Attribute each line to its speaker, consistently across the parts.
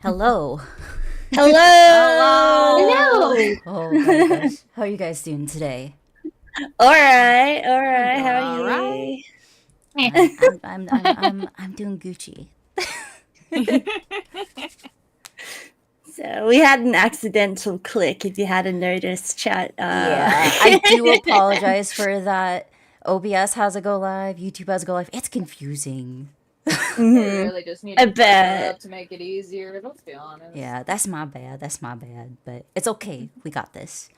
Speaker 1: Hello.
Speaker 2: Hello.
Speaker 3: Hello.
Speaker 1: Oh my gosh. How are you guys doing today?
Speaker 2: All right. How are
Speaker 3: All
Speaker 2: you?
Speaker 1: I'm doing Gucci.
Speaker 2: So we had an accidental click. If you hadn't noticed, chat.
Speaker 1: Yeah, I do apologize for that. OBS has a go live, YouTube has a go live. It's confusing.
Speaker 3: They
Speaker 2: Mhm.
Speaker 3: really just need
Speaker 2: I
Speaker 3: to clean it
Speaker 2: bet.
Speaker 3: up to make it easier. Let's be honest.
Speaker 1: Yeah, that's my bad. But it's okay. We got this.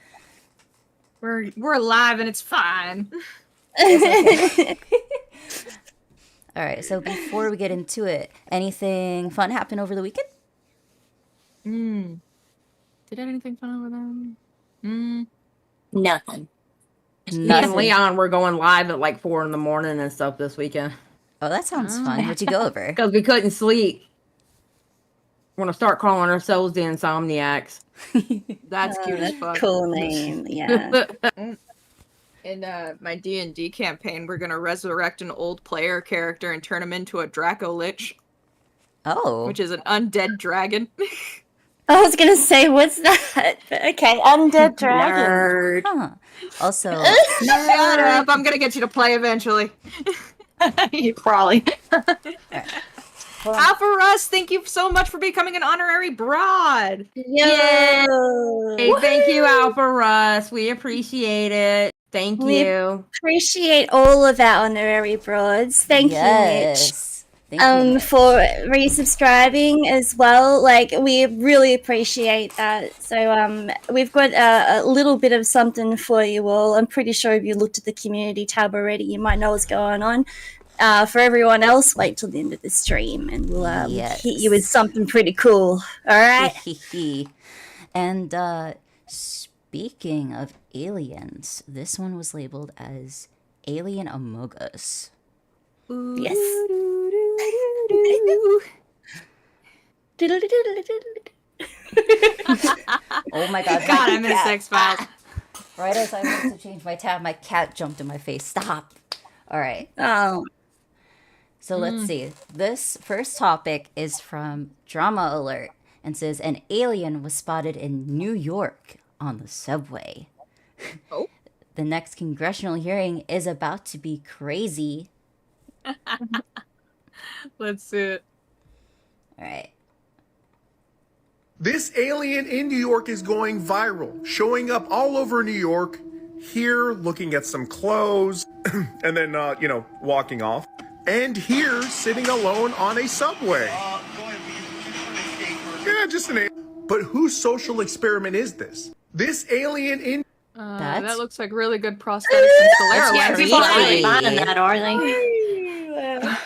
Speaker 4: We're live and it's fine.
Speaker 1: It's okay. All right, so before we get into it, anything fun happen over the weekend?
Speaker 4: Did anything fun over them? Mm.
Speaker 5: Nothing.
Speaker 4: Me and
Speaker 1: Nothing.
Speaker 4: Leon were going live at like 4 in the morning and stuff this weekend
Speaker 1: Oh, that sounds fun. What'd you go over?
Speaker 4: because we couldn't sleep. We're gonna start calling ourselves the Insomniacs.
Speaker 3: That's cute as
Speaker 2: That's
Speaker 3: fuck.
Speaker 2: cool name. Yeah.
Speaker 3: In my D&D campaign, we're gonna resurrect an old player character and turn him into a Draco Lich,
Speaker 1: Oh.
Speaker 3: which is an undead dragon.
Speaker 2: I was gonna say, what's that? But okay, undead dragon.
Speaker 5: Nerd.
Speaker 1: Huh. Also,
Speaker 3: Shut up! I'm gonna get you to play eventually.
Speaker 5: You probably.
Speaker 3: Alpha Russ, thank you so much for becoming an honorary broad.
Speaker 2: Yo.
Speaker 4: Hey, thank you, Alpha Russ. We appreciate it. Thank
Speaker 2: We
Speaker 4: you.
Speaker 2: Appreciate all of our honorary broads. Thank you, Mitch.
Speaker 1: yes. Thank you, Mitch.
Speaker 2: For resubscribing as well. Like, we really appreciate that. So we've got a little bit of something for you all. I'm pretty sure if you looked at the community tab already, you might know what's going on. For everyone else, wait till the end of the stream and we'll hit you with something pretty cool. All right?
Speaker 1: And speaking of aliens, this one was labeled as Alien Among Us.
Speaker 2: Yes.
Speaker 1: Oh my god.
Speaker 3: God,
Speaker 1: my
Speaker 3: I'm in
Speaker 1: cat.
Speaker 3: Sex Files.
Speaker 1: Right as I went to change my tab, my cat jumped in my face. Stop. All right.
Speaker 2: Oh.
Speaker 1: So let's see. This first topic is from Drama Alert and says an alien was spotted in New York on the subway.
Speaker 3: Oh.
Speaker 1: The next congressional hearing is about to be crazy.
Speaker 3: Let's see it.
Speaker 1: All right.
Speaker 6: This alien in New York is going viral, showing up all over New York, here looking at some clothes, and then, walking off. And here, sitting alone on a subway. Yeah, just an alien. But whose social experiment is this? This alien in...
Speaker 3: That looks like really good prosthetics and sclera
Speaker 5: Yeah,
Speaker 3: lenses.
Speaker 5: people aren't
Speaker 1: creepy.
Speaker 5: really buying that, are they?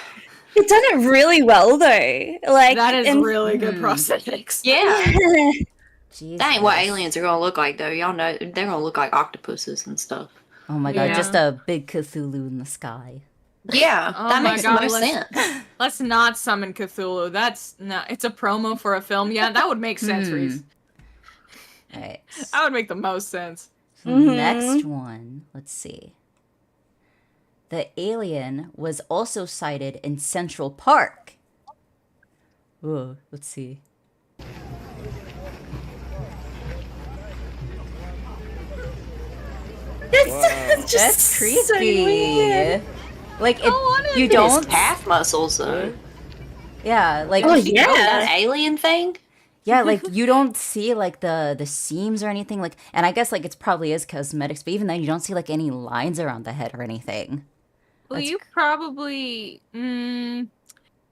Speaker 2: It's done it really well, though. Like,
Speaker 3: That is
Speaker 2: and-
Speaker 3: really good prosthetics.
Speaker 5: Yeah.
Speaker 1: Jesus.
Speaker 5: That ain't what aliens are gonna look like, though. Y'all know they're gonna look like octopuses and stuff.
Speaker 1: Oh my god,
Speaker 3: Yeah.
Speaker 1: just a big Cthulhu in the sky.
Speaker 5: Yeah,
Speaker 3: Oh
Speaker 5: that
Speaker 3: my
Speaker 5: makes
Speaker 3: God,
Speaker 5: the most
Speaker 3: let's-
Speaker 5: sense.
Speaker 3: Let's not summon Cthulhu. That's not. It's a promo for a film. Yeah, that would make sense, Reese.
Speaker 1: All right.
Speaker 3: That would make the most sense.
Speaker 1: So next one, let's see. The alien was also sighted in Central Park. Oh, let's see.
Speaker 2: That's just
Speaker 1: That's
Speaker 2: so
Speaker 1: creepy.
Speaker 2: weird.
Speaker 1: Like it, you
Speaker 5: His
Speaker 1: don't.
Speaker 5: calf muscles, though.
Speaker 1: Yeah, like
Speaker 2: Oh,
Speaker 5: You know
Speaker 2: yeah.
Speaker 5: that alien thing?
Speaker 1: yeah, like you don't see like the seams or anything. Like, and I guess like it's probably is cosmetics, but even then you don't see like any lines around the head or anything.
Speaker 3: Well,
Speaker 1: That's
Speaker 3: you probably. You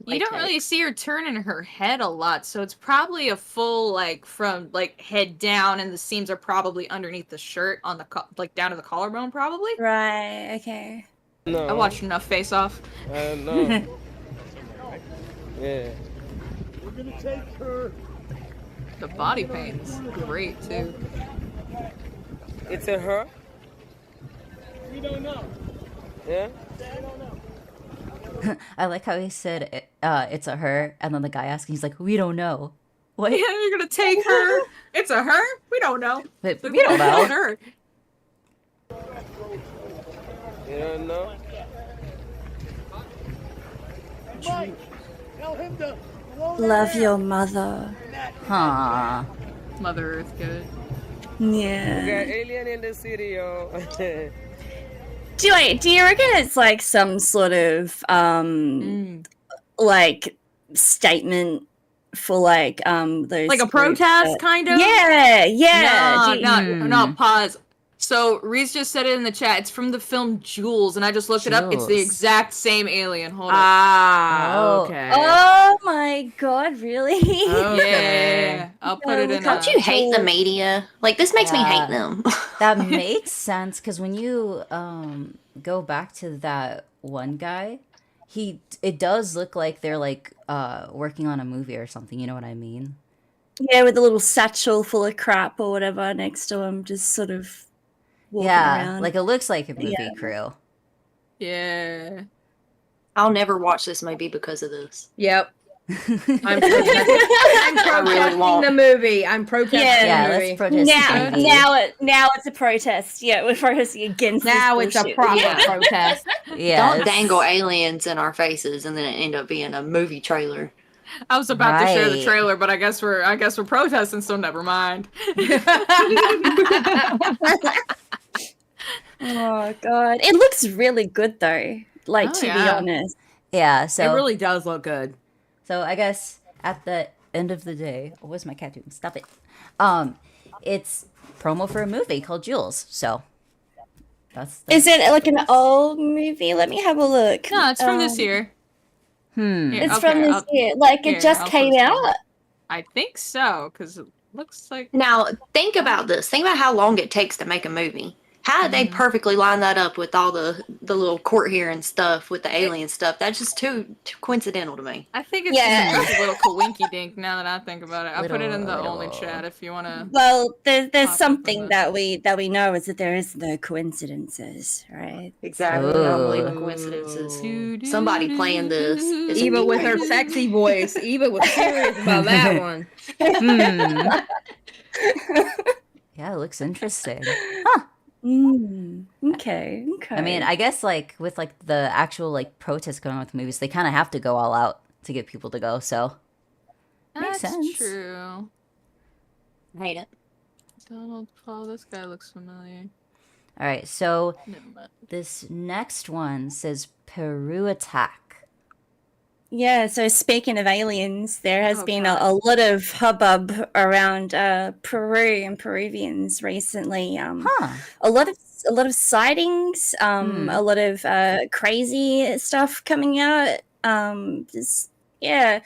Speaker 5: Like
Speaker 3: don't
Speaker 5: that.
Speaker 3: really see her turning her head a lot, so it's probably a full like from like head down, and the seams are probably underneath the shirt on the like down to the collarbone, probably.
Speaker 2: Right, okay.
Speaker 3: I watched enough Face Off.
Speaker 7: No. Yeah.
Speaker 3: The body paint is great too.
Speaker 7: It's a her? We don't know. Yeah?
Speaker 1: I like how he said it's a her, and then the guy asking, he's like, "We don't know." What?
Speaker 3: Yeah, you're gonna take her. It's a her. We don't know.
Speaker 1: But
Speaker 3: Like,
Speaker 1: we don't know.
Speaker 3: Her.
Speaker 7: You don't know?
Speaker 2: Love your mother.
Speaker 1: Huh.
Speaker 3: Mother Earth good.
Speaker 2: Yeah.
Speaker 7: We got alien in the city, yo.
Speaker 2: Do you reckon it's like some sort of like statement for like those
Speaker 3: Like a
Speaker 2: groups
Speaker 3: protest,
Speaker 2: that-
Speaker 3: kind of.
Speaker 2: Yeah.
Speaker 3: No, pause. So Reese just said it in the chat. It's from the film Jules, and I just looked it up. It's the
Speaker 1: Jules.
Speaker 3: exact same alien. Hold on.
Speaker 4: Ah,
Speaker 1: Oh.
Speaker 4: okay.
Speaker 2: Oh my god, really?
Speaker 4: Okay.
Speaker 3: Yeah, I'll put it in.
Speaker 5: Don't you hate the media? Like, this makes me
Speaker 1: Yeah.
Speaker 5: hate them.
Speaker 1: That makes sense because when you go back to that one guy, it does look like they're like working on a movie or something. You know what I mean?
Speaker 2: Yeah, with a little satchel full of crap or whatever next to him, just sort of walking around.
Speaker 1: like it looks like a movie
Speaker 2: Yeah.
Speaker 1: crew.
Speaker 3: Yeah.
Speaker 5: I'll never watch this movie because of this.
Speaker 4: Yep. I'm protesting,
Speaker 5: really won't.
Speaker 4: the movie. I'm protesting
Speaker 1: Yeah,
Speaker 4: the
Speaker 1: let's
Speaker 4: movie.
Speaker 1: protest
Speaker 2: now,
Speaker 1: the movie.
Speaker 2: now it's a protest. Yeah, we're protesting against
Speaker 4: Now
Speaker 2: this
Speaker 4: it's a
Speaker 2: bullshit.
Speaker 4: proper
Speaker 5: Yeah.
Speaker 4: protest.
Speaker 1: Yeah,
Speaker 5: Don't
Speaker 1: it's-
Speaker 5: dangle aliens in our faces and then it end up being a movie trailer.
Speaker 3: I was about to share the
Speaker 1: Right.
Speaker 3: trailer, but I guess we're protesting, so never mind.
Speaker 2: Oh god, it looks really good though. Like
Speaker 3: Oh,
Speaker 2: to be
Speaker 3: yeah.
Speaker 2: honest.
Speaker 1: Yeah,
Speaker 4: It
Speaker 1: so
Speaker 4: really does look good.
Speaker 1: so I guess at the end of the day, oh, what's my cat doing? Stop it. It's promo for a movie called Jules. So that's
Speaker 2: Is it like an old movie? Let me have a look.
Speaker 3: No, it's from this year.
Speaker 1: Hmm.
Speaker 3: Here,
Speaker 2: It's
Speaker 3: okay,
Speaker 2: from this year. Like
Speaker 3: here,
Speaker 2: it just
Speaker 3: I'll
Speaker 2: came
Speaker 3: post it.
Speaker 2: out.
Speaker 3: I think so, because it looks like
Speaker 5: Now, think about this. Think about how long it takes to make a movie. How did they perfectly line that up with all the little court hearing stuff with the alien stuff? That's just too coincidental to me.
Speaker 3: I think it's
Speaker 2: Yeah.
Speaker 3: just a little coinky dink now that I think about it. I put it in the
Speaker 1: Little-
Speaker 3: only chat if you want to.
Speaker 2: Well, there's
Speaker 3: Pop up
Speaker 2: something
Speaker 3: on
Speaker 2: that we know is that there is no coincidences, right?
Speaker 5: Exactly. I don't believe in
Speaker 1: Ooh.
Speaker 5: coincidences. Somebody playing this is a
Speaker 4: Eva with her
Speaker 5: coincidence.
Speaker 4: sexy voice. Eva was serious about that one.
Speaker 1: Hmm. Yeah, it looks interesting. Huh.
Speaker 2: Okay.
Speaker 1: I mean, I guess like with like the actual like protests going on with movies, they kind of have to go all out to get people to go. So makes
Speaker 3: That's
Speaker 1: sense.
Speaker 3: true.
Speaker 5: I hate it.
Speaker 3: Donald Paul, this guy looks familiar.
Speaker 1: All right, so
Speaker 3: Never mind.
Speaker 1: this next one says Peru attack.
Speaker 2: Yeah, so speaking of aliens, there has
Speaker 3: Oh,
Speaker 2: been
Speaker 3: God.
Speaker 2: a lot of hubbub around Peru and Peruvians recently.
Speaker 1: Huh.
Speaker 2: A lot of sightings, a lot of crazy stuff coming out. Yeah,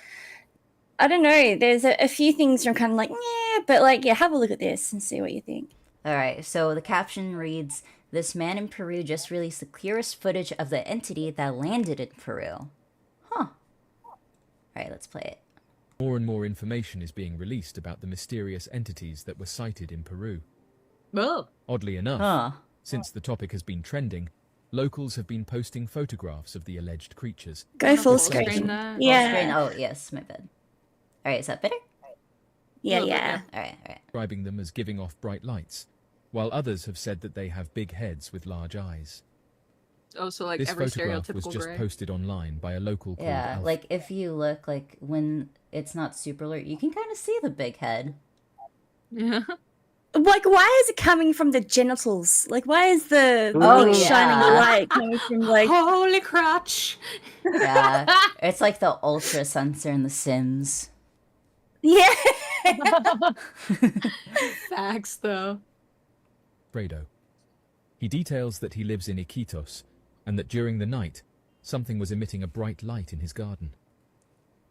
Speaker 2: I don't know. There's a few things I'm kind of like, yeah, but like, yeah, have a look at this and see what you think.
Speaker 1: All right, so the caption reads, "This man in Peru just released the clearest footage of the entity that landed in Peru." Huh. All right, let's play it.
Speaker 8: More and more information is being released about the mysterious entities that were sighted in Peru.
Speaker 3: Oh.
Speaker 8: Oddly enough,
Speaker 1: Huh.
Speaker 8: since the topic has been trending, locals have been posting photographs of the alleged creatures.
Speaker 2: Go full
Speaker 3: Full screen
Speaker 2: screen.
Speaker 3: that.
Speaker 2: Yeah.
Speaker 1: Screen. Oh, yes, my bad. All right, is that better?
Speaker 2: Yeah,
Speaker 3: Little bit,
Speaker 2: yeah.
Speaker 1: All right, all right.
Speaker 8: Describing them as giving off bright lights, while others have said that they have big heads with large eyes.
Speaker 3: Oh, so like
Speaker 8: This
Speaker 3: every
Speaker 8: photograph was
Speaker 3: stereotypical
Speaker 8: just
Speaker 3: gray.
Speaker 8: posted online by a local called
Speaker 1: Yeah,
Speaker 8: Alf.
Speaker 1: like if you look like when it's not super alert, you can kind of see the big head.
Speaker 3: Yeah.
Speaker 2: Like, why is it coming from the genitals? Like, why is the
Speaker 1: Oh,
Speaker 2: big shining
Speaker 1: yeah.
Speaker 2: light coming from like?
Speaker 3: Holy crotch!
Speaker 1: Yeah, it's like the ultra sensor in The Sims.
Speaker 2: Yeah.
Speaker 3: Facts, though.
Speaker 8: Fredo. He details that he lives in Iquitos, and that during the night, something was emitting a bright light in his garden.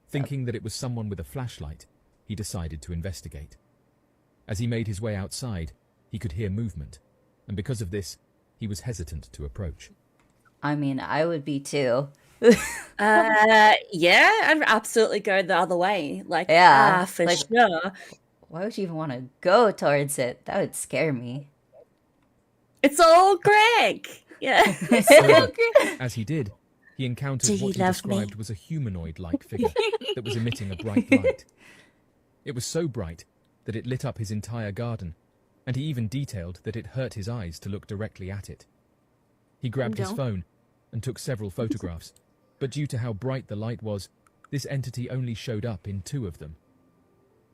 Speaker 8: Thinking that it was someone with a flashlight, he decided to investigate. As he made his way outside, he could hear movement, and because of this, he was hesitant to approach.
Speaker 1: I mean, I would be too.
Speaker 2: Yeah, I'd absolutely go the other way. Like,
Speaker 1: Yeah,
Speaker 2: for
Speaker 1: like-
Speaker 2: sure.
Speaker 1: Why would you even want to go towards it? That would scare me.
Speaker 2: It's all Greg. Yeah.
Speaker 8: So, as he did, he encountered
Speaker 2: Do you
Speaker 8: what he
Speaker 2: love
Speaker 8: described
Speaker 2: me?
Speaker 8: was a humanoid-like figure that was emitting a bright light. It was so bright that it lit up his entire garden, and he even detailed that it hurt his eyes to look directly at it. He grabbed his
Speaker 3: Don't.
Speaker 8: phone and took several photographs, but due to how bright the light was, this entity only showed up in 2 of them.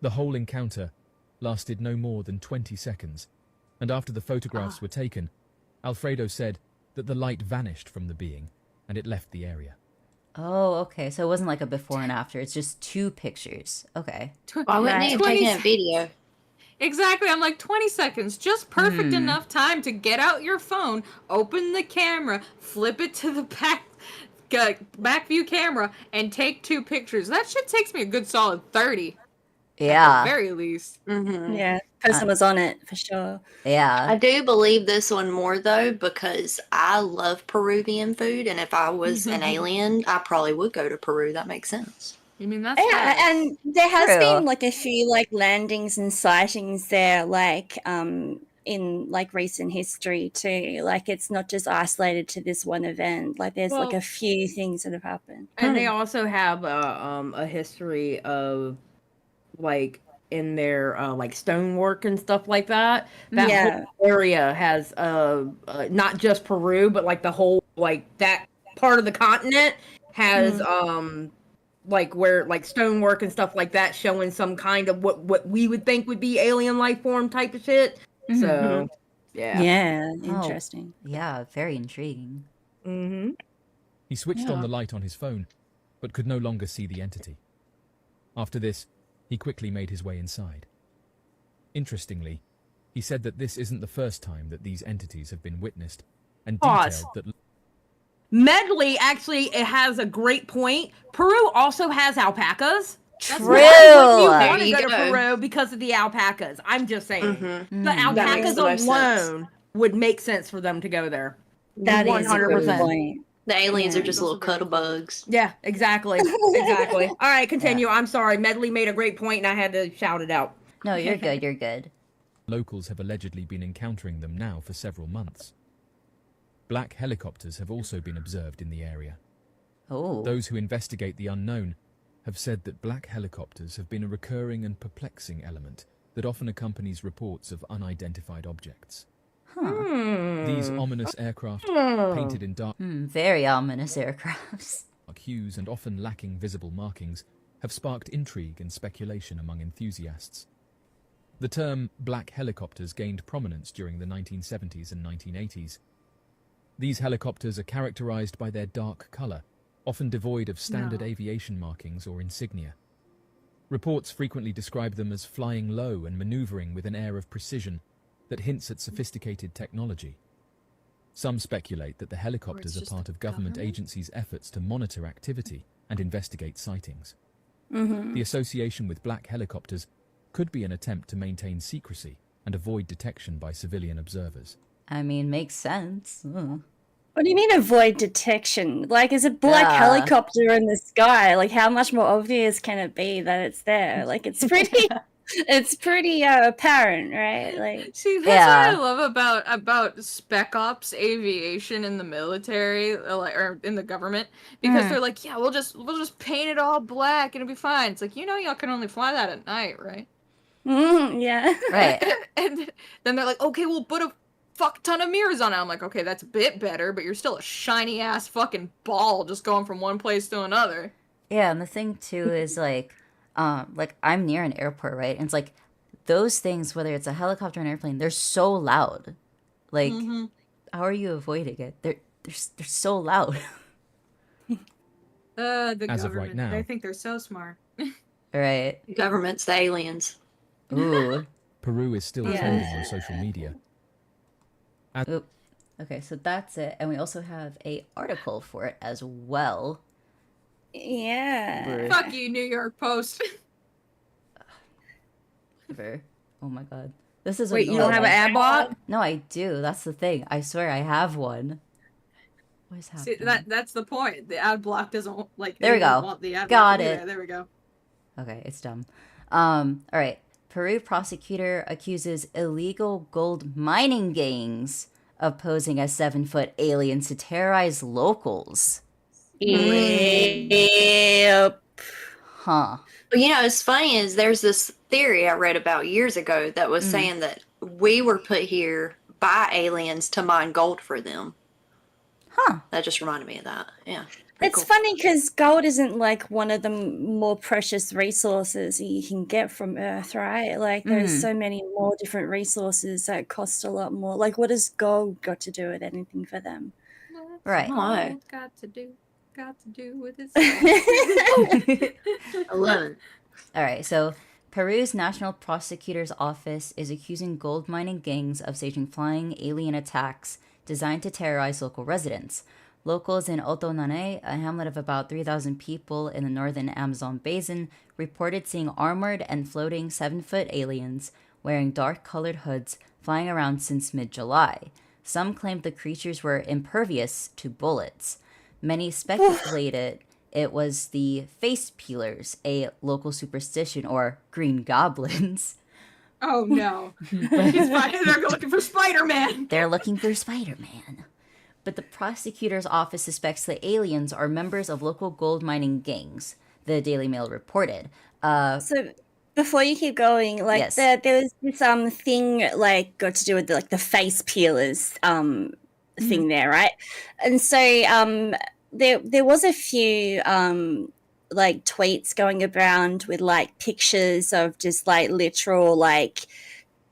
Speaker 8: The whole encounter lasted no more than 20 seconds, and after the photographs were taken, Alfredo said that the light vanished from the being, and it left the area.
Speaker 1: Oh, okay. So it wasn't like a before and after. It's just 2 pictures. Okay.
Speaker 5: Why wouldn't he have
Speaker 3: 20
Speaker 5: taken a video?
Speaker 3: Exactly. I'm like 20 seconds, just perfect enough time to get out your phone, open the camera, flip it to the back view camera, and take 2 pictures. That shit takes me a good solid 30. At
Speaker 1: Yeah.
Speaker 3: the very least.
Speaker 5: Mm-hmm.
Speaker 2: Yeah. Person was on it for sure.
Speaker 1: Yeah.
Speaker 5: I do believe this one more though because I love Peruvian food, and if I was an alien, I probably would go to Peru. That makes sense.
Speaker 3: You mean that's
Speaker 2: Yeah,
Speaker 3: facts.
Speaker 2: and there has
Speaker 1: True.
Speaker 2: been like a few like landings and sightings there, like in like recent history too. Like it's not just isolated to this one event. Like there's like
Speaker 4: Well-
Speaker 2: a few things that have happened.
Speaker 4: And they also have a history of like in their like stonework and stuff like that. That
Speaker 2: Yeah.
Speaker 4: whole area has not just Peru, but like the whole like that part of the continent has like where like stonework and stuff like that showing some kind of what we would think would be alien life form type of shit. So yeah.
Speaker 2: Yeah, interesting.
Speaker 1: Yeah, very intriguing.
Speaker 4: Mm-hmm.
Speaker 8: He switched on the light on his phone, but could no longer see the entity. After this, he quickly made his way inside. Interestingly, he said that this isn't the first time that these entities have been witnessed, and
Speaker 4: Pause.
Speaker 8: detailed that
Speaker 4: Medley actually it has a great point. Peru also has alpacas.
Speaker 1: True.
Speaker 4: You want to
Speaker 5: you
Speaker 4: go to
Speaker 5: go.
Speaker 4: Peru because of the alpacas. I'm just saying.
Speaker 5: Mm-hmm.
Speaker 4: The
Speaker 5: That
Speaker 4: alpacas
Speaker 5: makes the most sense.
Speaker 4: alone would make sense for them to go there.
Speaker 2: That is a good
Speaker 4: 100%.
Speaker 2: point.
Speaker 5: The aliens
Speaker 2: Yeah.
Speaker 5: are just little cuddle bugs.
Speaker 4: Yeah, exactly. Exactly. All right, continue. I'm sorry. Medley made a great point and I had to shout it out.
Speaker 1: No, you're good. You're good.
Speaker 8: locals have allegedly been encountering them now for several months. Black helicopters have also been observed in the area.
Speaker 1: Oh.
Speaker 8: Those who investigate the unknown have said that black helicopters have been a recurring and perplexing element that often accompanies reports of unidentified objects. These ominous aircraft, painted in dark
Speaker 1: Very ominous aircrafts.
Speaker 8: hues and often lacking visible markings, have sparked intrigue and speculation among enthusiasts. The term black helicopters gained prominence during the 1970s and 1980s. These helicopters are characterized by their dark color, often devoid of standard aviation markings or insignia. Reports frequently describe them as flying low and maneuvering with an air of precision that hints at sophisticated technology. Some speculate that the helicopters are part of government agencies' efforts to monitor activity and investigate sightings. The association with black helicopters could be an attempt to maintain secrecy and avoid detection by civilian observers.
Speaker 1: I mean, makes sense.
Speaker 2: What do you mean avoid detection? Like, is a black
Speaker 1: Yeah.
Speaker 2: helicopter in the sky? Like, how much more obvious can it be that it's there? Like, it's pretty, it's pretty apparent, right? Like,
Speaker 3: See, that's
Speaker 1: Yeah.
Speaker 3: what I love about spec ops aviation in the military, or in the government, because they're like, yeah, we'll just paint it all black and it'll be fine. It's like, y'all can only fly that at night, right?
Speaker 2: yeah.
Speaker 1: Right.
Speaker 3: And then they're like, okay, we'll put a fuck ton of mirrors on it. I'm like, okay, that's a bit better, but you're still a shiny ass fucking ball just going from one place to another.
Speaker 1: Yeah, and the thing too is like I'm near an airport, right? And it's like those things, whether it's a helicopter or an airplane, they're so loud. Like, how are you avoiding it? They're so loud.
Speaker 3: The
Speaker 8: As of
Speaker 3: government,
Speaker 8: right now.
Speaker 3: they think they're so smart.
Speaker 1: Right.
Speaker 5: Government's the aliens.
Speaker 1: Ooh.
Speaker 8: Peru is still trending on social media.
Speaker 1: Oop. Okay, so that's it. And we also have a article for it as well.
Speaker 2: Yeah.
Speaker 3: Fuck you, New York Post.
Speaker 1: Whatever. Oh my god. This is
Speaker 4: Wait, you don't have an ad block?
Speaker 1: No, I do. That's the thing. I swear I have one. What is
Speaker 3: See,
Speaker 1: happening?
Speaker 3: that's the point. The ad block doesn't like.
Speaker 1: There we
Speaker 3: they don't
Speaker 1: go.
Speaker 3: want the ad
Speaker 1: Got
Speaker 3: block to be
Speaker 1: it.
Speaker 3: There we go.
Speaker 1: Okay, it's dumb. All right. Peru prosecutor accuses illegal gold mining gangs of posing as 7-foot aliens to terrorize locals.
Speaker 2: Yep.
Speaker 1: Huh.
Speaker 5: But it's funny is there's this theory I read about years ago that was saying that we were put here by aliens to mine gold for them.
Speaker 1: Huh.
Speaker 5: That just reminded me of that. Yeah. Pretty
Speaker 2: It's
Speaker 5: cool.
Speaker 2: funny because gold isn't like one of the more precious resources you can get from Earth, right? Like there's so many more different resources that cost a lot more. Like what has gold got to do with anything for them?
Speaker 1: Right.
Speaker 5: No.
Speaker 3: Got to do with it.
Speaker 5: I love it.
Speaker 1: All right. So Peru's National Prosecutor's Office is accusing gold mining gangs of staging flying alien attacks designed to terrorize local residents. Locals in Otonane, a hamlet of about 3,000 people in the northern Amazon basin, reported seeing armored and floating 7-foot aliens wearing dark-colored hoods flying around since mid-July. Some claimed the creatures were impervious to bullets. Many speculated it was the face peelers, a local superstition, or green goblins.
Speaker 3: Oh no. They're looking for Spider-Man.
Speaker 1: They're looking for Spider-Man. But the prosecutor's office suspects the aliens are members of local gold mining gangs, the Daily Mail reported.
Speaker 2: So before you keep going, like
Speaker 1: Yes.
Speaker 2: there was this thing like got to do with the face peelers thing there, right? And so there was a few like tweets going around with like pictures of just like literal like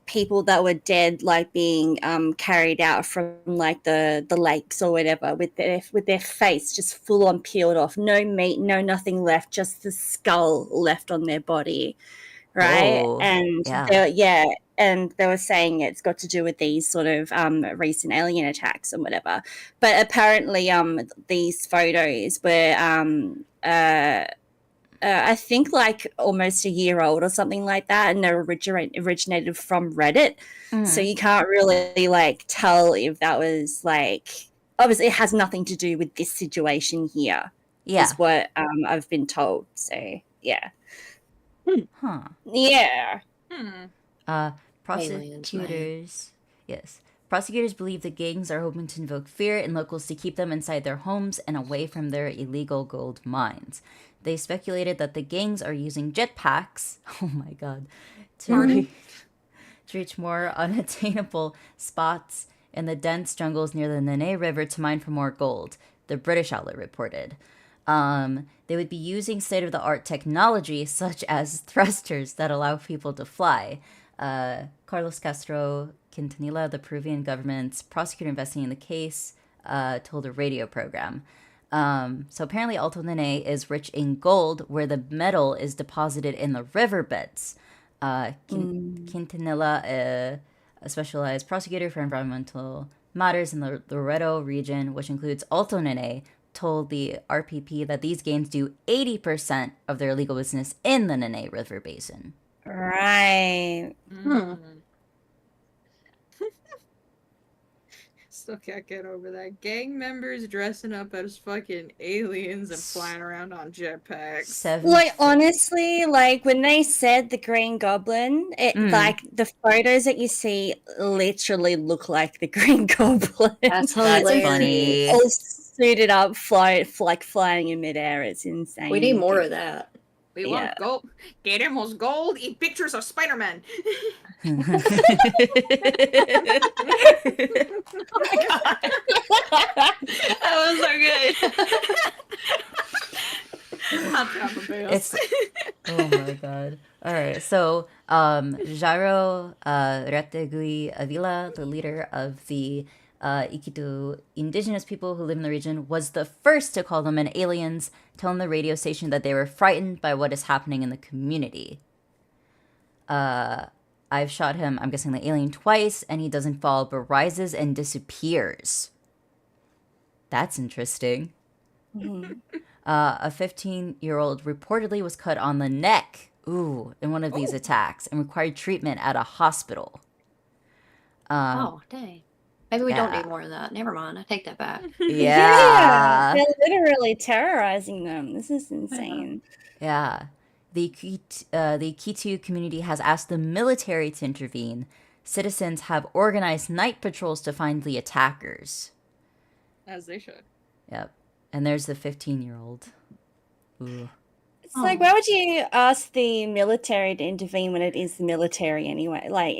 Speaker 2: people that were dead, like being carried out from like the lakes or whatever, with their face just full on peeled off, no meat, no nothing left, just the skull left on their body, right?
Speaker 1: Oh,
Speaker 2: And and they were saying it's got to do with these sort of recent alien attacks and whatever. But apparently these photos were I think like almost a year old or something like that, and they originated from Reddit. So you can't really like tell if that was like, obviously it has nothing to do with this situation here.
Speaker 1: Yeah.
Speaker 2: Is what I've been told. So yeah.
Speaker 1: Huh.
Speaker 2: Yeah.
Speaker 1: Prosecutors believe the gangs are hoping to invoke fear in locals to keep them inside their homes and away from their illegal gold mines. They speculated that the gangs are using jetpacks, oh my god, to reach more unattainable spots in the dense jungles near the Nene River to mine for more gold, the British outlet reported. They would be using state-of-the-art technology such as thrusters that allow people to fly. Carlos Castro Quintanilla, the Peruvian government's prosecutor investigating the case, told a radio program. So apparently Alto Nene is rich in gold, where the metal is deposited in the riverbeds. Quintanilla, a specialized prosecutor for environmental matters in the Loreto region, which includes Alto Nene, told the RPP that these gangs do 80% of their illegal business in the Nene River Basin.
Speaker 2: Right.
Speaker 3: Still can't get over that. Gang members dressing up as fucking aliens and flying around on jetpacks.
Speaker 2: Like honestly, like when they said the Green Goblin, it like the photos that you see literally look like the Green Goblin.
Speaker 5: That's
Speaker 1: funny.
Speaker 2: All suited up, flying in midair. It's insane.
Speaker 5: We need more of that.
Speaker 3: We want gold. Queremos gold. Eat pictures of Spider-Man.
Speaker 5: Oh my god. That was so good.
Speaker 1: It's oh my god. All right, so Jairo Retegui Avila, the leader of the Iquitu indigenous people who live in the region, was the first to call them an aliens, telling the radio station that they were frightened by what is happening in the community. I've shot him, I'm guessing the alien, twice, and he doesn't fall, but rises and disappears. That's interesting. A 15-year-old reportedly was cut on the neck, in one of these attacks, and required treatment at a hospital.
Speaker 5: Oh, dang. Maybe we don't need more of that. Never mind. I take that back.
Speaker 1: Yeah.
Speaker 2: They're literally terrorizing them. This is insane.
Speaker 1: Yeah. The Iquitu community has asked the military to intervene. Citizens have organized night patrols to find the attackers.
Speaker 3: As they should.
Speaker 1: Yep. And there's the 15-year-old. Ooh.
Speaker 2: It's like, why would you ask the military to intervene when it is the military anyway? Like,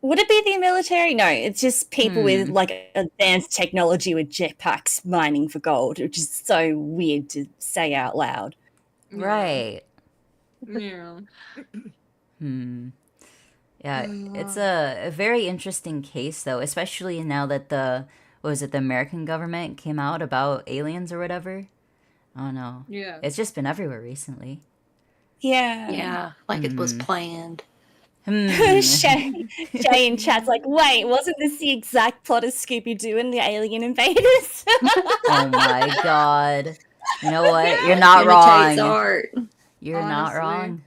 Speaker 2: would it be the military? No, it's just people with like advanced technology with jetpacks mining for gold, which is so weird to say out loud.
Speaker 1: Right.
Speaker 3: Yeah.
Speaker 1: Yeah, it's a very interesting case, though, especially now that the American government came out about aliens or whatever. I don't know.
Speaker 3: Yeah.
Speaker 1: It's just been everywhere recently.
Speaker 2: Yeah.
Speaker 5: Yeah, like it was planned.
Speaker 2: Shay in chat's like, wait, wasn't this the exact plot of Scooby-Doo and the alien invaders?
Speaker 1: Oh my god. You know what? You're not wrong.
Speaker 5: Art.
Speaker 1: You're not wrong.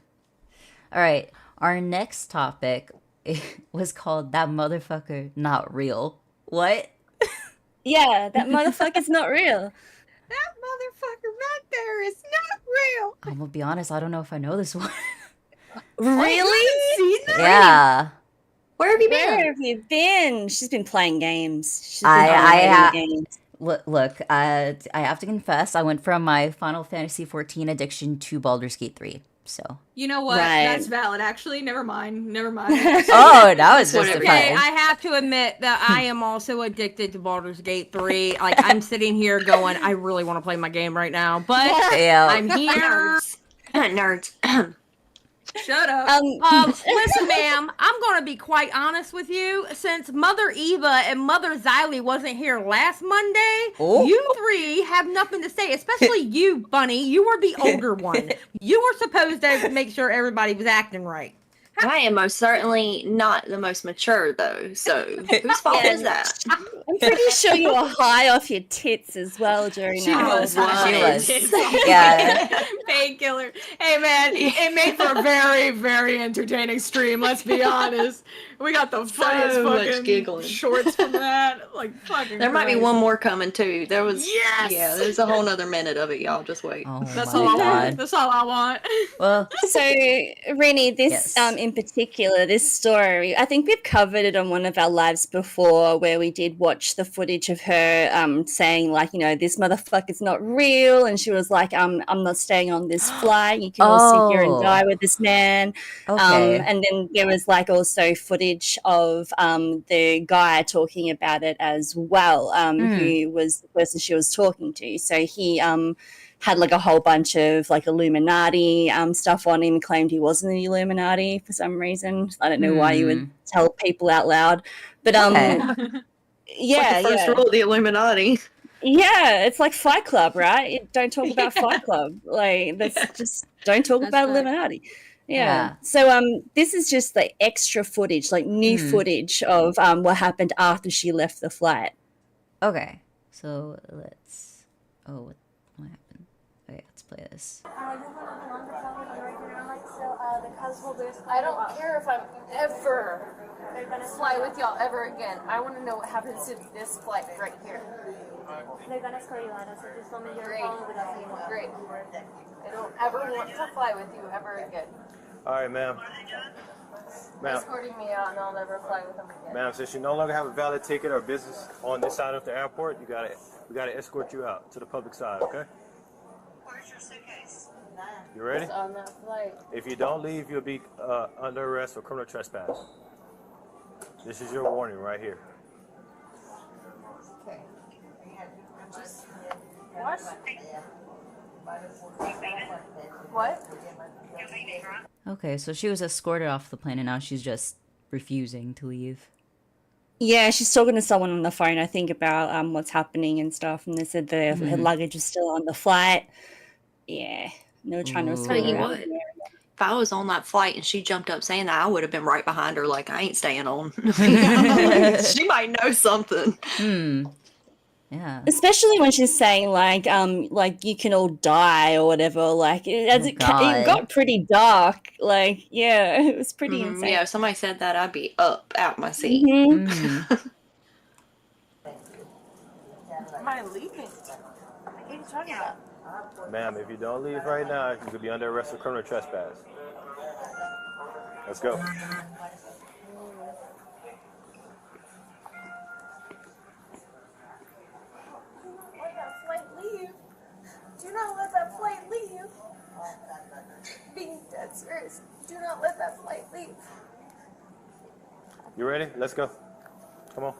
Speaker 1: All right. Our next topic was called That Motherfucker Not Real. What?
Speaker 2: Yeah, that motherfucker's not real.
Speaker 3: That motherfucker right there
Speaker 1: I'm gonna be honest, I don't know if I know this one.
Speaker 2: Really?
Speaker 4: Seen that?
Speaker 1: Yeah.
Speaker 5: Where have you
Speaker 2: Where
Speaker 5: been?
Speaker 2: have you been? She's been playing games. She's been
Speaker 1: I
Speaker 2: playing games.
Speaker 1: look, I have to confess, I went from my Final Fantasy 14 addiction to Baldur's Gate 3. So.
Speaker 3: You know what?
Speaker 2: Right.
Speaker 3: That's valid. Actually, never mind. Never mind.
Speaker 1: Oh, now it's
Speaker 5: Whatever.
Speaker 1: justified.
Speaker 4: Okay, I have to admit that I am also addicted to Baldur's Gate 3. Like, I'm sitting here going, I really want to play my game right now, but
Speaker 1: Yeah.
Speaker 4: I'm here.
Speaker 5: Nerds.
Speaker 3: Shut up.
Speaker 4: Listen, ma'am, I'm going to be quite honest with you. Since Mother Eva and Mother Xylie wasn't here last Monday,
Speaker 1: Oh.
Speaker 4: you three have nothing to say, especially you, Bunny. You were the older one. You were supposed to make sure everybody was acting right.
Speaker 5: I am most certainly not the most mature, though. So whose fault is that?
Speaker 2: I'm pretty sure you were high off your tits as well during
Speaker 3: She
Speaker 2: that.
Speaker 3: was.
Speaker 1: She was. Yeah.
Speaker 3: Painkiller. Hey man, it made for a very, very entertaining stream. Let's be honest. We got the funniest
Speaker 5: So much
Speaker 3: fucking
Speaker 5: giggling.
Speaker 3: shorts from that. Like fucking.
Speaker 5: There might be
Speaker 3: Christ.
Speaker 5: one more coming too. There was.
Speaker 3: Yes!
Speaker 5: Yeah, there's a whole nother minute of it, y'all. Just wait.
Speaker 1: Oh
Speaker 3: That's
Speaker 1: my
Speaker 3: all I
Speaker 1: god.
Speaker 3: want. That's all I want.
Speaker 1: Well,
Speaker 2: So, Rynnie, this
Speaker 1: Yes.
Speaker 2: in particular, this story, I think we've covered it on one of our lives before, where we did watch the footage of her saying, like, you know, this motherfucker's not real, and she was like, I'm not staying on this flight. You can all sit here and
Speaker 1: Oh.
Speaker 2: die with this man.
Speaker 1: okay.
Speaker 2: And then there was like also footage of the guy talking about it as well, who was the person she was talking to. So he had like a whole bunch of like Illuminati stuff on him, claimed he wasn't the Illuminati for some reason. I don't know why you would tell people out loud. But
Speaker 1: Okay.
Speaker 2: yeah,
Speaker 5: Like the first
Speaker 2: yeah.
Speaker 5: rule of the Illuminati.
Speaker 2: Yeah, it's like Fight Club, right? Don't talk about Fight Club. Like, that's just don't talk
Speaker 3: That's
Speaker 2: about
Speaker 3: right.
Speaker 2: Illuminati. Yeah.
Speaker 1: Yeah.
Speaker 2: So this is just the extra footage, like new footage of what happened after she left the flight.
Speaker 1: Okay. So let's. Oh, what happened? Okay, let's play this.
Speaker 9: I don't care if I'm ever fly with y'all ever again. I want to know what happens to this flight right here. Great. Great. I don't ever want to fly with you ever again.
Speaker 10: All right, ma'am. Ma'am,
Speaker 9: Escorting me out and I'll never fly with them again.
Speaker 10: ma'am, since you no longer have a valid ticket or business on this side of the airport, we gotta escort you out to the public side, okay?
Speaker 9: Where's your suitcase?
Speaker 10: You ready?
Speaker 9: It's on that flight.
Speaker 10: If you don't leave, you'll be under arrest for criminal trespass. This is your warning right here.
Speaker 9: Okay. What? What?
Speaker 1: Okay, so she was escorted off the plane and now she's just refusing to leave.
Speaker 2: Yeah, she's talking to someone on the phone, I think, about what's happening and stuff. And they said her luggage is still on the flight. Yeah, they were trying to escort
Speaker 5: Tell you
Speaker 2: her out.
Speaker 5: what, if I was on that flight and she jumped up saying that, I would have been right behind her like, I ain't staying on. She might know something.
Speaker 1: Yeah.
Speaker 2: Especially when she's saying like you can all die or whatever. Like it
Speaker 1: God.
Speaker 2: got pretty dark. Like yeah, it was pretty insane.
Speaker 5: Yeah, if somebody said that, I'd be up out my seat.
Speaker 2: Mhm.
Speaker 9: Am I leaving? What are you talking about?
Speaker 10: Ma'am, if you don't leave right now, you could be under arrest for criminal trespass. Let's go.
Speaker 9: Let that flight leave. Do not let that flight leave. Being dead serious. Do not let that flight leave.
Speaker 10: You ready? Let's go. Come on.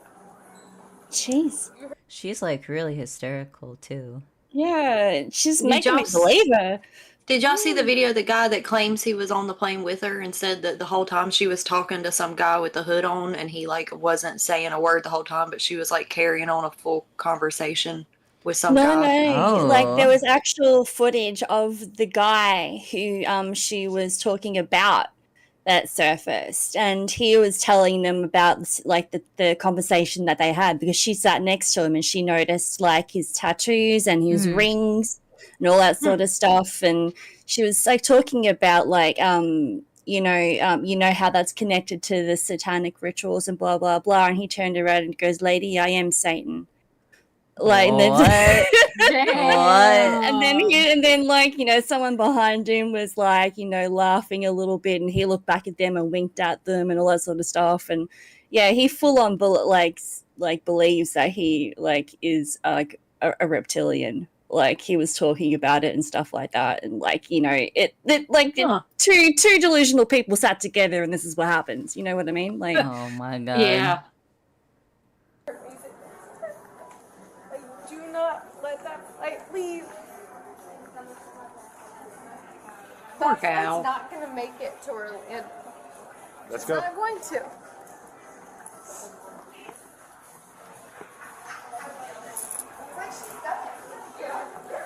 Speaker 2: Jeez.
Speaker 1: She's like really hysterical too.
Speaker 2: Yeah, she's
Speaker 5: Did
Speaker 2: making me
Speaker 5: y'all
Speaker 2: believe her.
Speaker 5: Did y'all see the video of the guy that claims he was on the plane with her and said that the whole time she was talking to some guy with the hood on and he like wasn't saying a word the whole time, but she was like carrying on a full conversation with some guy?
Speaker 2: No. Like there
Speaker 1: Oh.
Speaker 2: was actual footage of the guy who she was talking about that surfaced, and he was telling them about like the conversation that they had, because she sat next to him and she noticed like his tattoos and his rings and all that sort of stuff, and she was like talking about like you know how that's connected to the satanic rituals and blah blah blah, and he turned around and goes, "Lady, I am Satan." Like,
Speaker 1: What? What?
Speaker 2: and then like, you know, someone behind him was like, you know, laughing a little bit, and he looked back at them and winked at them and all that sort of stuff. And yeah, he full on like believes that he like is like a reptilian. Like, he was talking about it and stuff like that, and like, you know, two delusional people sat together, and this is what happens. You know what I mean? Like,
Speaker 1: Oh my god.
Speaker 5: Yeah.
Speaker 9: Like, do not let that flight leave.
Speaker 5: Poor
Speaker 9: That
Speaker 5: cow.
Speaker 9: flight's not gonna make it to Orlando.
Speaker 10: Let's
Speaker 9: It's
Speaker 10: go.
Speaker 9: not going to.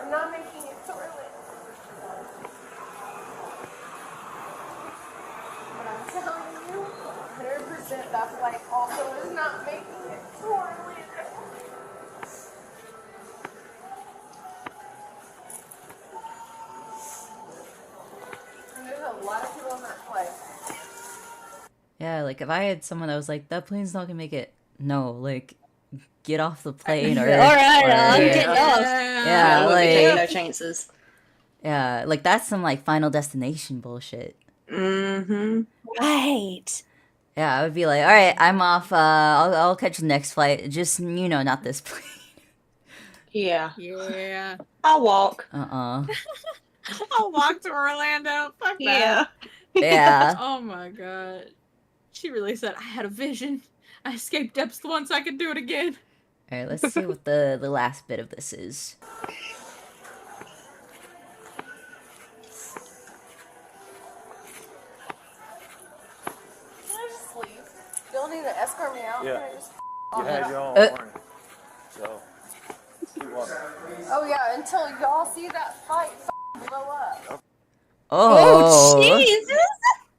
Speaker 9: I'm not making it to Orlando. But I'm telling you, 100% that flight also is not making it to Orlando. And there's a lot of people on that flight.
Speaker 1: Yeah, like if I had someone that was like, that plane's not gonna make it. No, like, get off the plane or.
Speaker 2: all right, I'm
Speaker 1: or-
Speaker 2: getting off.
Speaker 1: Yeah,
Speaker 5: I wouldn't be taking no
Speaker 1: like,
Speaker 5: chances.
Speaker 1: yeah, like that's some like Final Destination bullshit.
Speaker 5: Mm-hmm.
Speaker 2: Right.
Speaker 1: Yeah, I would be like, all right, I'm off. I'll catch the next flight. Just, you know, not this plane.
Speaker 5: Yeah.
Speaker 3: Yeah.
Speaker 5: I'll walk.
Speaker 1: Uh-uh.
Speaker 3: I'll walk to Orlando. Fuck that.
Speaker 5: Yeah.
Speaker 1: Yeah.
Speaker 3: Oh my god. She really said, I had a vision. I escaped depths once, I could do it again.
Speaker 1: All right, let's see what the last bit of this is.
Speaker 9: Can I just leave? You don't need to escort me out.
Speaker 10: Yeah.
Speaker 9: Can I just
Speaker 10: You had your own
Speaker 1: Uh.
Speaker 10: warning. So, keep walking.
Speaker 9: Oh yeah, until y'all see that fight blow up.
Speaker 1: Oh.
Speaker 2: Jesus.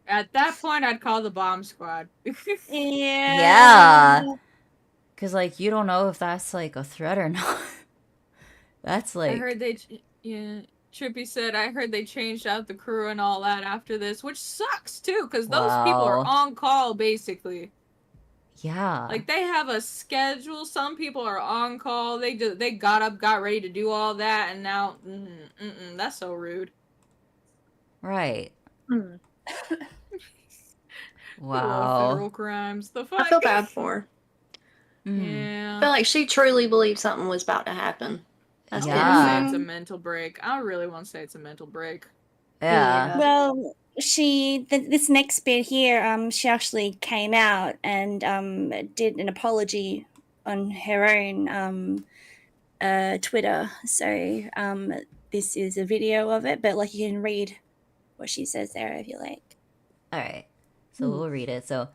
Speaker 3: At that point, I'd call the bomb squad.
Speaker 1: Yeah. Because, like, you don't know if that's, like, a threat or not. That's, like...
Speaker 3: I heard yeah, Trippy said, I heard they changed out the crew and all that after this, which sucks, too, because those people are
Speaker 1: Wow.
Speaker 3: on call, basically.
Speaker 1: Yeah.
Speaker 3: Like, they have a schedule. Some people are on call. They got up, got ready to do all that, and now, that's so rude.
Speaker 1: Right.
Speaker 5: Hmm.
Speaker 1: Wow.
Speaker 3: Federal crimes. The fuck?
Speaker 5: I feel bad for her.
Speaker 1: Mm.
Speaker 5: I feel like she truly believed something was about to happen. That's
Speaker 3: I
Speaker 1: Yeah.
Speaker 3: want to say
Speaker 5: it.
Speaker 3: it's a mental break. I really want to say it's a mental break.
Speaker 1: Yeah.
Speaker 2: Well, this next bit here, she actually came out and did an apology on her own Twitter. So this is a video of it, but like, you can read what she says there if you like.
Speaker 1: All right. So we'll read it. So,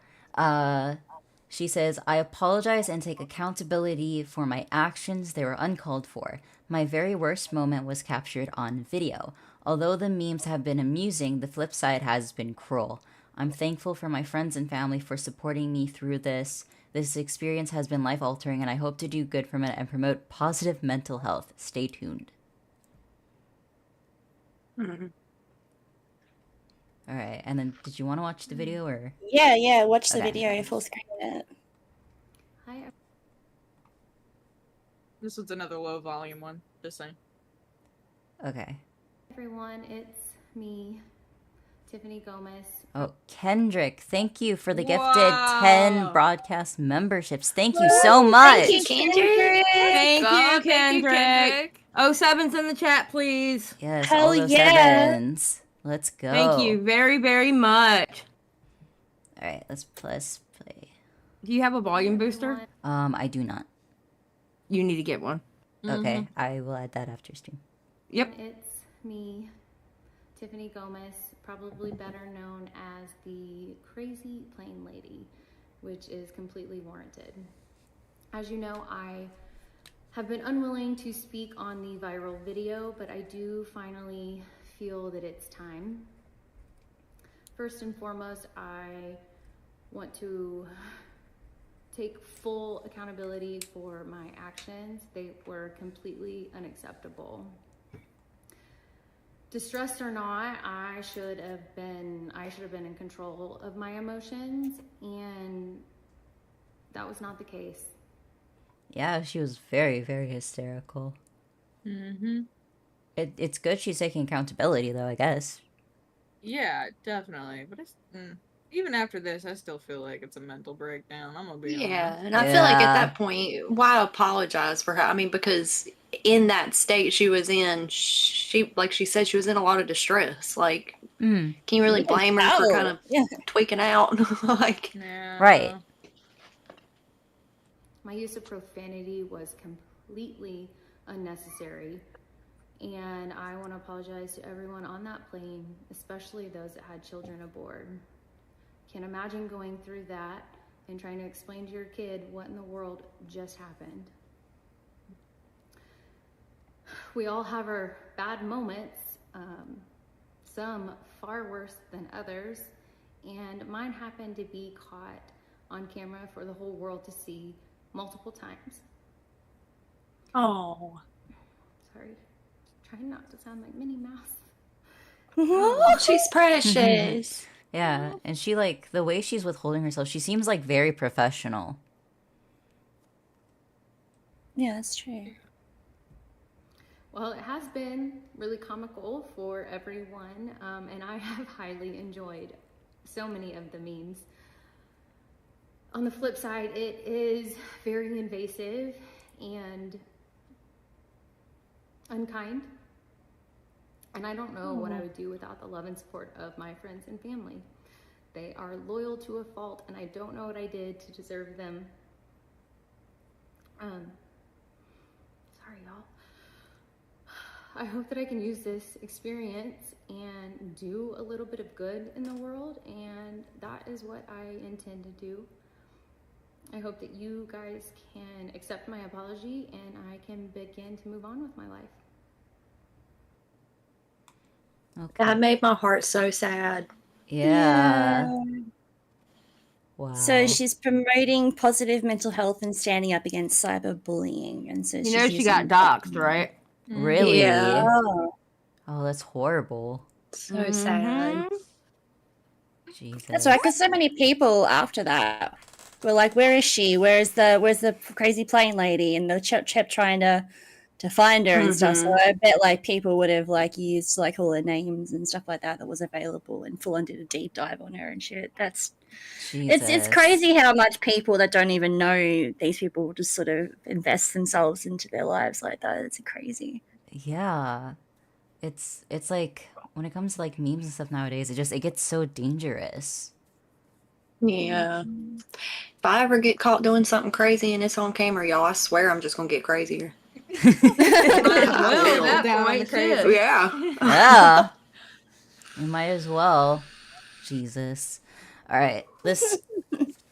Speaker 1: she says, I apologize and take accountability for my actions. They were uncalled for. My very worst moment was captured on video. Although the memes have been amusing, the flip side has been cruel. I'm thankful for my friends and family for supporting me through this. This experience has been life-altering, and I hope to do good from it and promote positive mental health. Stay tuned.
Speaker 5: Mm-hmm.
Speaker 1: All right. And then, did you want to watch the video or?
Speaker 2: Yeah, watch the
Speaker 1: Okay.
Speaker 2: video, full screen it.
Speaker 9: Hi.
Speaker 3: This was another low volume one. Just saying.
Speaker 1: Okay.
Speaker 9: Everyone, it's me, Tiffany Gomez.
Speaker 1: Oh, Kendrick, thank you for the gifted
Speaker 3: Wow.
Speaker 1: 10 broadcast memberships. Thank you so much.
Speaker 5: Thank you, Kendrick.
Speaker 4: Thank
Speaker 3: God,
Speaker 4: you, Kendrick. 07's in the chat, please.
Speaker 1: Yes,
Speaker 2: Hell
Speaker 1: all those
Speaker 2: yeah.
Speaker 1: sevens. Let's go.
Speaker 4: Thank you very, very much.
Speaker 1: All right, let's play.
Speaker 4: Do you have a volume booster?
Speaker 1: I do not.
Speaker 4: You need to get one.
Speaker 1: Okay, I will add that after stream.
Speaker 4: Yep.
Speaker 9: It's me, Tiffany Gomez, probably better known as the Crazy Plane Lady, which is completely warranted. As you know, I have been unwilling to speak on the viral video, but I do finally feel that it's time. First and foremost, I want to take full accountability for my actions. They were completely unacceptable. Distressed or not, I should have been in control of my emotions, and that was not the case.
Speaker 1: Yeah, she was very, very hysterical.
Speaker 3: Mm-hmm.
Speaker 1: It's good she's taking accountability, though, I guess.
Speaker 3: Yeah, definitely. But even after this, I still feel like it's a mental breakdown. I'm gonna be
Speaker 5: Yeah,
Speaker 3: honest.
Speaker 5: and I feel like at
Speaker 1: Yeah.
Speaker 5: that point, why apologize for her? I mean, because in that state she was in, she like she said she was in a lot of distress. Like,
Speaker 1: Mm,
Speaker 5: can you really blame her for kind of
Speaker 2: Yeah.
Speaker 5: tweaking out? Like,
Speaker 3: Yeah.
Speaker 1: right.
Speaker 9: My use of profanity was completely unnecessary. And I want to apologize to everyone on that plane, especially those that had children aboard. Can't imagine going through that and trying to explain to your kid what in the world just happened. We all have our bad moments, some far worse than others, and mine happened to be caught on camera for the whole world to see multiple times.
Speaker 5: oh,
Speaker 9: Sorry, trying not to sound like Minnie Mouse.
Speaker 5: oh, she's precious.
Speaker 1: Yeah, and she, like, the way she's withholding herself, she seems, like, very professional.
Speaker 2: Yeah, that's true.
Speaker 9: Well, it has been really comical for everyone, and I have highly enjoyed so many of the memes. On the flip side, it is very invasive and unkind, and I don't know what I would do without the love and support of my friends and family. They are loyal to a fault, and I don't know what I did to deserve them. Sorry, y'all. I hope that I can use this experience and do a little bit of good in the world, and that is what I intend to do. I hope that you guys can accept my apology and I can begin to move on with my life.
Speaker 1: Okay.
Speaker 5: That made my heart so sad.
Speaker 1: Yeah. Wow.
Speaker 2: So she's promoting positive mental health and standing up against cyberbullying, and so
Speaker 4: You know she got doxxed, right?
Speaker 1: Really?
Speaker 5: Yeah.
Speaker 1: Oh, that's horrible.
Speaker 5: So sad.
Speaker 1: Jesus.
Speaker 2: That's right, because so many people after that were like, "Where is she? Where's the crazy plane lady?" And they kept trying to find her and stuff. So I bet like people would have like used like all her names and stuff like that was available and full on did a deep dive on her and shit. It's crazy how much people that don't even know these people just sort of invest themselves into their lives like that. It's crazy.
Speaker 1: Yeah. It's like when it comes to like memes and stuff nowadays, it gets so dangerous.
Speaker 5: Yeah. If I ever get caught doing something crazy and it's on camera, y'all, I swear I'm just gonna get crazier.
Speaker 4: Well, at that point, shit.
Speaker 5: Yeah.
Speaker 1: Yeah. You might as well. Jesus. All right. This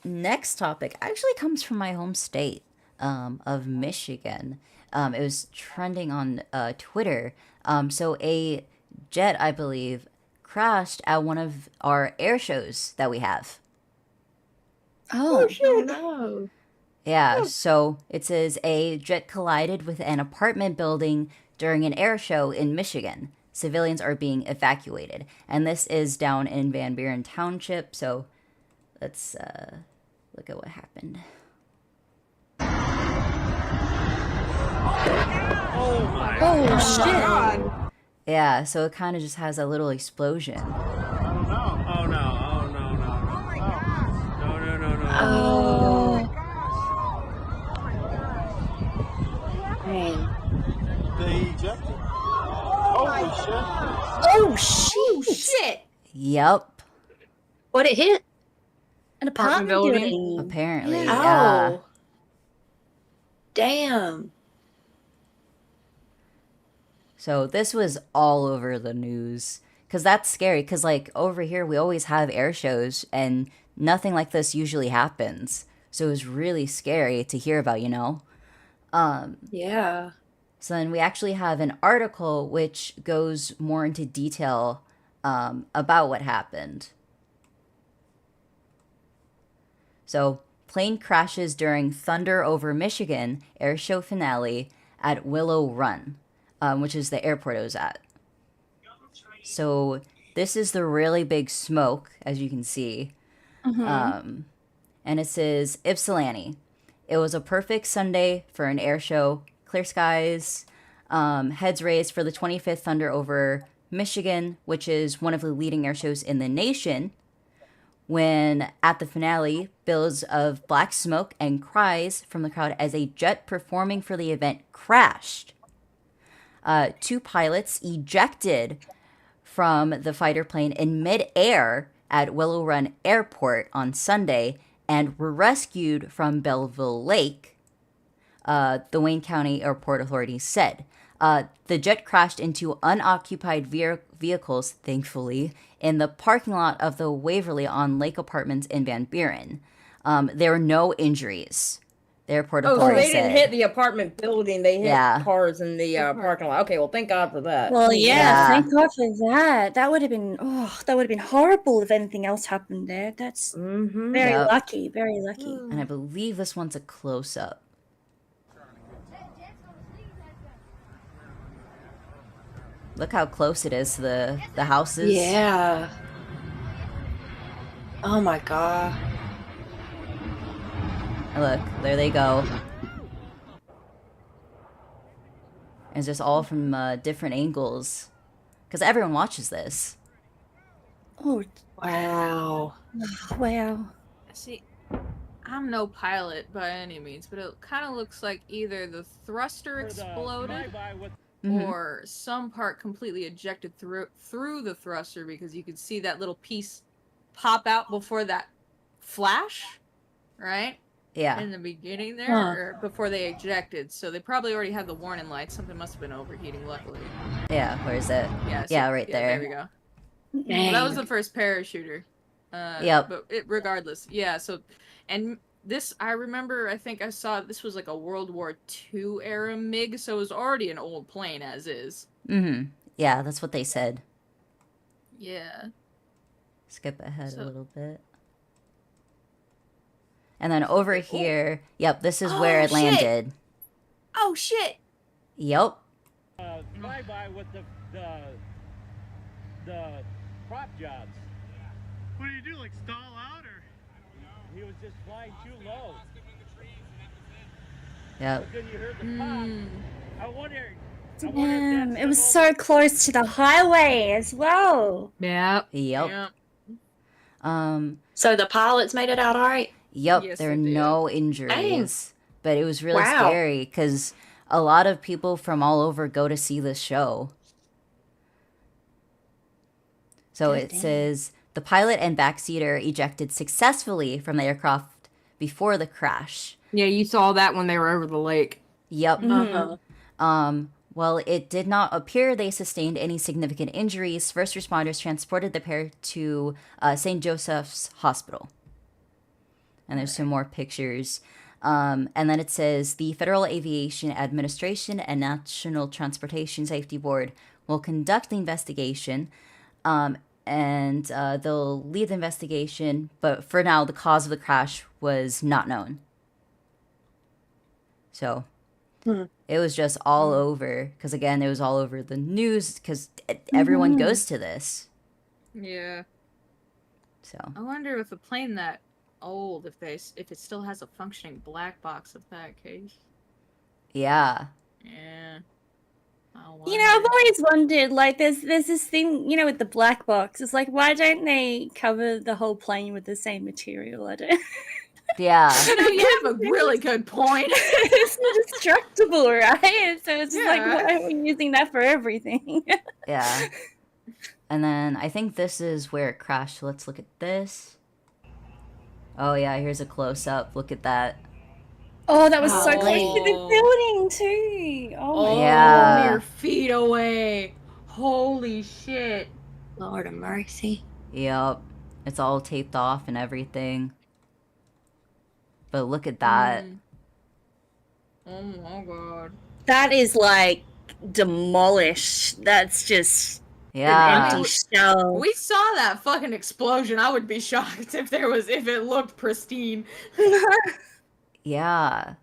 Speaker 1: next topic actually comes from my home state of Michigan. It was trending on Twitter. So a jet, I believe, crashed at one of our air shows that we have.
Speaker 2: Oh,
Speaker 5: No.
Speaker 1: Yeah, so it says a jet collided with an apartment building during an air show in Michigan. Civilians are being evacuated. And this is down in Van Buren Township, so let's look at what happened.
Speaker 2: oh shit!
Speaker 4: God.
Speaker 1: Yeah, so it kind of just has a little explosion.
Speaker 10: Oh no.
Speaker 2: Oh,
Speaker 10: They ejected. Holy shit.
Speaker 2: oh shit!
Speaker 4: Shit.
Speaker 1: Yep,
Speaker 5: What it hit?
Speaker 2: An
Speaker 4: Apartment
Speaker 2: apartment
Speaker 4: building?
Speaker 2: building.
Speaker 1: apparently.
Speaker 2: Yeah.
Speaker 1: Yeah.
Speaker 5: Oh. Damn.
Speaker 1: So this was all over the news. Because that's scary. Because, like, over here, we always have air shows, and nothing like this usually happens. So it was really scary to hear about, you know?
Speaker 5: Yeah.
Speaker 1: So then we actually have an article which goes more into detail about what happened. So, plane crashes during Thunder over Michigan air show finale at Willow Run, which is the airport it was at. So, this is the really big smoke, as you can see. And it says Ypsilanti. It was a perfect Sunday for an air show. Clear skies, heads raised for the 25th Thunder over Michigan, which is one of the leading air shows in the nation. When at the finale, billows of black smoke and cries from the crowd as a jet performing for the event crashed. 2 pilots ejected from the fighter plane in midair at Willow Run Airport on Sunday and were rescued from Belleville Lake, the Wayne County Airport authorities said. The jet crashed into unoccupied vehicles, thankfully, in the parking lot of the Waverly on Lake Apartments in Van Buren. There were no injuries. The airport
Speaker 4: Oh, so
Speaker 1: authorities
Speaker 4: they didn't
Speaker 1: said.
Speaker 4: hit the apartment building. They hit cars in the parking lot. Okay, well, thank God for that.
Speaker 2: Well,
Speaker 1: Yeah.
Speaker 2: thank God for that. That would have been horrible if anything else happened there. That's very
Speaker 1: Yep.
Speaker 2: lucky, very lucky.
Speaker 1: And I believe this one's a close-up. Look how close it is to the houses.
Speaker 5: Yeah. Oh my God.
Speaker 1: And look, there they go. It's just all from different angles. Because everyone watches this.
Speaker 2: Oh,
Speaker 5: Wow.
Speaker 2: wow.
Speaker 3: See, I'm no pilot by any means, but it kind of looks like either the thruster exploded or some part completely ejected through the thruster, because you could see that little piece pop out before that flash, right?
Speaker 1: Yeah.
Speaker 3: In the beginning there, or before they ejected. So they probably already had the warning lights. Something must have been overheating, luckily.
Speaker 1: Yeah, where is it?
Speaker 3: Yeah,
Speaker 1: Yeah, right
Speaker 3: There
Speaker 1: there.
Speaker 3: we go.
Speaker 5: Dang.
Speaker 3: That was the first parachuter.
Speaker 1: Yep.
Speaker 3: But regardless, yeah. So, and this, I remember, I think I saw this was like a World War II era MiG, so it was already an old plane as is.
Speaker 1: Yeah, that's what they said.
Speaker 3: Yeah.
Speaker 1: Skip ahead a little bit. And then over here, yep, this is where it landed.
Speaker 3: Oh shit!
Speaker 1: Yep.
Speaker 11: Flyby with the prop jobs. What do you do? Like stall out, or? He was just flying too low.
Speaker 1: Yep.
Speaker 11: But then you heard the pop. I wonder.
Speaker 2: Damn, it was so close to the highway as well.
Speaker 3: Yeah.
Speaker 1: Yep.
Speaker 5: So the pilots made it out all right?
Speaker 1: Yep,
Speaker 3: Yes,
Speaker 1: there are
Speaker 3: they did.
Speaker 1: no injuries. But it was really
Speaker 5: Wow.
Speaker 1: scary because a lot of people from all over go to see this show. So it says the pilot and backseater ejected successfully from the aircraft before the crash.
Speaker 4: Yeah, you saw that when they were over the lake.
Speaker 1: Yep.
Speaker 5: Uh-huh.
Speaker 1: Well, it did not appear they sustained any significant injuries. First responders transported the pair to St. Joseph's Hospital. And there's some more pictures. And then it says the Federal Aviation Administration and National Transportation Safety Board will conduct the investigation. And they'll lead the investigation. But for now, the cause of the crash was not known. So it was just all over. Because again, it was all over the news. Because everyone goes to this.
Speaker 3: Yeah.
Speaker 1: So.
Speaker 3: I wonder with a plane that old, if it still has a functioning black box of that case.
Speaker 1: Yeah.
Speaker 3: Yeah.
Speaker 2: You know, I've always wondered, like, there's this thing, you know, with the black box. It's like, why don't they cover the whole plane with the same material? I don't.
Speaker 1: Yeah.
Speaker 3: You know, you have a really good point.
Speaker 2: It's indestructible, right? So it's just like,
Speaker 3: Yeah.
Speaker 2: why are we using that for everything?
Speaker 1: Yeah. And then I think this is where it crashed. Let's look at this. Oh yeah, here's a close-up. Look at that.
Speaker 2: Oh, that was so close to the
Speaker 3: Oh.
Speaker 2: building too. Oh, my
Speaker 1: Yeah.
Speaker 3: Mere feet away. Holy shit.
Speaker 5: Lord of mercy.
Speaker 1: Yep. It's all taped off and everything. But look at that.
Speaker 3: Oh my god.
Speaker 2: that is like demolished. That's just
Speaker 1: Yeah.
Speaker 2: an empty shell.
Speaker 3: We saw that fucking explosion. I would be shocked if it looked pristine.
Speaker 1: Yeah.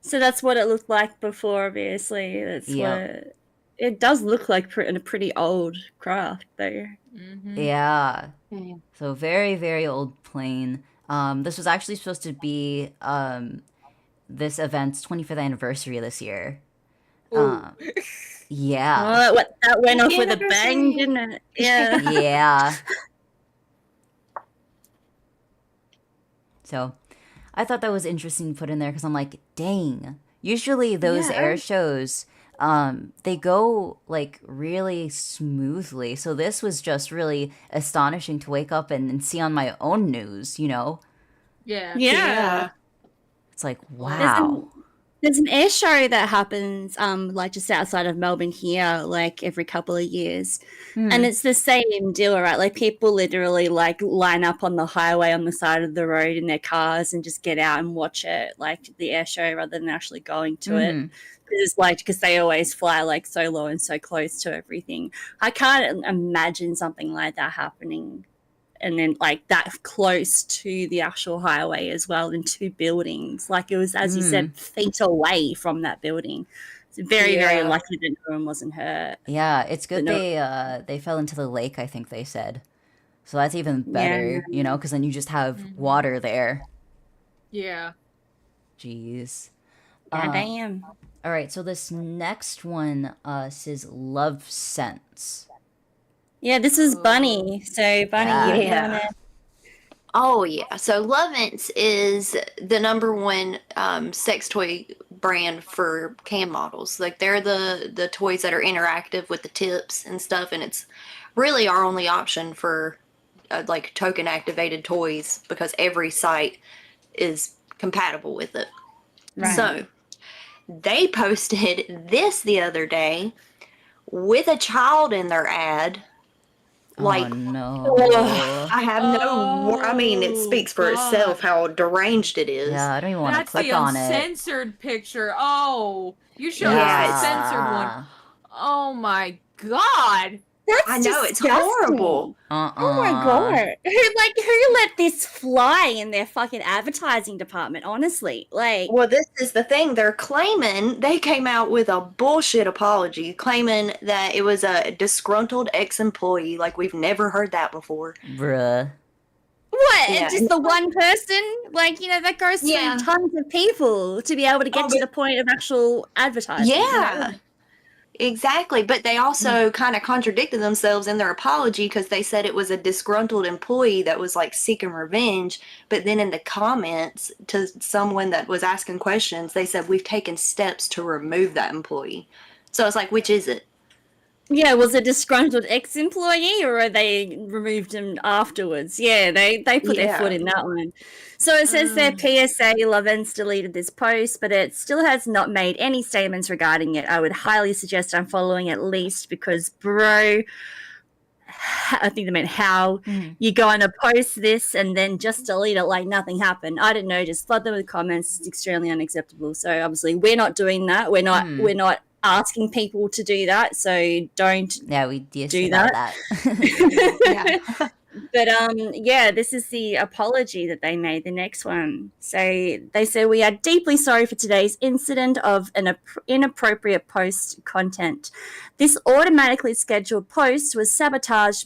Speaker 2: So that's what it looked like before, obviously. That's
Speaker 1: Yep.
Speaker 2: what it does look like a pretty old craft there.
Speaker 1: Yeah.
Speaker 5: Yeah.
Speaker 1: So very, very old plane. This was actually supposed to be this event's 25th anniversary this year.
Speaker 3: Ooh.
Speaker 1: Yeah.
Speaker 2: Oh, that went off with a
Speaker 5: Anniversary.
Speaker 2: bang, didn't it? Yeah.
Speaker 1: Yeah. So I thought that was interesting to put in there because I'm like, dang. Usually those air shows, they go like really smoothly. So this was just really astonishing to wake up and see on my own news, you know?
Speaker 3: Yeah.
Speaker 2: Yeah.
Speaker 1: It's like, wow.
Speaker 2: There's an air show that happens like just outside of Melbourne here, like every couple of years. And it's the same deal, right? Like people literally like line up on the highway on the side of the road in their cars and just get out and watch it, like the air show, rather than actually going to it. Because they always fly like so low and so close to everything. I can't imagine something like that happening. And then like that close to the actual highway as well, in two buildings. Like it was, as you said, feet away from that building. It's very, very lucky that no one wasn't hurt.
Speaker 1: Yeah, it's good they fell into the lake, I think they said. So that's even better, you know, because then you just have water there.
Speaker 3: Yeah.
Speaker 1: Jeez.
Speaker 2: Damn.
Speaker 1: All right, so this next one says Lovense.
Speaker 2: Yeah, this is Bunny. So Bunny, you wanna...
Speaker 5: Oh yeah. So Lovense is the number one sex toy brand for cam models. Like they're the toys that are interactive with the tips and stuff, and it's really our only option for like token activated toys because every site is compatible with it.
Speaker 2: Right.
Speaker 5: So they posted this the other day with a child in their ad. Like,
Speaker 1: oh, no.
Speaker 5: I have no. I mean, it speaks for itself how deranged it is.
Speaker 1: Yeah, I don't even want to click on it.
Speaker 3: That's the uncensored picture. Oh, you showed us the censored one. Oh my god.
Speaker 2: That's
Speaker 5: it's horrible.
Speaker 2: Oh my god. Who let this fly in their fucking advertising department, honestly? Like,
Speaker 5: well, this is the thing. They came out with a bullshit apology claiming that it was a disgruntled ex-employee. Like, we've never heard that before.
Speaker 1: Bruh.
Speaker 2: What?
Speaker 5: Yeah.
Speaker 2: Just the one person? Like, you know, that goes through tons of people to be able to get to the point of actual advertising.
Speaker 5: Yeah. Exactly, but they also kind of contradicted themselves in their apology because they said it was a disgruntled employee that was like seeking revenge, but then in the comments to someone that was asking questions, they said we've taken steps to remove that employee. So it's like, which is it?
Speaker 2: Yeah, was it a disgruntled ex-employee or they removed him afterwards? Yeah, they put their foot in that one. So it says their PSA, Lovense deleted this post, but it still has not made any statements regarding it. I would highly suggest unfollowing at least because, bro, I think they meant how you go on to post this and then just delete it like nothing happened. I don't know, just flood them with comments. It's extremely unacceptable. So obviously we're not doing that. We're not asking people to do that, so don't
Speaker 1: we
Speaker 2: do that.
Speaker 5: Yeah.
Speaker 2: But this is the apology that they made, the next one. So they say, we are deeply sorry for today's incident of an inappropriate post content. This automatically scheduled post was a sabotage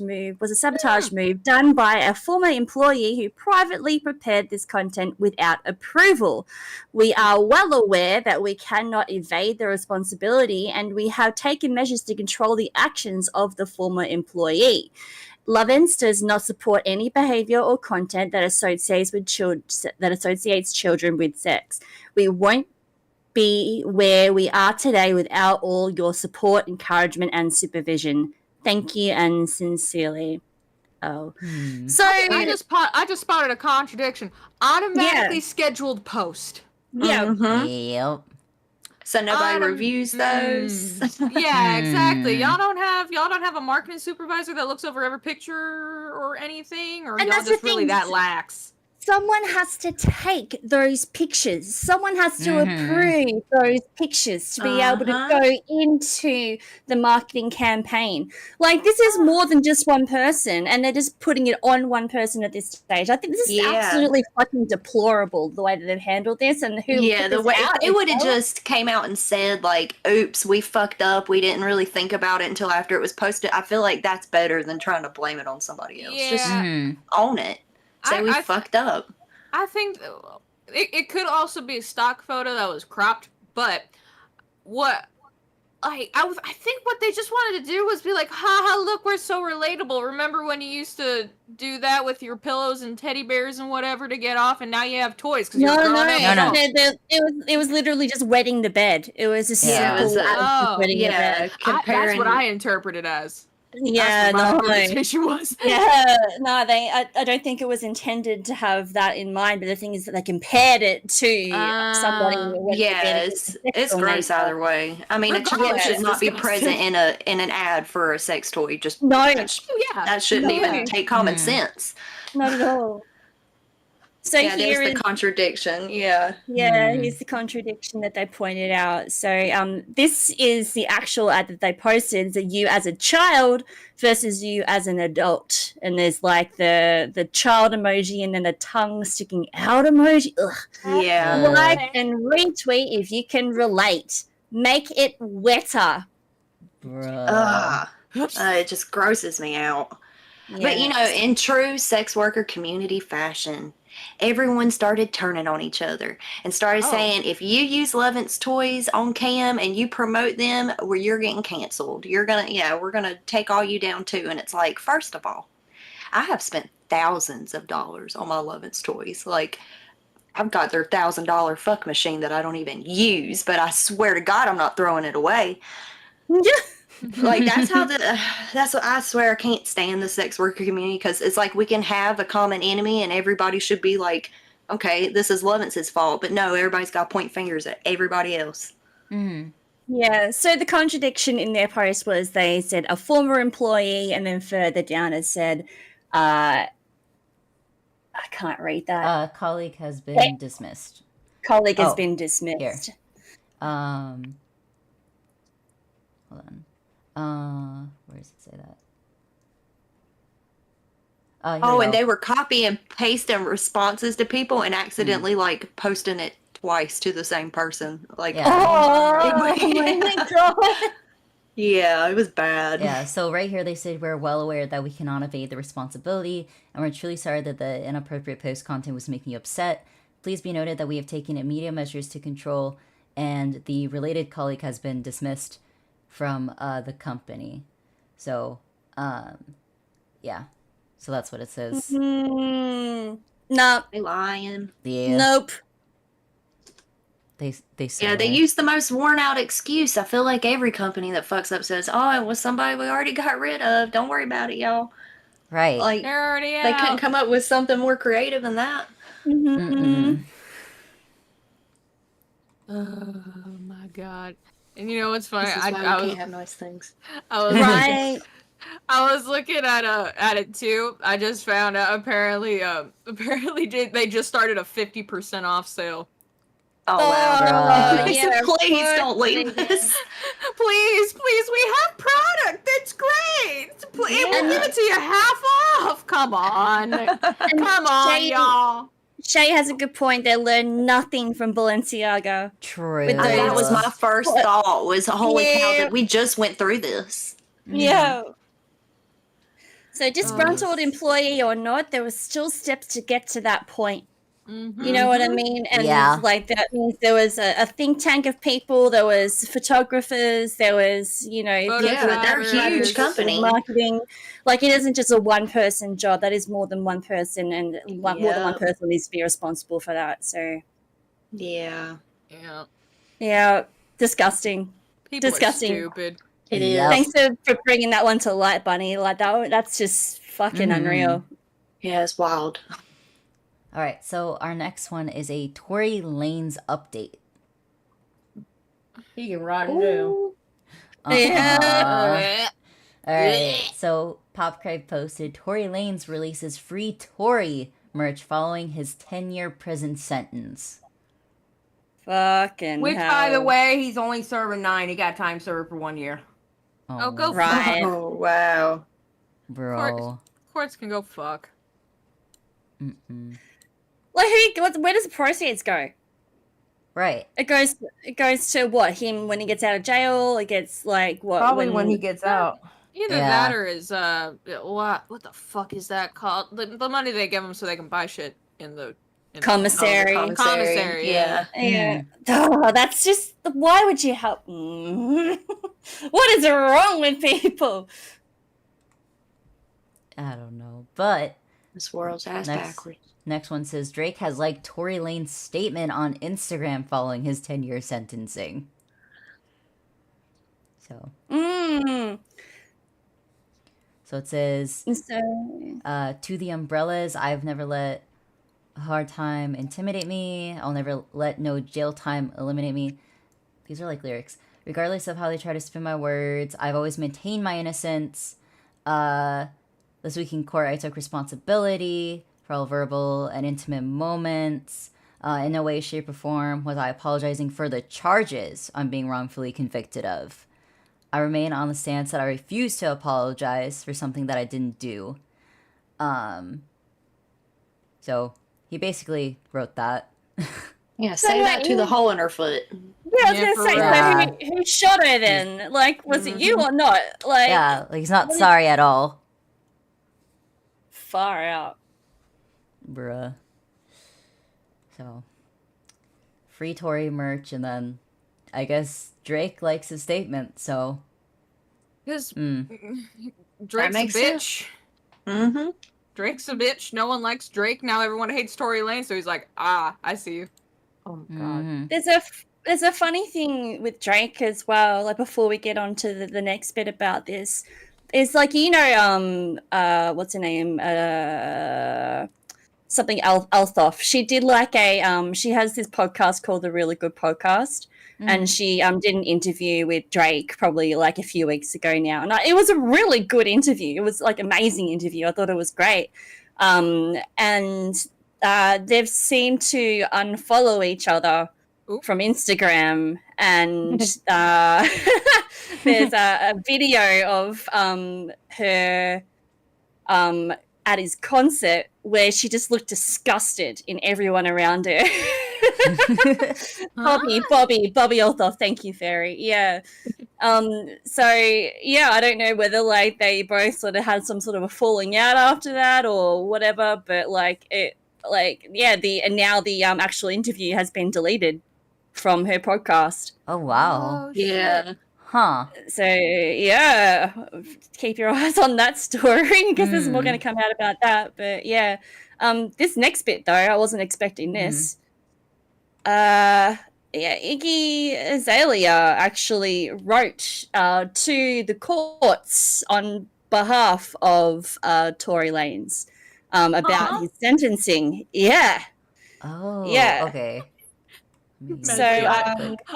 Speaker 2: move done by a former employee who privately prepared this content without approval. We are well aware that we cannot evade the responsibility, and we have taken measures to control the actions of the former employee. Lovense does not support any behavior or content that associates children with sex. We won't be where we are today without all your support, encouragement, and supervision. Thank you and sincerely. Oh, so
Speaker 3: I just spotted a contradiction. Automatically scheduled post.
Speaker 2: Yeah.
Speaker 1: Yep.
Speaker 5: So nobody reviews those.
Speaker 3: Yeah, exactly. Y'all don't have a marketing supervisor that looks over every picture or anything, or
Speaker 2: And
Speaker 3: y'all
Speaker 2: that's
Speaker 3: just
Speaker 2: the
Speaker 3: really
Speaker 2: thing.
Speaker 3: that lax.
Speaker 2: Someone has to take those pictures. Someone has to approve those pictures to be able to go into the marketing campaign. Like, this is more than just one person, and they're just putting it on one person at this stage. I think this is absolutely fucking deplorable, the way that they've handled this and who put
Speaker 5: the
Speaker 2: this
Speaker 5: way
Speaker 2: out.
Speaker 5: it would have just came out and said like, oops, we fucked up. We didn't really think about it until after it was posted. I feel like that's better than trying to blame it on somebody else.
Speaker 3: Yeah.
Speaker 5: Just own it. Say we fucked up.
Speaker 3: I think it could also be a stock photo that was cropped, but what I think what they just wanted to do was be like, haha, look, we're so relatable. Remember when you used to do that with your pillows and teddy bears and whatever to get off, and now you have toys because you're grown up.
Speaker 2: It was literally just wetting the bed. It was a
Speaker 5: Yeah, it
Speaker 2: simple
Speaker 5: was,
Speaker 2: wetting the bed.
Speaker 3: That's what I interpreted as.
Speaker 2: Yeah,
Speaker 3: that's what
Speaker 2: no.
Speaker 3: my interpretation was.
Speaker 2: Yeah, no, I don't think it was intended to have that in mind, but the thing is that they compared it to somebody.
Speaker 5: Yeah, it's gross either way. I mean, a child should not be present in an ad for a sex toy. Just that shouldn't even take common sense.
Speaker 2: Not at all. So
Speaker 5: yeah,
Speaker 2: here
Speaker 5: there's the contradiction. Yeah.
Speaker 2: Yeah, here's the contradiction that they pointed out. So this is the actual ad that they posted. It's you as a child versus you as an adult. And there's like the child emoji and then the tongue sticking out emoji. Ugh.
Speaker 5: Yeah.
Speaker 2: Like and retweet if you can relate. Make it wetter.
Speaker 5: It just grosses me out. But you know, in true sex worker community fashion, everyone started turning on each other and started saying, if you use Lovense toys on cam and you promote them, well, you're getting canceled. You're gonna, we're gonna take all you down too. And it's like, first of all, I have spent thousands of dollars on my Lovense toys. Like, I've got their $1,000 fuck machine that I don't even use, but I swear to God, I'm not throwing it away. Like that's what I swear. I can't stand the sex worker community because it's like we can have a common enemy and everybody should be like, okay, this is Lovense's fault, but no, everybody's got to point fingers at everybody else.
Speaker 2: Yeah, so the contradiction in their post was they said a former employee, and then further down it said, I can't read that.
Speaker 1: Colleague has been dismissed.
Speaker 2: Colleague has been dismissed.
Speaker 1: Here. Hold on. Where does it say that?
Speaker 5: And they were copy and pasting responses to people and accidentally like posting it twice to the same person. Like,
Speaker 2: oh my God.
Speaker 5: Yeah, it was bad.
Speaker 1: Yeah, so right here they said we're well aware that we cannot evade the responsibility, and we're truly sorry that the inappropriate post content was making you upset. Please be noted that we have taken immediate measures to control, and the related colleague has been dismissed from the company. So, yeah. So that's what it says.
Speaker 2: No.
Speaker 5: They lying.
Speaker 1: Yeah.
Speaker 2: Nope.
Speaker 1: They
Speaker 5: Yeah, they use the most worn out excuse. I feel like every company that fucks up says, "Oh, it was somebody we already got rid of. Don't worry about it, y'all."
Speaker 1: Right.
Speaker 5: Like
Speaker 3: They're already out.
Speaker 5: They couldn't come up with something more creative than that.
Speaker 3: Oh my God. And you know what's funny?
Speaker 5: This is why we can't have nice things.
Speaker 3: I was
Speaker 2: Right.
Speaker 3: I was looking at it too. I just found out apparently they just started a 50% off sale.
Speaker 5: Oh wow!
Speaker 2: yeah,
Speaker 5: please don't leave us.
Speaker 3: Please, we have product. It's great. Please, we'll give it to you half off. Come on, come on, y'all.
Speaker 2: Shay has a good point. They learned nothing from Balenciaga.
Speaker 1: True.
Speaker 5: That was my first thought. Was holy cow! That we just went through this.
Speaker 2: Yeah. So disgruntled employee or not, there was still steps to get to that point. You know what I mean? And like that means there was a think tank of people, there was photographers, there was,
Speaker 5: they're a huge company.
Speaker 2: Marketing. Like it isn't just a one person job, that is more than one person, and more than one person needs to be responsible for that. So
Speaker 5: yeah.
Speaker 2: Disgusting.
Speaker 3: People
Speaker 2: disgusting.
Speaker 3: Are stupid.
Speaker 5: It is.
Speaker 2: Thanks for bringing that one to light, Bunny. Like that's just fucking unreal.
Speaker 5: Yeah, it's wild.
Speaker 1: All right, so our next one is a Tory Lanez update.
Speaker 4: He can ride and do.
Speaker 2: Yeah.
Speaker 1: All right, so Popcribe posted, Tory Lanez releases free Tory merch following his 10-year prison sentence.
Speaker 2: Fucking
Speaker 4: Which,
Speaker 2: hell.
Speaker 4: by the way, he's only serving 9. He got time served for 1 year.
Speaker 3: Oh, go
Speaker 2: right.
Speaker 3: fuck.
Speaker 5: Oh wow,
Speaker 1: Bro.
Speaker 3: Courts can go fuck.
Speaker 2: Like where does the proceeds go?
Speaker 1: Right.
Speaker 2: It goes to what, him when he gets out of jail? It gets like what?
Speaker 4: Probably when he gets out.
Speaker 3: Either that or is what the fuck is that called? The money they give him so they can buy shit in the
Speaker 2: Commissary.
Speaker 5: Commissary, yeah.
Speaker 2: Yeah. Oh, that's just, why would you help? What is wrong with people?
Speaker 1: I don't know, but
Speaker 5: This world's ass backwards.
Speaker 1: Next one says Drake has liked Tory Lanez statement on Instagram following his 10-year sentencing. So. So it says, to the umbrellas, I've never let a hard time intimidate me. I'll never let no jail time eliminate me. These are like lyrics. Regardless of how they try to spin my words, I've always maintained my innocence. This week in court, I took responsibility for all verbal and intimate moments. In no way, shape, or form was I apologizing for the charges I'm being wrongfully convicted of. I remain on the stance that I refuse to apologize for something that I didn't do. So he basically wrote that.
Speaker 5: Yeah, say that to the hole in her foot.
Speaker 2: Yeah, I was gonna say, so who shot her then? Like, was it you or not? Like,
Speaker 1: yeah, like he's not sorry at all.
Speaker 2: Far out.
Speaker 1: Bruh. So, free Tory merch, and then I guess Drake likes his statement, so.
Speaker 3: Because Drake's a bitch. Drake's a bitch. No one likes Drake. Now everyone hates Tory Lanez, so he's like, I see you.
Speaker 4: Oh my god.
Speaker 2: There's a funny thing with Drake as well, like before we get on to the next bit about this. It's like, you know, what's her name? Something Althoff. She did like she has this podcast called The Really Good Podcast. And she did an interview with Drake probably like a few weeks ago now. And it was a really good interview. It was like amazing interview. I thought it was great. And they've seemed to unfollow each other from Instagram. And there's a video of her at his concert where she just looked disgusted in everyone around her. Bobby Althoff, thank you, Fairy. Yeah. So yeah, I don't know whether like they both sort of had some sort of a falling out after that or whatever, but like it, like yeah, now the actual interview has been deleted from her podcast.
Speaker 1: Oh wow.
Speaker 5: Oh, yeah.
Speaker 1: Huh.
Speaker 2: So yeah, keep your eyes on that story because there's more going to come out about that. But yeah, this next bit though, I wasn't expecting this. Yeah, Iggy Azalea actually wrote to the courts on behalf of Tory Lanez about his sentencing. Yeah.
Speaker 1: Oh.
Speaker 2: Yeah.
Speaker 1: Okay.
Speaker 2: So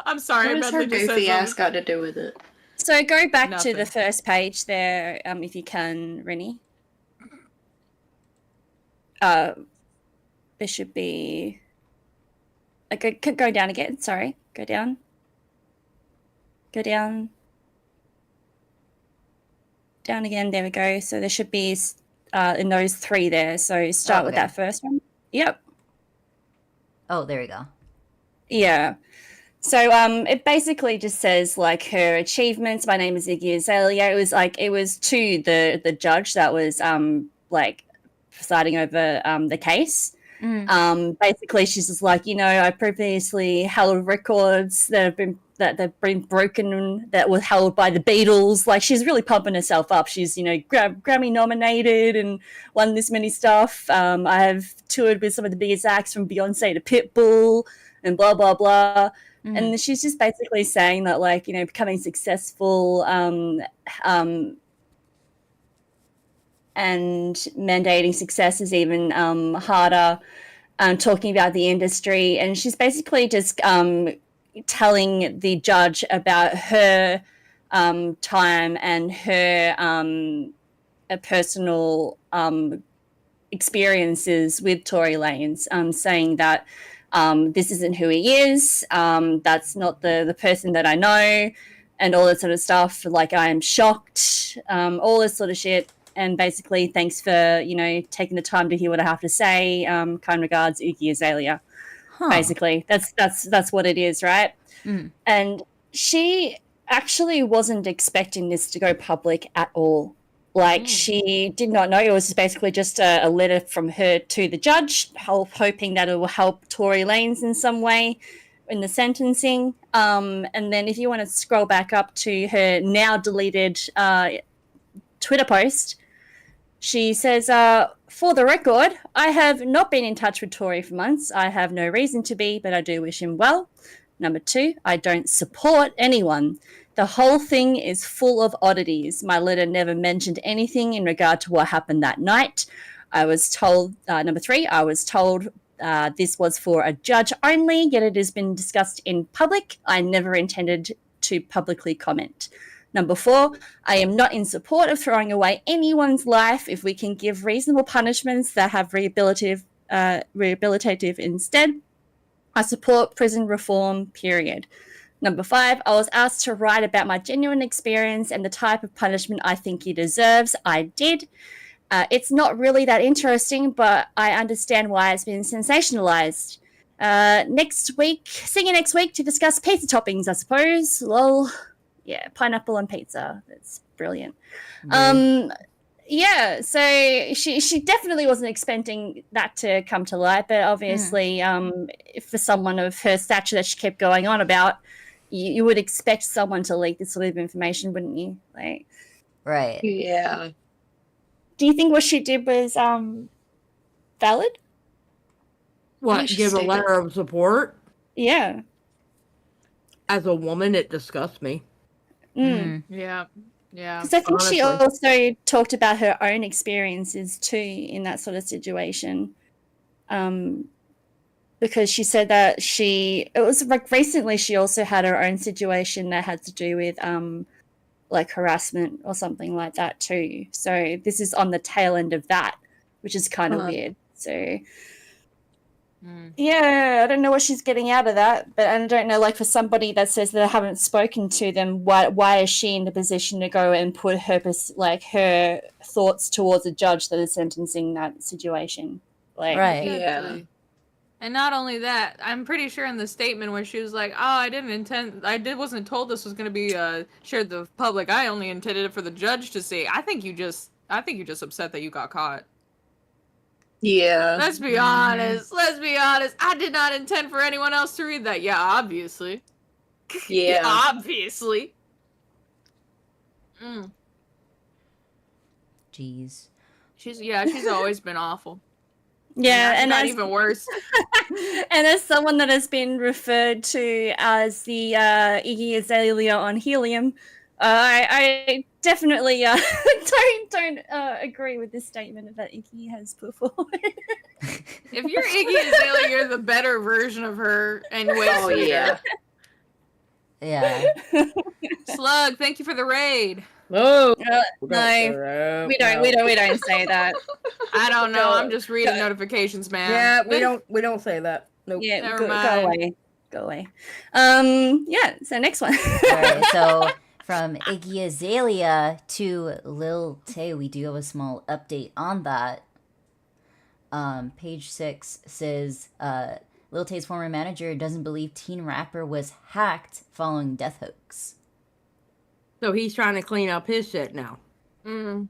Speaker 3: I'm sorry.
Speaker 5: What has her goofy ass got to do with it?
Speaker 2: So go back to the first page there, if you can, Rynnie. There should be. Go down again. Sorry, go down. Go down. Down again. There we go. So there should be in those three there. So start with that first one. Yep.
Speaker 1: Oh, there we go.
Speaker 2: Yeah. So it basically just says like her achievements. My name is Iggy Azalea. It was to the judge that was like presiding over the case. Basically she's just like, you know, I previously held records that have been broken that were held by the Beatles. Like she's really pumping herself up. She's, you know, Grammy nominated and won this many stuff. I have toured with some of the biggest acts from Beyonce to Pitbull and blah blah blah. And she's just basically saying that, like, you know, becoming successful and mandating success is even harder, talking about the industry. And she's basically just telling the judge about her time and her personal experiences with Tory Lanez, saying that this isn't who he is, that's not the person that I know, and all that sort of stuff. Like, I am shocked, all this sort of shit. And basically, thanks for, you know, taking the time to hear what I have to say. Kind regards, Iggy Azalea. Basically, that's what it is, right? And she actually wasn't expecting this to go public at all. Like, she did not know. It was basically just a letter from her to the judge, hoping that it will help Tory Lanez in some way in the sentencing. And then if you want to scroll back up to her now deleted Twitter post, she says, for the record, I have not been in touch with Tory for months. I have no reason to be, but I do wish him well. Number 2, I don't support anyone. The whole thing is full of oddities. My letter never mentioned anything in regard to what happened that night. I was told, number 3, I was told this was for a judge only, yet it has been discussed in public. I never intended to publicly comment. Number 4, I am not in support of throwing away anyone's life if we can give reasonable punishments that have rehabilitative instead. I support prison reform, period. Number 5, I was asked to write about my genuine experience and the type of punishment I think he deserves. I did. It's not really that interesting, but I understand why it's been sensationalized. Next week, see you next week to discuss pizza toppings, I suppose. Lol. Yeah, pineapple on pizza. That's brilliant. Yeah, so she definitely wasn't expecting that to come to light, but obviously, for someone of her stature that she kept going on about, you would expect someone to leak this sort of information, wouldn't you? Like,
Speaker 1: Right.
Speaker 5: Yeah.
Speaker 2: do you think what she did was valid?
Speaker 4: What, give a letter of support?
Speaker 2: Yeah.
Speaker 4: As a woman, it disgusts me.
Speaker 3: Yeah. Yeah.
Speaker 2: Because I think she
Speaker 4: honestly.
Speaker 2: also talked about her own experiences too in that sort of situation. Because she said that it was like recently she also had her own situation that had to do with like harassment or something like that too. So this is on the tail end of that, which is kind of weird. So yeah, I don't know what she's getting out of that, but I don't know, like, for somebody that says that I haven't spoken to them, why is she in the position to go and put her her thoughts towards a judge that is sentencing that situation? Like,
Speaker 1: Right.
Speaker 5: Yeah.
Speaker 3: And not only that, I'm pretty sure in the statement where she was like, "Oh, wasn't told this was going to be shared to the public. I only intended it for the judge to see." I think you just upset that you got caught.
Speaker 5: Yeah.
Speaker 3: Let's be honest. Let's be honest. I did not intend for anyone else to read that. Yeah, obviously.
Speaker 5: Yeah.
Speaker 3: Obviously.
Speaker 1: Jeez.
Speaker 3: She's always been awful.
Speaker 2: yeah, and
Speaker 3: not
Speaker 2: as,
Speaker 3: even worse.
Speaker 2: and as someone that has been referred to as the Iggy Azalea on helium, I definitely don't agree with this statement that Iggy has put forward.
Speaker 3: If you're Iggy Azalea, you're the better version of her and way
Speaker 5: Oh,
Speaker 3: sweeter.
Speaker 1: Yeah.
Speaker 3: Slug, thank you for the raid.
Speaker 4: Oh,
Speaker 2: No, we don't say that.
Speaker 3: I don't know. I'm just reading notifications, man.
Speaker 4: Yeah, we don't say that. Nope.
Speaker 2: Yeah,
Speaker 3: Never
Speaker 2: go
Speaker 3: mind.
Speaker 2: away. Yeah, so next one.
Speaker 1: All right. So from Iggy Azalea to Lil Tay, we do have a small update on that. Page 6 says Lil Tay's former manager doesn't believe teen rapper was hacked following death hoax.
Speaker 4: So he's trying to clean up his shit now.
Speaker 2: Isn't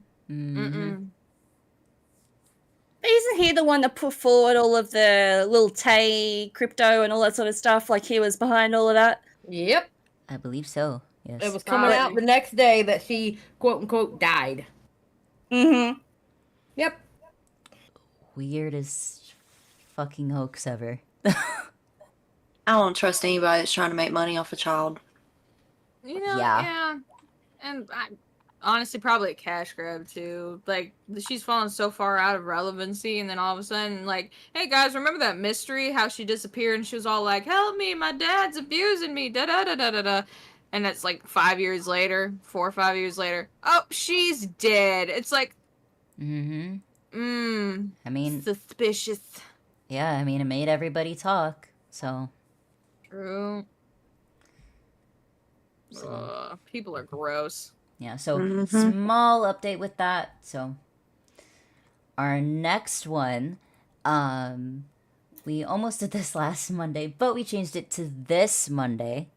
Speaker 2: he the one that put forward all of the Lil Tay crypto and all that sort of stuff? Like, he was behind all of that?
Speaker 4: Yep.
Speaker 1: I believe so. Yes.
Speaker 4: It was coming out the next day that she, quote unquote, died.
Speaker 2: Mm-hmm.
Speaker 4: Yep.
Speaker 1: Weirdest fucking hoax ever.
Speaker 5: I don't trust anybody that's trying to make money off a child.
Speaker 3: You know,
Speaker 1: Yeah.
Speaker 3: And honestly, probably a cash grab too. Like, she's fallen so far out of relevancy, and then all of a sudden, like, hey guys, remember that mystery? How she disappeared and she was all like, "Help me, my dad's abusing me." Da da da da da da. And it's like 4 or 5 years later. Oh, she's dead. It's like,
Speaker 1: I mean,
Speaker 3: suspicious.
Speaker 1: yeah, I mean, it made everybody talk, so.
Speaker 3: True. People are gross.
Speaker 1: Yeah, so small update with that. So our next one, we almost did this last Monday, but we changed it to this Monday.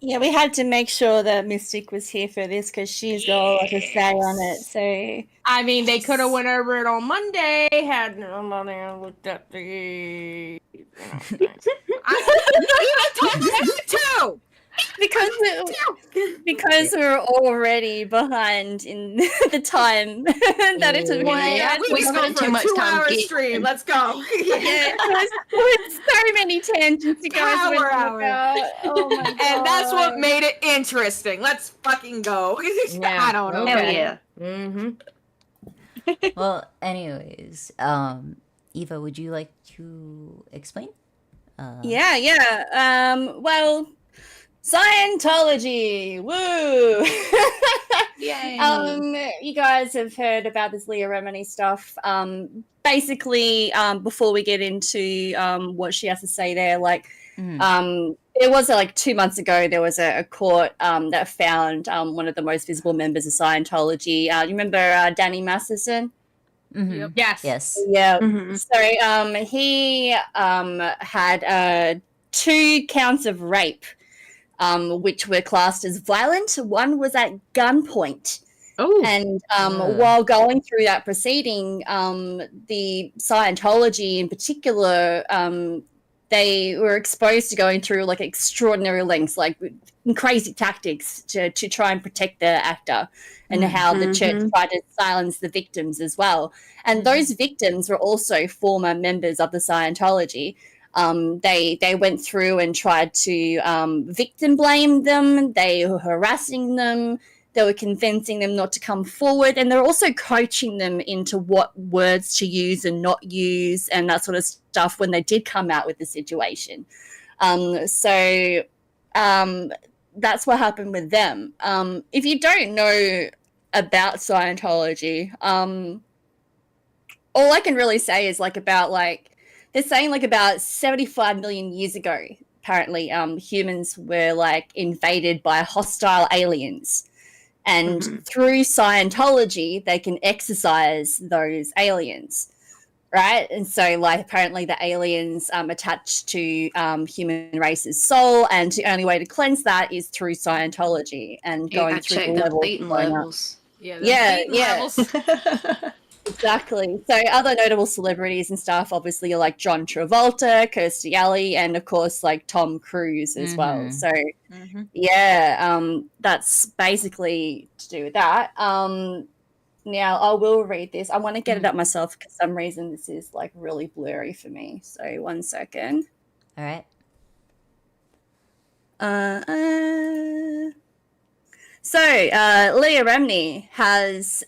Speaker 2: Yeah, we had to make sure that Mystic was here for this because she's got a lot to say on it. So
Speaker 4: I mean, they could have went over it on Monday, had nobody looked at the.
Speaker 3: I told you too.
Speaker 2: because we're already behind in the time that it's
Speaker 3: Yeah,
Speaker 5: We spent too much time geeking.
Speaker 3: stream. Let's go.
Speaker 2: Yeah, there's so many tangents you guys went
Speaker 3: Power hour.
Speaker 2: about. Oh my god!
Speaker 3: And that's what made it interesting. Let's fucking go. I don't know.
Speaker 5: Hell yeah.
Speaker 4: Mm-hmm.
Speaker 1: Well, anyways, Eva, would you like to explain?
Speaker 2: Yeah. Well, Scientology, woo!
Speaker 5: Yay.
Speaker 2: You guys have heard about this Leah Remini stuff. Basically, before we get into what she has to say there, like, it was like 2 months ago, there was a court that found one of the most visible members of Scientology. You remember Danny Masterson?
Speaker 1: Mm-hmm.
Speaker 4: Yes.
Speaker 2: Yeah.
Speaker 5: Mhm.
Speaker 2: So he had 2 counts of rape, which were classed as violent. One was at gunpoint.
Speaker 4: Oh.
Speaker 2: And while going through that proceeding, the Scientology in particular, they were exposed to going through like extraordinary lengths, like crazy tactics to try and protect the actor, and how the church tried to silence the victims as well. And those victims were also former members of the Scientology. They went through and tried to victim blame them. They were harassing them. They were convincing them not to come forward, and they're also coaching them into what words to use and not use and that sort of stuff when they did come out with the situation. So that's what happened with them. If you don't know about Scientology, all I can really say is they're saying about 75 million years ago, apparently, humans were invaded by hostile aliens. And through Scientology, they can exorcise those aliens, right? And so, apparently the aliens attached to human race's soul, and the only way to cleanse that is through Scientology and going through the levels.
Speaker 5: Beaten levels.
Speaker 2: Yeah.
Speaker 3: Levels.
Speaker 2: Exactly. So other notable celebrities and stuff, obviously, are like John Travolta, Kirstie Alley, and of course, Tom Cruise as well. So, that's basically to do with that. Now, I will read this. I want to get it up myself because for some reason this is really blurry for me. So 1 second.
Speaker 1: All right.
Speaker 2: So, Leah Remini has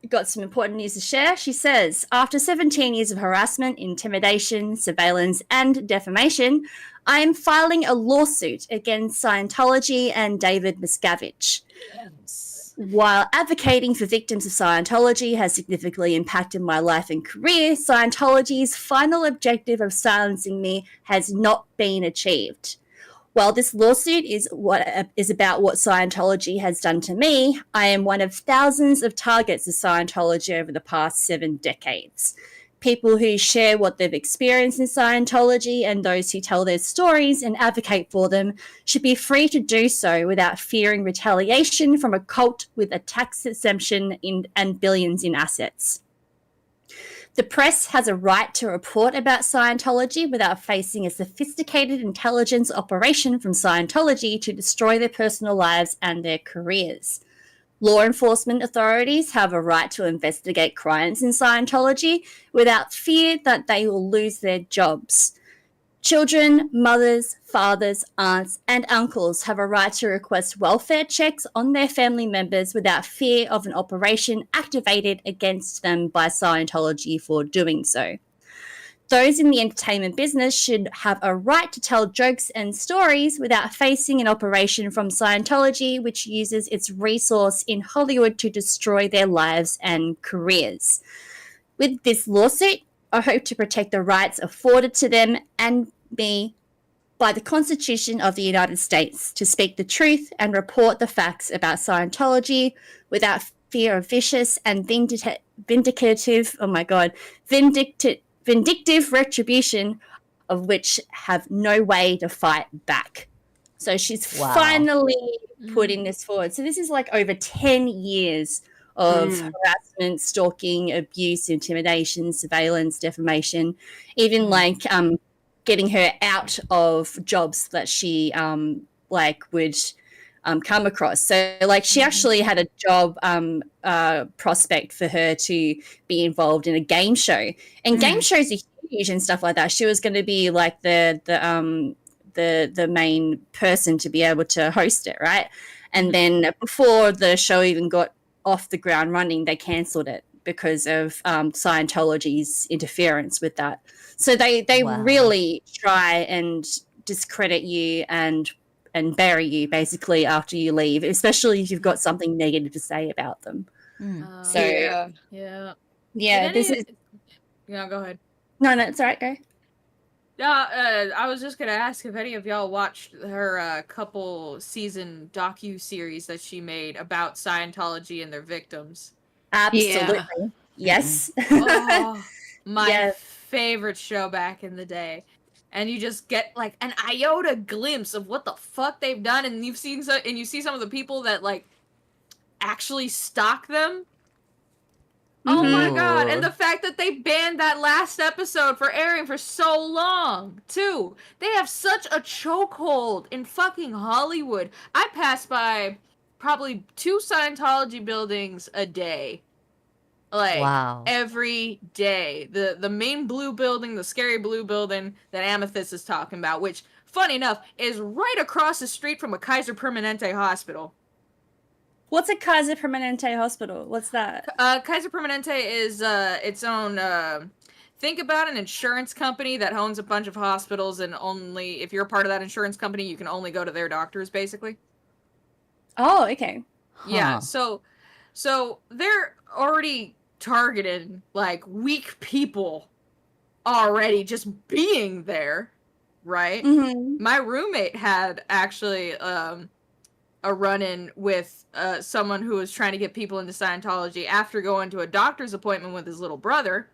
Speaker 2: got some important news to share. She says, after 17 years of harassment, intimidation, surveillance, and defamation, I am filing a lawsuit against Scientology and David Miscavige. Yes. While advocating for victims of Scientology has significantly impacted my life and career, Scientology's final objective of silencing me has not been achieved. While this lawsuit is about what Scientology has done to me, I am one of thousands of targets of Scientology over the past 7 decades. People who share what they've experienced in Scientology and those who tell their stories and advocate for them should be free to do so without fearing retaliation from a cult with a tax exemption and billions in assets. The press has a right to report about Scientology without facing a sophisticated intelligence operation from Scientology to destroy their personal lives and their careers. Law enforcement authorities have a right to investigate crimes in Scientology without fear that they will lose their jobs. Children, mothers, fathers, aunts, and uncles have a right to request welfare checks on their family members without fear of an operation activated against them by Scientology for doing so. Those in the entertainment business should have a right to tell jokes and stories without facing an operation from Scientology, which uses its resource in Hollywood to destroy their lives and careers. With this lawsuit, I hope to protect the rights afforded to them and me by the Constitution of the United States to speak the truth and report the facts about Scientology without fear of vicious and vindictive retribution of which have no way to fight back. So she's
Speaker 1: Wow.
Speaker 2: finally putting this forward. So this is like over 10 years of harassment, stalking, abuse, intimidation, surveillance, defamation, even like getting her out of jobs that she would come across. So like she actually had a job prospect for her to be involved in a game show, and game shows are huge and stuff like that. She was going to be like the main person to be able to host it, right? And then before the show even got off the ground running, they cancelled it because of Scientology's interference with that. So they really try and discredit you and bury you basically after you leave, especially if you've got something negative to say about them. So
Speaker 3: yeah.
Speaker 2: This is.
Speaker 3: Yeah, go ahead.
Speaker 2: No, it's all right. Go.
Speaker 3: I was just gonna ask if any of y'all watched her couple season docu-series that she made about Scientology and their victims.
Speaker 2: Absolutely. Yes.
Speaker 3: My favorite show back in the day. And you just get like an iota glimpse of what the fuck they've done, and you see some of the people that like actually stalk them. Oh my god, and the fact that they banned that last episode for airing for so long, too. They have such a chokehold in fucking Hollywood. I pass by probably 2 Scientology buildings a day. Like, every day. The main blue building, the scary blue building that Amethyst is talking about, which, funny enough, is right across the street from a Kaiser Permanente hospital.
Speaker 2: What's a Kaiser Permanente hospital? What's that?
Speaker 3: Kaiser Permanente is its own. Think about an insurance company that owns a bunch of hospitals, and only if you're a part of that insurance company, you can only go to their doctors, basically.
Speaker 2: Oh, okay.
Speaker 3: Yeah. So they're already targeted like weak people already just being there, right? My roommate had actually a run-in with someone who was trying to get people into Scientology after going to a doctor's appointment with his little brother.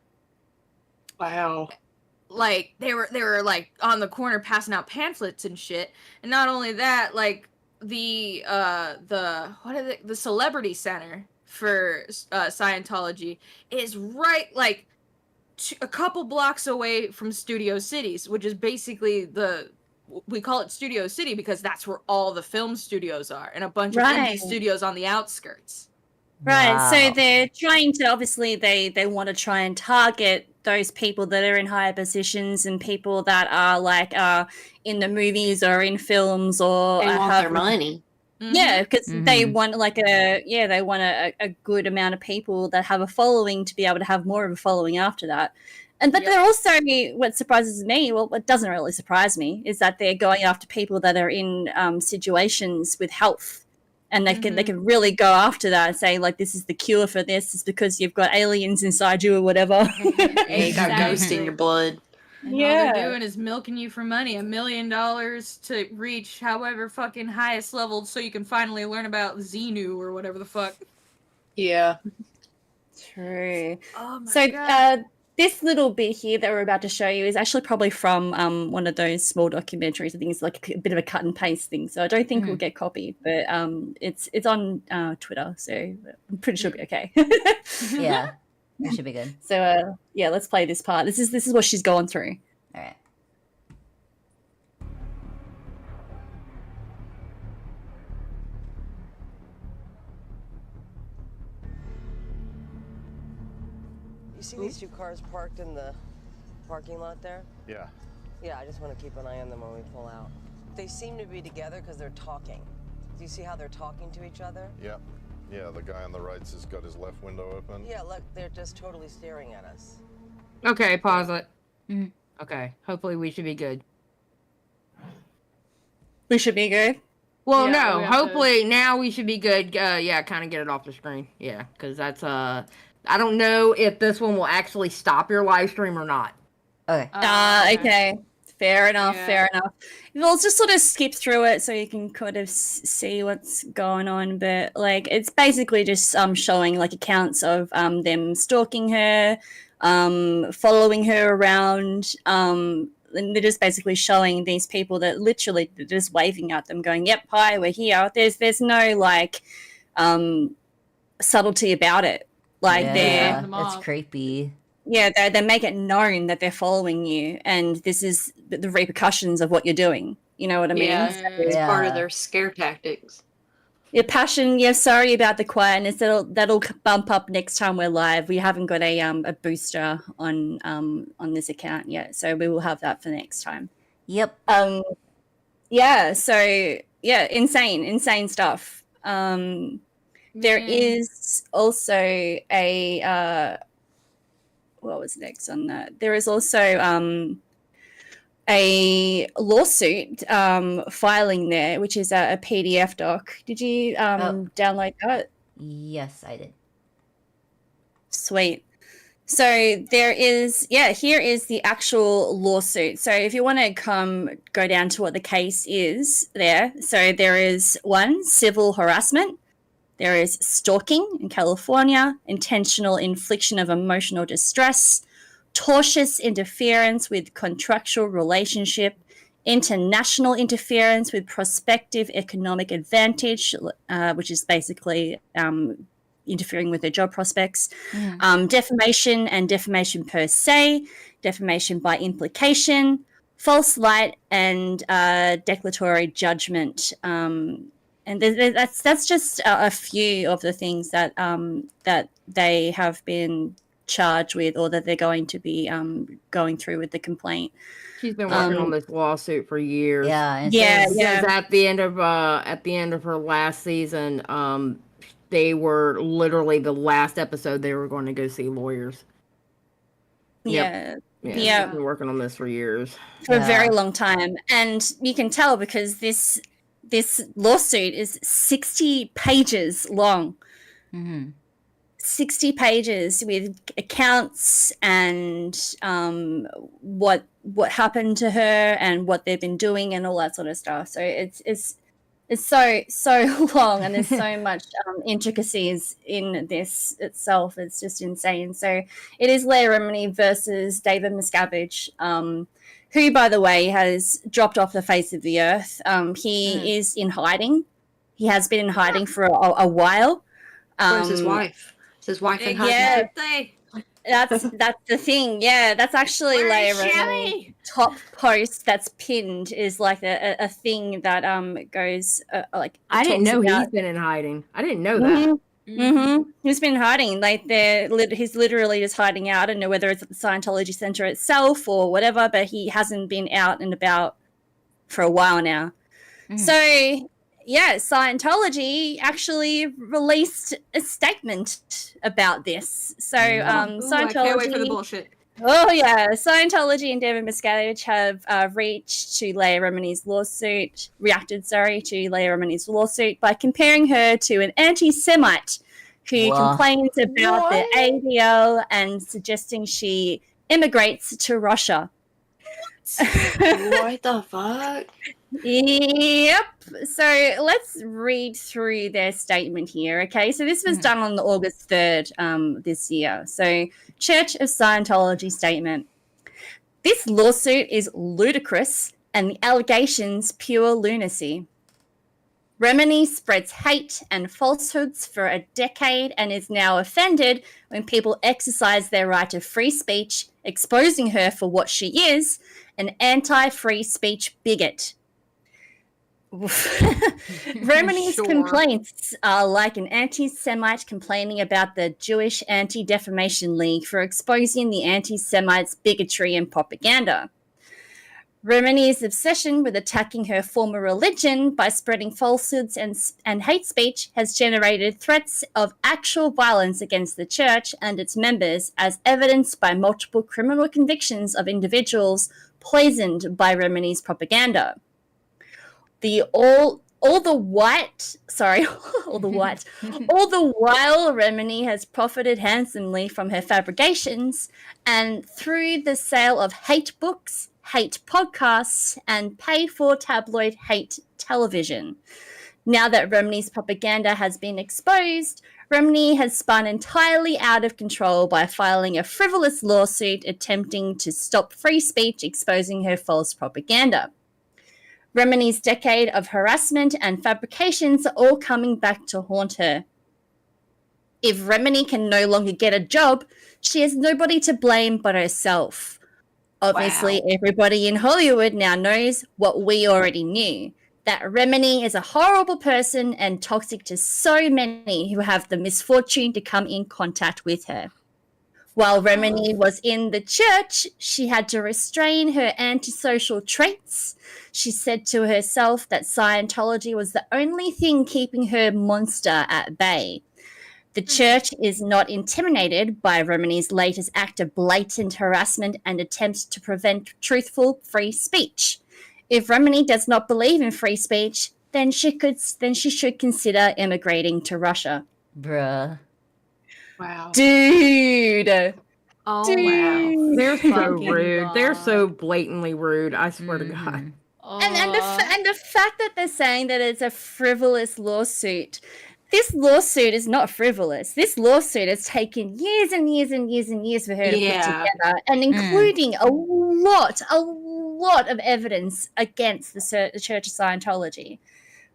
Speaker 5: Wow.
Speaker 3: Like they were like on the corner passing out pamphlets and shit. And not only that, like the Celebrity Center for Scientology is right like a couple blocks away from Studio Cities, which is basically we call it Studio City because that's where all the film studios are, and a bunch of indie studios on the outskirts.
Speaker 2: Right. Wow. So they're trying to, obviously they want to try and target those people that are in higher positions and people that are like in the movies or in films, or
Speaker 5: they want their money.
Speaker 2: Yeah, because they want like they want a good amount of people that have a following to be able to have more of a following after that. And but they're also, what surprises me, well, what doesn't really surprise me, is that they're going after people that are in situations with health, and they can really go after that and say like, this is the cure for this. It's because you've got aliens inside you or whatever.
Speaker 5: You got ghosts in your blood.
Speaker 3: And all they're doing is milking you for money. $1 million to reach however fucking highest level, so you can finally learn about Xenu or whatever the fuck.
Speaker 5: Yeah.
Speaker 2: True.
Speaker 3: Oh my
Speaker 2: so,
Speaker 3: god.
Speaker 2: This little bit here that we're about to show you is actually probably from one of those small documentaries. I think it's like a bit of a cut and paste thing, so I don't think we'll get copied. But it's on Twitter, so I'm pretty sure it'll be okay.
Speaker 1: Yeah, it should be good.
Speaker 2: So let's play this part. This is what she's going through.
Speaker 1: All right.
Speaker 12: You see these 2 cars parked in the parking lot there?
Speaker 10: Yeah.
Speaker 12: Yeah, I just want to keep an eye on them when we pull out. They seem to be together because they're talking. Do you see how they're talking to each other?
Speaker 13: Yeah. Yeah, the guy on the right's has got his left window open.
Speaker 12: Yeah, look, they're just totally staring at us.
Speaker 4: Okay, pause it. Okay, hopefully we should be good.
Speaker 2: We should be good?
Speaker 4: Well, no, hopefully now we should be good. Yeah, kind of get it off the screen. Yeah, because that's, I don't know if this one will actually stop your live stream or not.
Speaker 1: Okay.
Speaker 2: Okay. Fair enough. We'll just sort of skip through it so you can kind of see what's going on. But like, it's basically just showing like accounts of them stalking her, following her around, and they're just basically showing these people that literally they're just waving at them, going, "Yep, hi, we're here." There's no like subtlety about it. Like
Speaker 1: yeah, that's creepy.
Speaker 2: yeah, they make it known that they're following you, and this is the repercussions of what you're doing. You know what I mean?
Speaker 5: Yeah, it's part of
Speaker 1: Yeah.
Speaker 5: their scare tactics.
Speaker 2: Your passion. Yeah, sorry about the quietness. That'll bump up next time we're live. We haven't got a booster on this account yet, so we will have that for next time.
Speaker 1: Yep.
Speaker 2: Yeah. So yeah, insane stuff. There is also a what was next on that? There is also a lawsuit filing there, which is a PDF doc. Did you download that?
Speaker 1: Yes, I did.
Speaker 2: Sweet. So there is, here is the actual lawsuit. So if you want to go down to what the case is there. So there is 1, civil harassment. There is stalking in California, intentional infliction of emotional distress, tortious interference with contractual relationship, international interference with prospective economic advantage, which is basically interfering with their job prospects, defamation and defamation per se, defamation by implication, false light, and declaratory judgment. And that's just a few of the things that that they have been charged with, or that they're going to be going through with the complaint.
Speaker 4: She's been working on this lawsuit for years.
Speaker 1: Yeah,
Speaker 2: yeah.
Speaker 4: At the end of her last season, they were literally the last episode they were going to go see lawyers.
Speaker 2: Yeah.
Speaker 4: She's been working on this for years.
Speaker 2: For a very long time. And you can tell because this lawsuit is 60 pages long. 60 pages with accounts and what happened to her and what they've been doing and all that sort of stuff. So it's so long, and there's so much intricacies in this itself. It's just insane. So it is Leah Remini versus David Miscavige, who, by the way, has dropped off the face of the earth. He is in hiding. He has been in hiding for a while.
Speaker 5: Where's his wife? Is his wife in hiding?
Speaker 2: Yeah, that's the thing. Yeah, that's actually Leah Remini top post that's pinned is like a thing that goes like.
Speaker 4: I didn't know he's been in hiding. I didn't know that.
Speaker 2: He's been hiding. Like he's literally just hiding out. I don't know whether it's at the Scientology Center itself or whatever, but he hasn't been out and about for a while now. So yeah, Scientology actually released a statement about this. So Scientology.
Speaker 3: I can't wait for the bullshit.
Speaker 2: Oh yeah, Scientology and David Miscavige have reacted to Leah Remini's lawsuit by comparing her to an anti-Semite who complains about the ADL and suggesting she immigrates to Russia.
Speaker 5: What the fuck?
Speaker 2: Yep. So let's read through their statement here. Okay. So this was done on August 3rd this year. So Church of Scientology statement. This lawsuit is ludicrous and the allegations pure lunacy. Remini spreads hate and falsehoods for a decade and is now offended when people exercise their right of free speech, exposing her for what she is, an anti-free speech bigot. Remini's complaints are like an anti-Semite complaining about the Jewish Anti-Defamation League for exposing the anti-Semites' bigotry and propaganda. Remini's obsession with attacking her former religion by spreading falsehoods and hate speech has generated threats of actual violence against the church and its members, as evidenced by multiple criminal convictions of individuals poisoned by Remini's propaganda. All the while Remini has profited handsomely from her fabrications and through the sale of hate books, hate podcasts, and paid-for tabloid hate television. Now that Remini's propaganda has been exposed, Remini has spun entirely out of control by filing a frivolous lawsuit attempting to stop free speech, exposing her false propaganda. Remini's decade of harassment and fabrications are all coming back to haunt her. If Remini can no longer get a job, she has nobody to blame but herself. Obviously, everybody in Hollywood now knows what we already knew, that Remini is a horrible person and toxic to so many who have the misfortune to come in contact with her. While Remini was in the church, she had to restrain her antisocial traits. She said to herself that Scientology was the only thing keeping her monster at bay. The church is not intimidated by Remini's latest act of blatant harassment and attempts to prevent truthful free speech. If Remini does not believe in free speech, then she should consider immigrating to Russia.
Speaker 1: Bruh.
Speaker 5: Wow.
Speaker 2: Dude.
Speaker 3: Oh,
Speaker 2: Dude.
Speaker 3: wow.
Speaker 4: They're so
Speaker 3: Fucking
Speaker 4: rude.
Speaker 3: God.
Speaker 4: They're so blatantly rude. I swear to God.
Speaker 2: And the fact that they're saying that it's a frivolous lawsuit. This lawsuit is not frivolous. This lawsuit has taken years and years and years and years for her to put together, and including a lot of evidence against the Church of Scientology.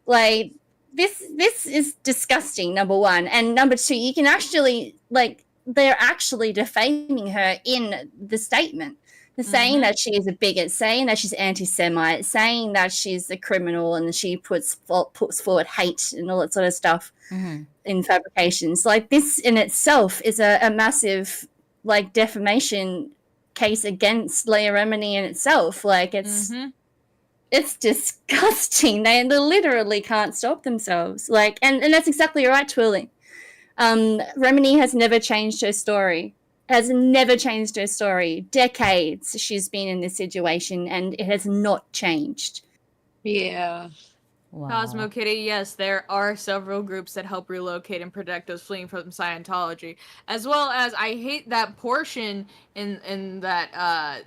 Speaker 2: Like, this is disgusting, number one. And number two, you can actually, like, they're actually defaming her in the statement. They're saying that she is a bigot, saying that she's anti-Semite, saying that she's a criminal and she puts forward hate and all that sort of stuff in fabrications. Like, this in itself is a massive, like, defamation case against Leah Remini in itself. Like, it's disgusting. They literally can't stop themselves. Like, and that's exactly right, Twilly. Remini has never changed her story. Decades she's been in this situation, and it has not changed.
Speaker 5: Yeah.
Speaker 1: Wow.
Speaker 3: Cosmo Kitty, yes, there are several groups that help relocate and protect those fleeing from Scientology, as well as I hate that portion in that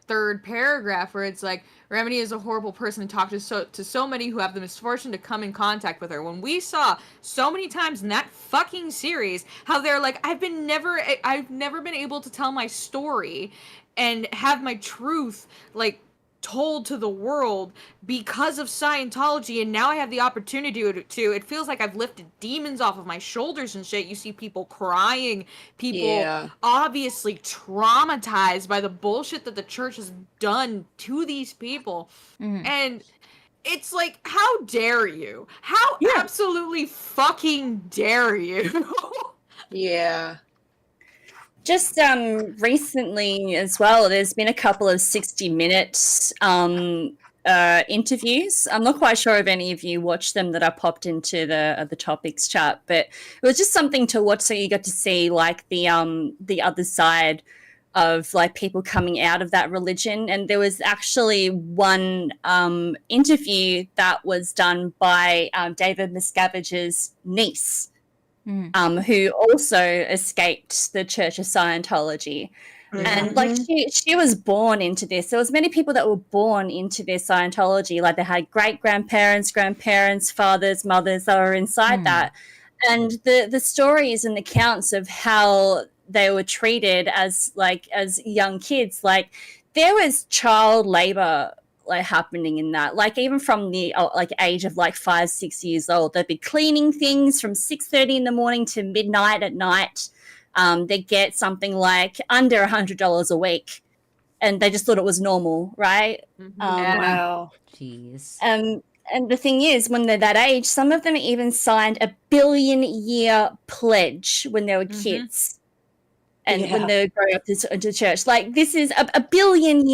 Speaker 3: third paragraph where it's like Remini is a horrible person and talk to so many who have the misfortune to come in contact with her. When we saw so many times in that fucking series how they're like, I've never been able to tell my story and have my truth like told to the world because of Scientology, and now I have the opportunity to it feels like I've lifted demons off of my shoulders and shit. You see people crying, people obviously traumatized by the bullshit that the church has done to these people. And it's like, how dare you? How absolutely fucking dare you?
Speaker 5: Yeah.
Speaker 2: Just recently as well, there's been a couple of 60-minute interviews. I'm not quite sure if any of you watched them that I popped into the topics chat, but it was just something to watch, so you got to see like the other side of like people coming out of that religion. And there was actually one interview that was done by David Miscavige's niece. Who also escaped the Church of Scientology. And like she was born into this. There was many people that were born into their Scientology. Like they had grandparents, fathers, mothers that were inside that. And the stories and accounts of how they were treated as young kids, like there was child labor like happening in that, like even from the like age of like 5-6 years old, they'd be cleaning things from 6:30 in the morning to midnight at night. They get something like under $100 a week, and they just thought it was normal, right?
Speaker 5: Wow.
Speaker 1: Jeez.
Speaker 2: And the thing is, when they're that age, some of them even signed a 1 billion-year pledge when they were kids, and when they were growing up into church. Like this is a 1 billion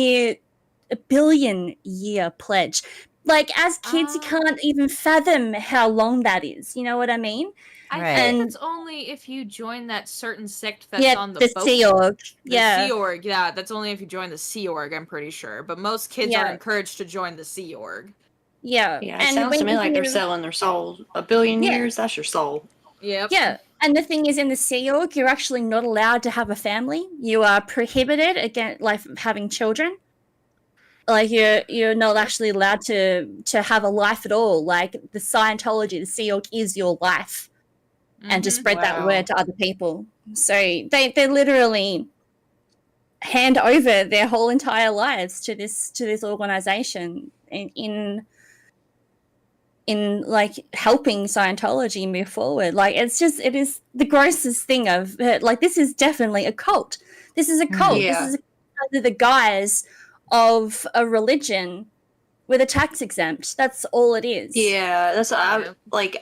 Speaker 2: year pledge. Like as kids, you can't even fathom how long that is. You know what I mean?
Speaker 3: I think that's only if you join that certain sect that's on the boat.
Speaker 2: Sea Org.
Speaker 3: The Sea Org, that's only if you join the Sea Org, I'm pretty sure. But most kids are encouraged to join the Sea Org.
Speaker 2: Yeah.
Speaker 5: Yeah, it sounds to me like they're selling their soul. 1 billion years, that's your soul.
Speaker 3: Yep.
Speaker 2: Yeah. And the thing is, in the Sea Org, you're actually not allowed to have a family. You are prohibited against like having children. Like you're not actually allowed to have a life at all. Like the Scientology, the Sea Org is your life. and to spread that word to other people. So they literally hand over their whole entire lives to this organization in like helping Scientology move forward. Like it is the grossest thing of like, this is definitely a cult. This is a cult.
Speaker 5: Yeah.
Speaker 2: This is under the guise of a religion with a tax exempt. That's all it is.
Speaker 5: Yeah,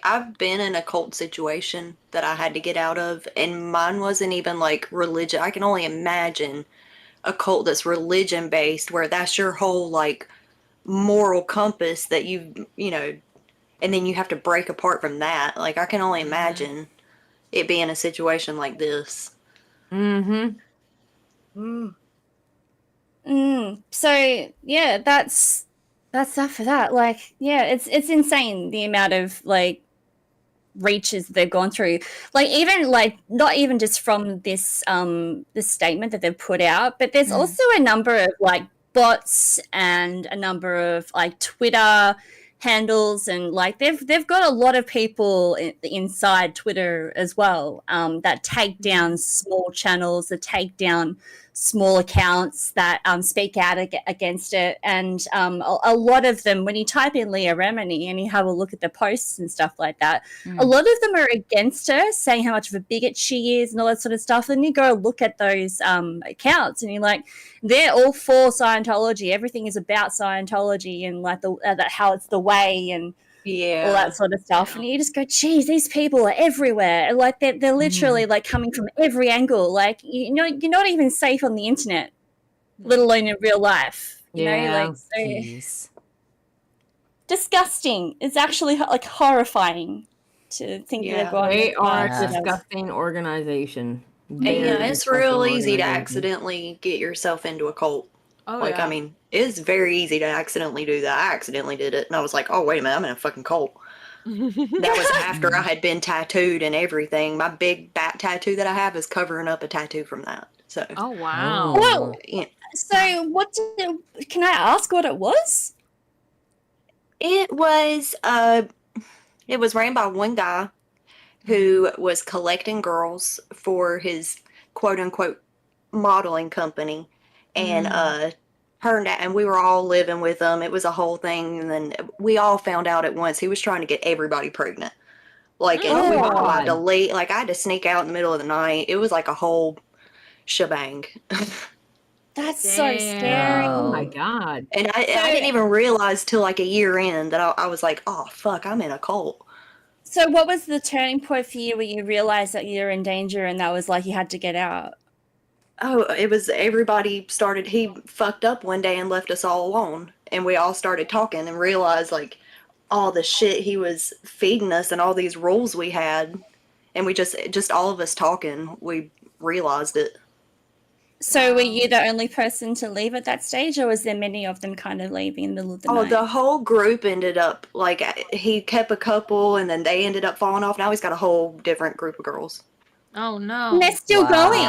Speaker 5: I've been in a cult situation that I had to get out of, and mine wasn't even like religion. I can only imagine a cult that's religion based, where that's your whole like moral compass that you know, and then you have to break apart from that. Like I can only imagine it being a situation like this.
Speaker 2: So yeah, that's that for that. Like, yeah, it's insane the amount of like reaches they've gone through. Like even like not even just from this this statement that they've put out, but there's also a number of like bots and a number of like Twitter handles, and like they've got a lot of people inside Twitter as well that take down small channels, that take down small accounts that speak out against it. And a lot of them, when you type in Leah Remini and you have a look at the posts and stuff like that, a lot of them are against her, saying how much of a bigot she is and all that sort of stuff. And you go look at those accounts and you're like, they're all for Scientology. Everything is about Scientology and like how it's the way and all that sort of stuff. And you just go, geez, these people are everywhere. Like they're literally like coming from every angle. Like, you know, you're not even safe on the internet, let alone in real life. You know, like so disgusting. It's actually like horrifying to think that
Speaker 4: they are a disgusting organization.
Speaker 5: Yeah, it's real easy to accidentally get yourself into a cult. I mean, it's very easy to accidentally do that. I accidentally did it, and I was like, oh, wait a minute, I'm in a fucking cult. That was after I had been tattooed and everything. My big back tattoo that I have is covering up a tattoo from that. So.
Speaker 3: Oh, wow.
Speaker 2: Well, so can I ask what it was?
Speaker 5: It was ran by one guy who was collecting girls for his quote-unquote modeling company. And and we were all living with him. It was a whole thing, and then we all found out at once he was trying to get everybody pregnant. Like, and we were allowed to leave. Like, I had to sneak out in the middle of the night. It was like a whole shebang.
Speaker 2: That's so scary.
Speaker 4: Oh my God.
Speaker 5: And I didn't even realize till like a year in that I was like, oh fuck, I'm in a cult.
Speaker 2: So what was the turning point for you where you realized that you're in danger and that was like you had to get out?
Speaker 5: Oh, it was he fucked up one day and left us all alone. And we all started talking and realized like all the shit he was feeding us and all these rules we had. And we just all of us talking, we realized it.
Speaker 2: So were you the only person to leave at that stage, or was there many of them kind of leaving in the middle of the night?
Speaker 5: Oh, the whole group ended up, like, he kept a couple and then they ended up falling off. Now he's got a whole different group of girls.
Speaker 3: Oh, no.
Speaker 2: And they're still going.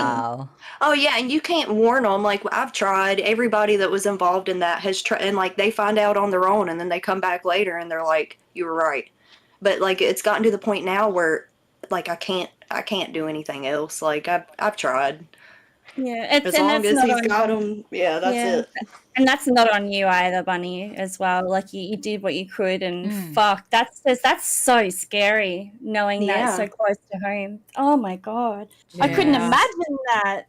Speaker 5: Oh, yeah, and you can't warn them. Like, I've tried. Everybody that was involved in that has tried, and, like, they find out on their own, and then they come back later, and they're like, you were right. But, like, it's gotten to the point now where, like, I can't do anything else. Like, I've tried.
Speaker 2: Yeah,
Speaker 5: as long as he's got them, that's it.
Speaker 2: And that's not on you either, Bunny, as well. Like you did what you could, and fuck, that's so scary knowing that so close to home. Oh my God, I couldn't imagine that.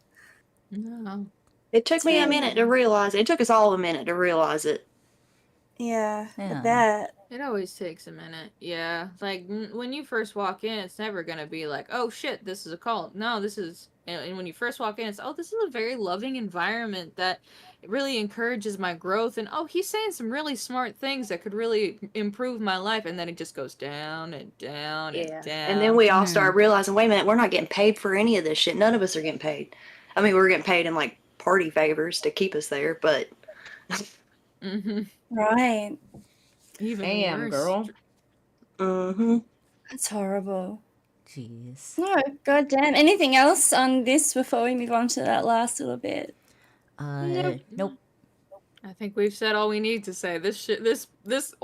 Speaker 3: No,
Speaker 5: it took me a minute to realize. It took us all a minute to realize it.
Speaker 2: Yeah, I bet.
Speaker 3: It always takes a minute. Yeah, like when you first walk in, it's never gonna be like, oh shit, this is a cult. No, this is. And when you first walk in, it's, oh, this is a very loving environment that really encourages my growth. And, oh, he's saying some really smart things that could really improve my life. And then it just goes down and down and down.
Speaker 5: And then we all start realizing, wait a minute, we're not getting paid for any of this shit. None of us are getting paid. I mean, we're getting paid in, like, party favors to keep us there, but...
Speaker 2: Right.
Speaker 3: Even worse.
Speaker 4: Girl.
Speaker 2: That's horrible.
Speaker 1: Jeez.
Speaker 2: No, goddamn. Anything else on this before we move on to that last little bit?
Speaker 1: Nope.
Speaker 3: I think we've said all we need to say. This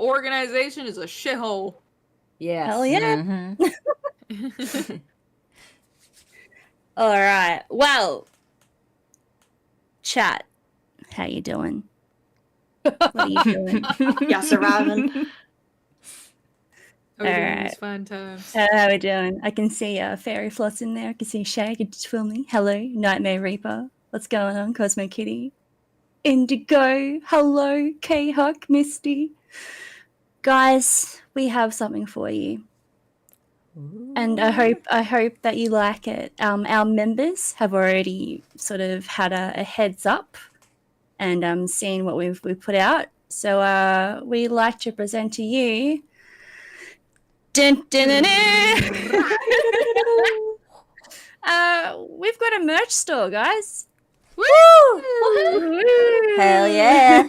Speaker 3: organization is a shithole.
Speaker 4: Yes.
Speaker 2: Hell yeah. All right. Well, chat. How you doing? What are you doing?
Speaker 5: Y'all surviving?
Speaker 3: How we doing
Speaker 2: Alright.
Speaker 3: these fun times?
Speaker 2: How we doing? I can see Fairy Floss in there. I can see Shay. You just feel me. Hello, Nightmare Reaper. What's going on, Cosmo Kitty? Indigo. Hello, K-Huck, Misty. Guys, we have something for you. And I hope that you like it. Our members have already sort of had a heads up and seen what we've put out. So we'd like to present to you. Dun, dun, dun, dun. We've got a merch store, guys. Woo!
Speaker 1: Hell yeah.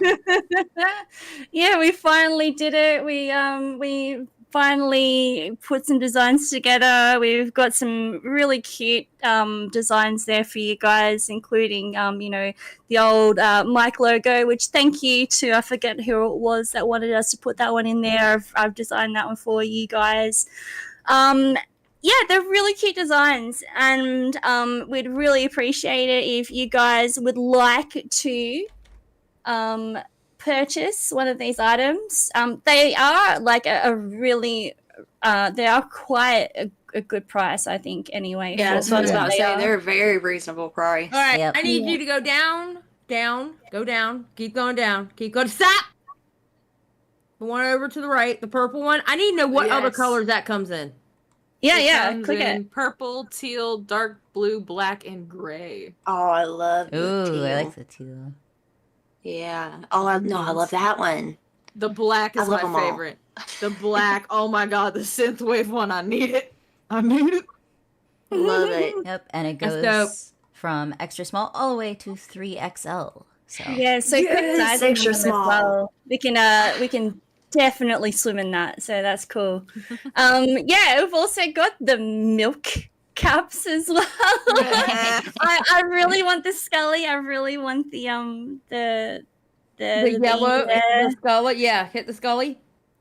Speaker 2: Yeah, we finally did it. We finally put some designs together. We've got some really cute designs there for you guys, including the old Mike logo, which thank you to, I forget who it was that wanted us to put that one in there. I've designed that one for you guys. Yeah, they're really cute designs, and we'd really appreciate it if you guys would like to purchase one of these items. They are like a really, they are quite a good price, I think, anyway.
Speaker 5: Yeah, that's what I was about to say.
Speaker 2: are.
Speaker 5: They're a very reasonable price.
Speaker 4: All right,
Speaker 1: Yep.
Speaker 4: I need you to go down, go down, keep going down, keep going. Stop. The one over to the right, the purple one. I need to know what other
Speaker 3: Yes.
Speaker 4: colors that comes in.
Speaker 2: Yeah,
Speaker 3: Comes
Speaker 2: click
Speaker 3: in
Speaker 2: it.
Speaker 3: purple, teal, dark blue, black, and gray.
Speaker 5: Oh, I love the
Speaker 1: Ooh,
Speaker 5: teal.
Speaker 1: I like the teal.
Speaker 5: Yeah. Oh, I love that one.
Speaker 3: The black
Speaker 5: I
Speaker 3: is
Speaker 5: love
Speaker 3: my
Speaker 5: 'em all.
Speaker 3: favorite. The black, oh my god, the synthwave one, I need it. I need it.
Speaker 5: Love it.
Speaker 1: Yep, and it
Speaker 4: That's
Speaker 1: goes from extra small all the way to 3XL. So
Speaker 2: Yeah, so quick
Speaker 5: Yes,
Speaker 2: sizing
Speaker 5: extra
Speaker 2: as
Speaker 5: small.
Speaker 2: well. We can definitely swim in that, so that's cool. Yeah, we've also got the milk caps as well. I really want the Scully. I really want the
Speaker 4: yellow,
Speaker 2: there.
Speaker 4: the Scully. Yeah, hit the Scully.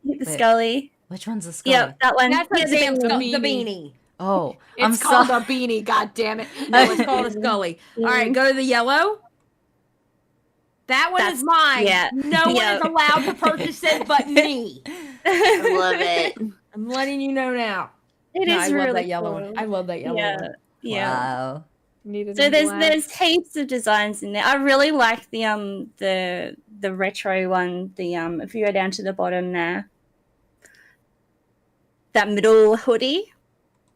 Speaker 2: Hit the
Speaker 1: Wait.
Speaker 2: Scully.
Speaker 1: which one's the skull?
Speaker 2: Yep, that one.
Speaker 4: That's
Speaker 2: Yeah,
Speaker 4: the
Speaker 2: the
Speaker 4: damn
Speaker 2: beanie.
Speaker 4: the beanie.
Speaker 1: Oh,
Speaker 3: It's called a beanie, god damn it.
Speaker 4: No, it's called a Scully. All right, go to the yellow. That one is mine.
Speaker 2: yeah.
Speaker 4: No one is allowed to purchase it but me.
Speaker 5: I love it.
Speaker 4: I'm letting you know now.
Speaker 2: It
Speaker 4: No,
Speaker 2: is
Speaker 4: I love
Speaker 2: really
Speaker 4: that yellow
Speaker 2: cool.
Speaker 4: one. I love that yellow
Speaker 2: Yeah,
Speaker 4: one.
Speaker 2: yeah.
Speaker 1: Wow.
Speaker 3: Needed
Speaker 2: So
Speaker 3: in black.
Speaker 2: there's heaps of designs in there. I really like the retro one. If you go down to the bottom there, that middle hoodie.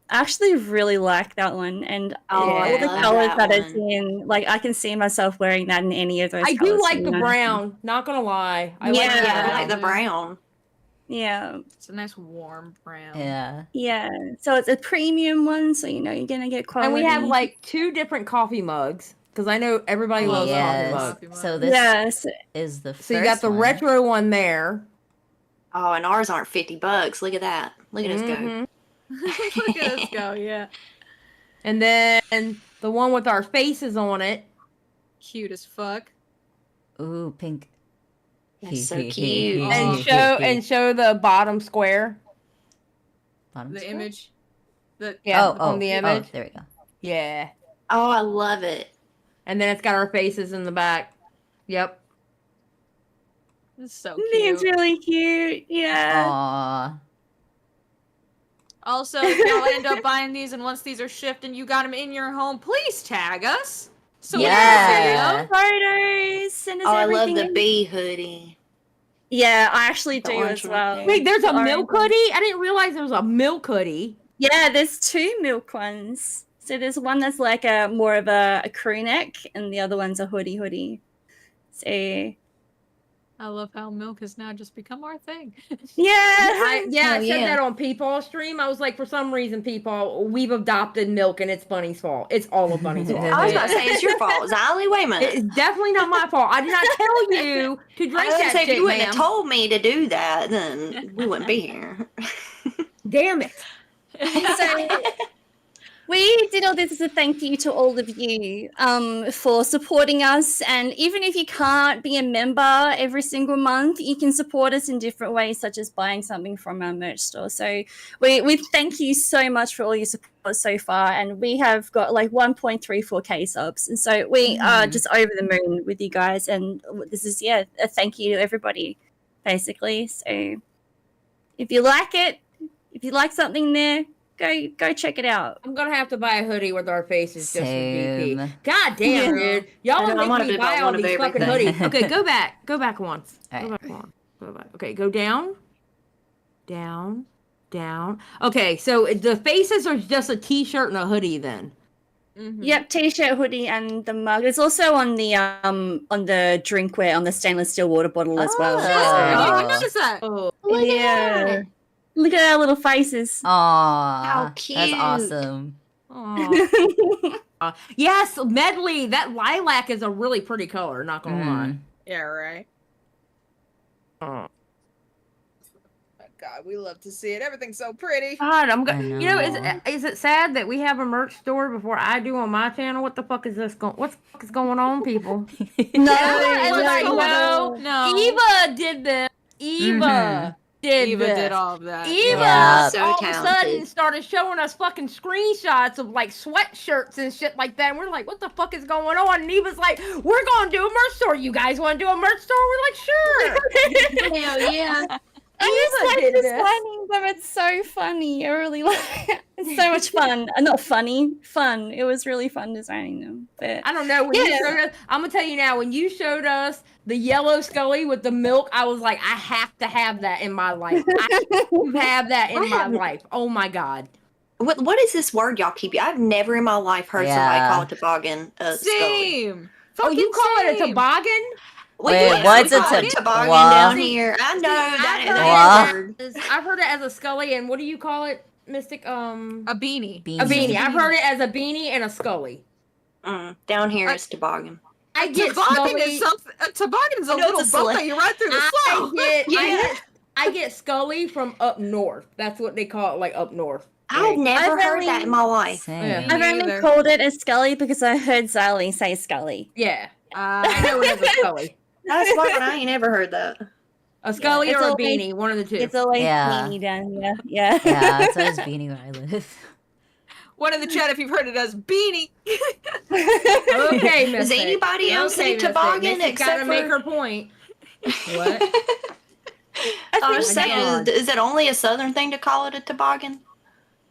Speaker 2: I actually really like that one, and
Speaker 5: Oh,
Speaker 2: all
Speaker 5: I
Speaker 2: the
Speaker 5: love
Speaker 2: colors
Speaker 5: that
Speaker 2: that it's
Speaker 5: one.
Speaker 2: in, like I can see myself wearing that in any of those.
Speaker 4: I do
Speaker 2: colors,
Speaker 4: like
Speaker 2: you
Speaker 4: the
Speaker 2: know?
Speaker 4: brown. Not gonna lie. I like
Speaker 2: Yeah.
Speaker 4: the
Speaker 5: Yeah, I
Speaker 4: brown.
Speaker 5: like the brown.
Speaker 2: Yeah,
Speaker 3: It's a nice warm brown.
Speaker 1: Yeah.
Speaker 2: yeah. So it's a premium one, so you know you're gonna get quality.
Speaker 4: And we have like 2 different coffee mugs because I know everybody loves
Speaker 1: Yes.
Speaker 4: coffee mugs.
Speaker 1: So this
Speaker 2: yes.
Speaker 1: is the first
Speaker 4: So you got the
Speaker 1: one.
Speaker 4: retro one there.
Speaker 5: Oh, and ours aren't $50. Look at that. Look at us go.
Speaker 4: Mhm.
Speaker 3: Look at us go, yeah.
Speaker 4: And then the one with our faces on it.
Speaker 3: Cute as fuck.
Speaker 1: Ooh, pink.
Speaker 5: That's so cute.
Speaker 4: And show the bottom square.
Speaker 1: Bottom
Speaker 3: The
Speaker 1: square?
Speaker 3: image. The
Speaker 4: Yeah,
Speaker 1: Oh,
Speaker 4: on the
Speaker 1: oh,
Speaker 4: image.
Speaker 1: there we go.
Speaker 4: Yeah.
Speaker 5: Oh, I love it.
Speaker 4: And then it's got our faces in the back. Yep.
Speaker 3: It's so
Speaker 2: It's
Speaker 3: cute.
Speaker 2: really cute. Yeah.
Speaker 1: Aw.
Speaker 3: Also, if y'all end up buying these and once these are shipped and you got them in your home, please tag us. So we can
Speaker 1: Yeah.
Speaker 3: see 'em.
Speaker 2: Photos. Send us
Speaker 5: Oh, I love
Speaker 2: everything
Speaker 5: the
Speaker 2: in.
Speaker 5: bee hoodie.
Speaker 2: Yeah, I actually
Speaker 5: The
Speaker 2: do
Speaker 5: orange
Speaker 2: as
Speaker 5: one
Speaker 2: well.
Speaker 5: there.
Speaker 4: Wait, there's a
Speaker 2: Orange
Speaker 4: milk
Speaker 2: one.
Speaker 4: hoodie? I didn't realize there was a milk hoodie.
Speaker 2: Yeah, there's 2 milk ones. So there's one that's like a more of a crew neck, and the other one's a hoodie. So
Speaker 3: I love how milk has now just become our thing.
Speaker 2: yeah,
Speaker 4: I said
Speaker 5: yeah.
Speaker 4: that on Peepaw stream. I was like, for some reason, Peepaw, we've adopted milk and it's Bunny's fault. It's all of Bunny's fault.
Speaker 5: I was about to say it's your fault, Xylie. Wait a minute.
Speaker 4: It's definitely not my fault. I did not tell you to
Speaker 5: I
Speaker 4: drink
Speaker 5: was gonna
Speaker 4: that
Speaker 5: say, if
Speaker 4: shit,
Speaker 5: you wouldn't
Speaker 4: ma'am.
Speaker 5: have told me to do that, then we wouldn't be here.
Speaker 4: Damn it.
Speaker 2: We did all this as a thank you to all of you for supporting us. And even if you can't be a member every single month, you can support us in different ways, such as buying something from our merch store. So we thank you so much for all your support so far. And we have got like 1.34k subs. And so we are just over the moon with you guys. And this is, a thank you to everybody, basically. So if you like it, if you like something there, go check it out.
Speaker 4: I'm gonna have to buy a hoodie with our faces just for
Speaker 1: Same.
Speaker 4: DP. God damn, dude. Y'all
Speaker 5: I know, I'm
Speaker 4: make
Speaker 5: gonna
Speaker 4: me
Speaker 5: buy
Speaker 4: buy all
Speaker 5: one of
Speaker 4: these fucking
Speaker 5: everything.
Speaker 4: hoodies. Okay, go back. Go back once.
Speaker 1: All
Speaker 4: Go
Speaker 1: right.
Speaker 4: back once. Go back. Okay, go down. Down. Down. Okay, so the faces are just a t-shirt and a hoodie then.
Speaker 2: Yep, t-shirt, hoodie, and the mug. It's also on the drinkware on the stainless steel water bottle as well.
Speaker 3: Oh, I noticed that.
Speaker 4: Oh,
Speaker 2: Yeah. Look at our little faces.
Speaker 1: Aw,
Speaker 5: How cute.
Speaker 1: that's awesome.
Speaker 4: yes, medley. That lilac is a really pretty color, not gonna lie.
Speaker 3: Yeah, right.
Speaker 4: Oh.
Speaker 3: God, we love to see it. Everything's so pretty.
Speaker 4: God, I'm
Speaker 1: I
Speaker 4: going. You know,
Speaker 1: know.
Speaker 4: is it sad that we have a merch store before I do on my channel? What the fuck is this going? What the fuck is going on, people?
Speaker 2: No.
Speaker 4: Eva did this. Eva did this.
Speaker 3: did all of that.
Speaker 4: Eva
Speaker 1: Yeah.
Speaker 5: So
Speaker 4: all of a
Speaker 5: talented.
Speaker 4: sudden started showing us fucking screenshots of like sweatshirts and shit like that. And we're like, what the fuck is going on? And Eva's like, we're gonna do a merch store. You guys want to do a merch store? We're like, sure.
Speaker 5: Hell yeah.
Speaker 2: I just like
Speaker 4: did this.
Speaker 2: designing them. It's so funny. I really like it. It's so much fun. Not funny, fun. It was really fun designing them. But
Speaker 4: I don't know. When you showed us, I'm gonna tell you now. When you showed us the yellow Scully with the milk, I was like, I have to have that in my life. I have to have that in my life. Oh my god.
Speaker 5: What is this word y'all keep? I've never in my life heard somebody
Speaker 1: Yeah.
Speaker 5: call it toboggan. Scully.
Speaker 3: Same.
Speaker 4: Oh, you call it a toboggan?
Speaker 1: Wait,
Speaker 5: yeah,
Speaker 1: what's
Speaker 5: we
Speaker 1: a
Speaker 5: call it
Speaker 1: toboggan?
Speaker 5: toboggan down here? I know that.
Speaker 4: I've heard it as a Scully, and what do you call it, Mystic?
Speaker 3: A beanie.
Speaker 1: Beanie.
Speaker 4: A beanie. I've heard it as a beanie and a Scully.
Speaker 5: Down here it's toboggan.
Speaker 4: I get
Speaker 3: Toboggan
Speaker 4: Scully.
Speaker 3: is something. A toboggan is a
Speaker 5: I know
Speaker 3: little
Speaker 5: it's a
Speaker 3: boat
Speaker 5: sled.
Speaker 3: that you ride through the snow.
Speaker 4: I get Scully from up north. That's what they call it, like up north.
Speaker 5: I've never heard that in my life.
Speaker 1: Same.
Speaker 2: I've only called it a Scully because I heard Xylie say Scully.
Speaker 4: Yeah. I know it as a Scully.
Speaker 5: That's fine. I ain't ever heard that.
Speaker 4: A Scully
Speaker 2: it's
Speaker 4: or a
Speaker 2: always-
Speaker 4: beanie, one of the two.
Speaker 2: It's always
Speaker 1: Yeah.
Speaker 2: beanie down here. Yeah.
Speaker 1: Yeah, it's always beanie where I live.
Speaker 3: One in the chat if you've heard it as beanie.
Speaker 4: Okay, Miss
Speaker 5: Does
Speaker 4: Vic.
Speaker 5: anybody else
Speaker 4: Okay,
Speaker 5: say
Speaker 4: Miss Vic.
Speaker 5: toboggan
Speaker 4: Missy's
Speaker 5: except
Speaker 4: gotta
Speaker 5: for...
Speaker 4: make her point. What?
Speaker 5: I was
Speaker 4: think-
Speaker 5: saying, is it only a southern thing to call it a toboggan?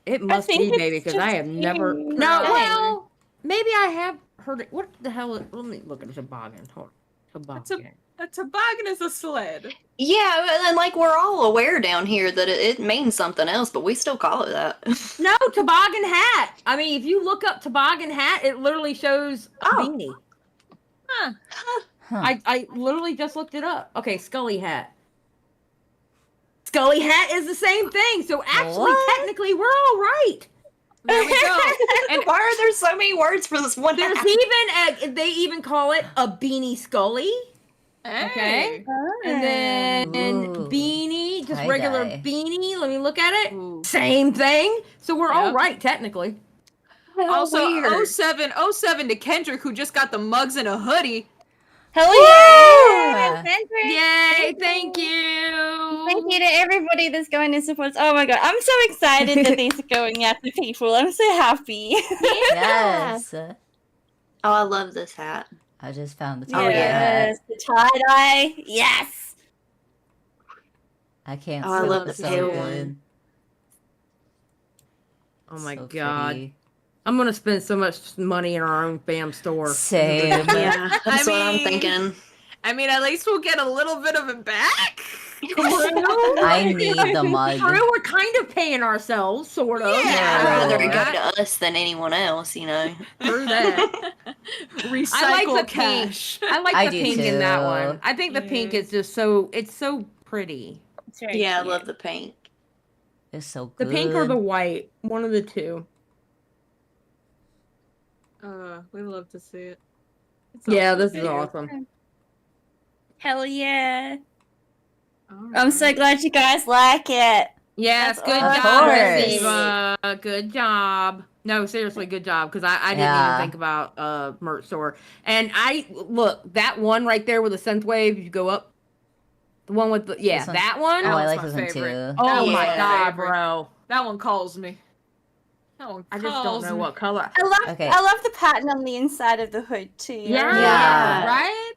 Speaker 4: It must
Speaker 2: think
Speaker 4: be,
Speaker 2: it's
Speaker 4: baby, because I have
Speaker 2: just
Speaker 4: never.
Speaker 2: you.
Speaker 4: No,
Speaker 5: Right.
Speaker 4: well, maybe I have heard it. What the hell? Let me look at a toboggan. Hold on. Toboggan.
Speaker 3: A toboggan is a sled.
Speaker 5: Yeah, and like we're all aware down here that it means something else, but we still call it that.
Speaker 4: No, toboggan hat. I mean, if you look up toboggan hat, it literally shows a beanie.
Speaker 3: Huh.
Speaker 4: I literally just looked it up. Okay, Scully hat. Scully hat is the same thing. So actually,
Speaker 1: What?
Speaker 4: technically, we're all right.
Speaker 3: There we go.
Speaker 5: And why are there so many words for this one?
Speaker 4: There's even they even call it a beanie Scully. Okay. And then
Speaker 1: Ooh.
Speaker 4: beanie, just
Speaker 1: Tie-dye.
Speaker 4: regular beanie. Let me look at it.
Speaker 3: Ooh.
Speaker 4: Same thing. So we're all
Speaker 3: Yep.
Speaker 4: right technically.
Speaker 3: Also,
Speaker 5: weird.
Speaker 3: 07 to Kendrick, who just got the mugs and a hoodie.
Speaker 2: Hell
Speaker 1: yeah!
Speaker 4: Yay! Thank you.
Speaker 2: Thank you to everybody that's going to support us. Oh my god, I'm so excited that these are going out to people. I'm so happy.
Speaker 1: Yes.
Speaker 5: Oh, I love this hat.
Speaker 1: I just found the
Speaker 5: Oh, yeah.
Speaker 2: Yes, the tie-dye. Yes.
Speaker 1: I can't
Speaker 5: Oh, I
Speaker 1: see
Speaker 5: love
Speaker 1: it.
Speaker 5: the
Speaker 1: It's so
Speaker 5: pale
Speaker 1: good.
Speaker 5: one.
Speaker 4: Oh my
Speaker 1: So
Speaker 4: god.
Speaker 1: pretty.
Speaker 4: I'm gonna spend so much money in our own fam store.
Speaker 1: Same.
Speaker 5: Yeah, that's what I'm
Speaker 3: mean-
Speaker 5: thinking.
Speaker 3: I mean, at least we'll get a little bit of it back.
Speaker 1: I need the mug.
Speaker 4: Peru, we're kind of paying ourselves, sort of.
Speaker 3: Yeah.
Speaker 5: I'd rather it
Speaker 3: Right.
Speaker 5: go to us than anyone else, you know.
Speaker 4: Through that.
Speaker 3: Recycle
Speaker 4: I like the
Speaker 3: cash.
Speaker 4: pink. I like
Speaker 1: I
Speaker 4: the
Speaker 1: do
Speaker 4: pink in that
Speaker 1: too.
Speaker 4: one. I think the pink is just so pretty.
Speaker 2: It's very
Speaker 5: Yeah, I
Speaker 2: cute.
Speaker 5: love the pink.
Speaker 1: It's so
Speaker 4: The
Speaker 1: good.
Speaker 4: pink or the white, one of the two.
Speaker 3: We love to see it. It's
Speaker 4: Yeah,
Speaker 3: awesome.
Speaker 4: this is awesome.
Speaker 2: Hell yeah.
Speaker 3: All
Speaker 2: I'm so
Speaker 3: right.
Speaker 2: glad you guys like it.
Speaker 4: Yes,
Speaker 2: That's
Speaker 4: good
Speaker 2: awesome.
Speaker 4: job,
Speaker 1: Of
Speaker 4: Miss
Speaker 1: course.
Speaker 4: Eva. Good job. No, seriously, good job. Because I didn't
Speaker 1: Yeah.
Speaker 4: even think about merch store. And look, that one right there with the synth wave, you go up. The one with the,
Speaker 1: This one?
Speaker 4: that one.
Speaker 1: Oh, I
Speaker 3: was
Speaker 1: like
Speaker 3: my
Speaker 1: this one
Speaker 3: favorite.
Speaker 1: too.
Speaker 4: Oh
Speaker 3: was
Speaker 4: my
Speaker 3: my
Speaker 4: god,
Speaker 3: favorite.
Speaker 4: bro.
Speaker 3: That one calls me. That one
Speaker 4: I just don't
Speaker 3: calls
Speaker 4: know
Speaker 3: me.
Speaker 4: what color.
Speaker 1: Okay.
Speaker 2: I love the pattern on the inside of the hood too.
Speaker 1: Yeah.
Speaker 4: Right?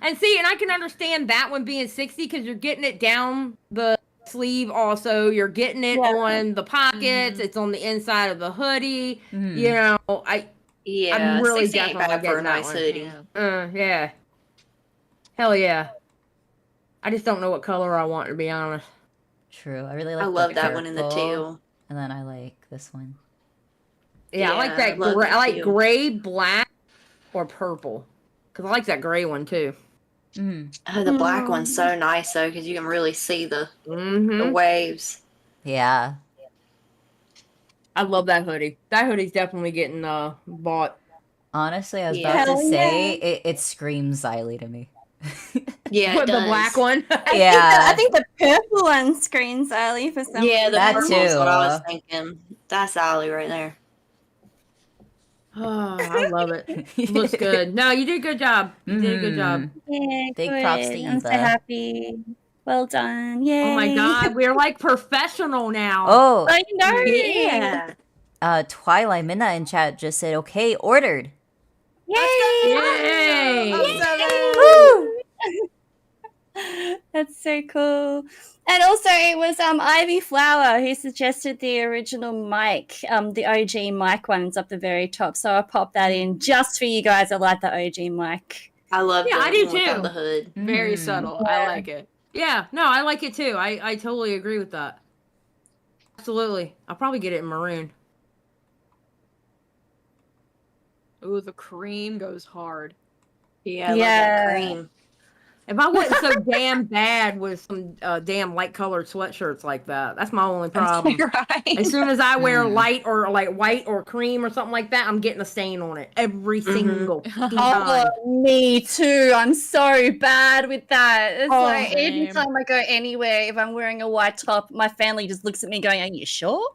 Speaker 4: And see, and I can understand that one being 60 because you're getting it down the sleeve also. You're getting it on the pockets. It's on the inside of the hoodie. You know, I'm really
Speaker 5: 60 ain't
Speaker 4: definitely
Speaker 5: bad for a
Speaker 4: getting that
Speaker 5: nice
Speaker 4: one.
Speaker 5: hoodie.
Speaker 4: Yeah. Hell yeah. I just don't know what color I want, to be honest.
Speaker 1: True. I really like
Speaker 5: I
Speaker 1: the
Speaker 5: love that one in the
Speaker 1: purple,
Speaker 5: teal.
Speaker 1: And then I like this one.
Speaker 4: Yeah, I like
Speaker 5: Yeah,
Speaker 4: that
Speaker 5: love
Speaker 4: gray.
Speaker 5: that
Speaker 4: I like
Speaker 5: teal.
Speaker 4: gray, black, or purple. Because I like that gray one too.
Speaker 5: Oh, the black one's so nice though, because you can really see the waves.
Speaker 1: Yeah.
Speaker 4: I love that hoodie. That hoodie's definitely getting bought.
Speaker 1: Honestly, I was
Speaker 5: Yeah.
Speaker 1: about to
Speaker 2: Hell
Speaker 1: say it screams Xylie to me.
Speaker 5: Yeah, it
Speaker 4: What, the
Speaker 5: does.
Speaker 4: black one?
Speaker 2: I think the purple one screams Xylie for some
Speaker 5: Yeah,
Speaker 2: reason.
Speaker 5: the
Speaker 1: That
Speaker 5: purple's what I was
Speaker 1: too.
Speaker 5: thinking. That's Xylie right there.
Speaker 4: Oh, I love it. Looks good. No, you did a good job. You did a good job.
Speaker 2: Yeah,
Speaker 1: Big
Speaker 2: good.
Speaker 1: props to
Speaker 2: I'm so
Speaker 1: Eva.
Speaker 2: happy. Well done. Yay.
Speaker 4: Oh my god, we're like professional now.
Speaker 1: Oh,
Speaker 2: I know.
Speaker 5: Yeah.
Speaker 1: Twilight Midnight in chat just said, okay, ordered.
Speaker 4: Yay!
Speaker 1: Woo!
Speaker 2: That's so cool. And also it was Ivy Flower who suggested the original mic, the OG mic one's up the very top. So I'll pop that in just for you guys. I like the OG mic.
Speaker 5: I love
Speaker 3: Yeah,
Speaker 5: the
Speaker 3: I do
Speaker 5: one without
Speaker 3: too.
Speaker 5: the hood.
Speaker 3: Very subtle. I like it.
Speaker 4: Yeah, no, I like it too. I totally agree with that. Absolutely. I'll probably get it in maroon.
Speaker 3: Ooh, the cream goes hard.
Speaker 5: Yeah, I love that cream.
Speaker 4: If I wasn't so damn bad with some damn light colored sweatshirts like that, that's my only problem.
Speaker 5: Right.
Speaker 4: As soon as I wear light or like white or cream or something like that, I'm getting a stain on it every single time.
Speaker 2: Oh, me too. I'm so bad with that. It's
Speaker 4: Oh,
Speaker 2: like every
Speaker 3: same.
Speaker 2: time I go anywhere, if I'm wearing a white top, my family just looks at me going, "Are you sure?"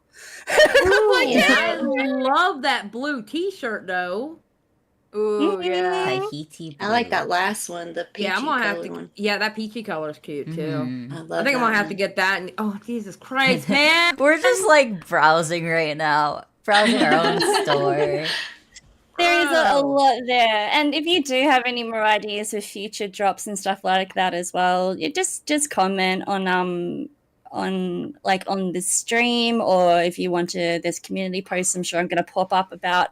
Speaker 4: I love that blue T-shirt though.
Speaker 3: Ooh, yeah.
Speaker 1: Tahiti
Speaker 5: I like
Speaker 1: blue.
Speaker 5: that last one, the peachy
Speaker 4: Yeah, I'm gonna have
Speaker 5: colored
Speaker 4: to.
Speaker 5: one.
Speaker 4: Yeah, that peachy color's cute too.
Speaker 5: I love
Speaker 4: I think I'm
Speaker 5: that
Speaker 4: gonna have to
Speaker 5: one.
Speaker 4: get that. And oh, Jesus Christ, man!
Speaker 1: We're just like browsing right now. Browsing our own store.
Speaker 2: There is a lot there, and if you do have any more ideas for future drops and stuff like that as well, you just comment on the stream, or if you want to, there's community posts. I'm sure I'm going to pop up about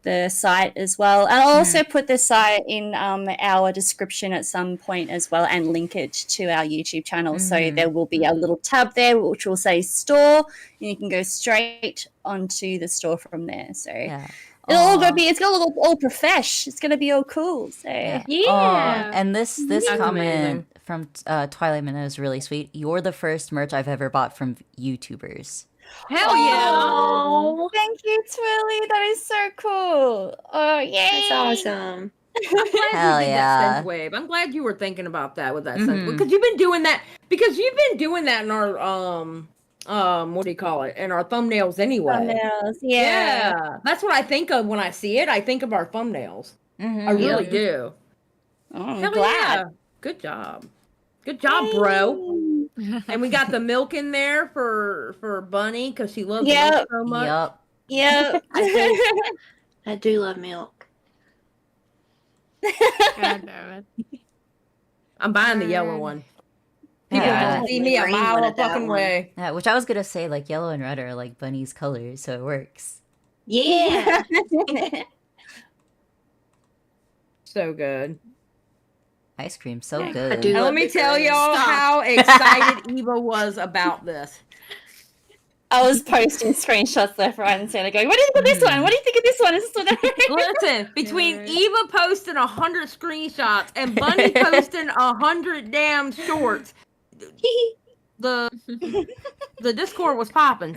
Speaker 2: the site as well. And I'll also put the site in our description at some point as well, and link it to our YouTube channel. So there will be a little tab there which will say store, and you can go straight onto the store from there. So it'll all go be, it's gonna look all profesh. It's gonna be all cool. So
Speaker 1: And this
Speaker 4: That's
Speaker 1: comment from Twilight Midnight is really sweet. You're the first merch I've ever bought from YouTubers.
Speaker 4: Hell yeah!
Speaker 2: Oh, thank you, Twilly. That is so cool. Oh, yay!
Speaker 5: That's awesome.
Speaker 4: I'm glad
Speaker 1: Hell
Speaker 4: you did
Speaker 1: yeah.
Speaker 4: that synth wave. I'm glad you were thinking about that with that synth wave, because you've been doing that. Because you've been doing that in our what do you call it? In our thumbnails anyway.
Speaker 2: Thumbnails, yeah.
Speaker 4: That's what I think of when I see it. I think of our thumbnails. I really do.
Speaker 2: Oh, I'm
Speaker 4: Hell
Speaker 2: glad.
Speaker 4: yeah! Good job. Good job, bro. And we got the milk in there for Bunny because she loves milk so much.
Speaker 1: Yep.
Speaker 5: I do love milk.
Speaker 3: God damn it.
Speaker 4: I'm buying the yellow one. People
Speaker 1: Yeah.
Speaker 4: don't see me a
Speaker 5: Green
Speaker 4: mile
Speaker 5: one
Speaker 4: a
Speaker 5: at that
Speaker 4: fucking
Speaker 5: one.
Speaker 4: way.
Speaker 1: Yeah, which I was gonna say, like yellow and red are like Bunny's colors, so it works.
Speaker 5: Yeah.
Speaker 4: So good.
Speaker 1: Ice cream, so
Speaker 5: I
Speaker 1: good.
Speaker 5: do
Speaker 4: And let
Speaker 5: love
Speaker 4: me
Speaker 5: the
Speaker 4: tell
Speaker 5: green.
Speaker 4: y'all
Speaker 5: Stop.
Speaker 4: how excited Eva was about this.
Speaker 2: I was posting screenshots left, right, and center going, what do you think of this one? What do you think of this one? Is this one?
Speaker 4: Listen, between Eva posting 100 screenshots and Bunny posting 100 damn shorts, the Discord was popping.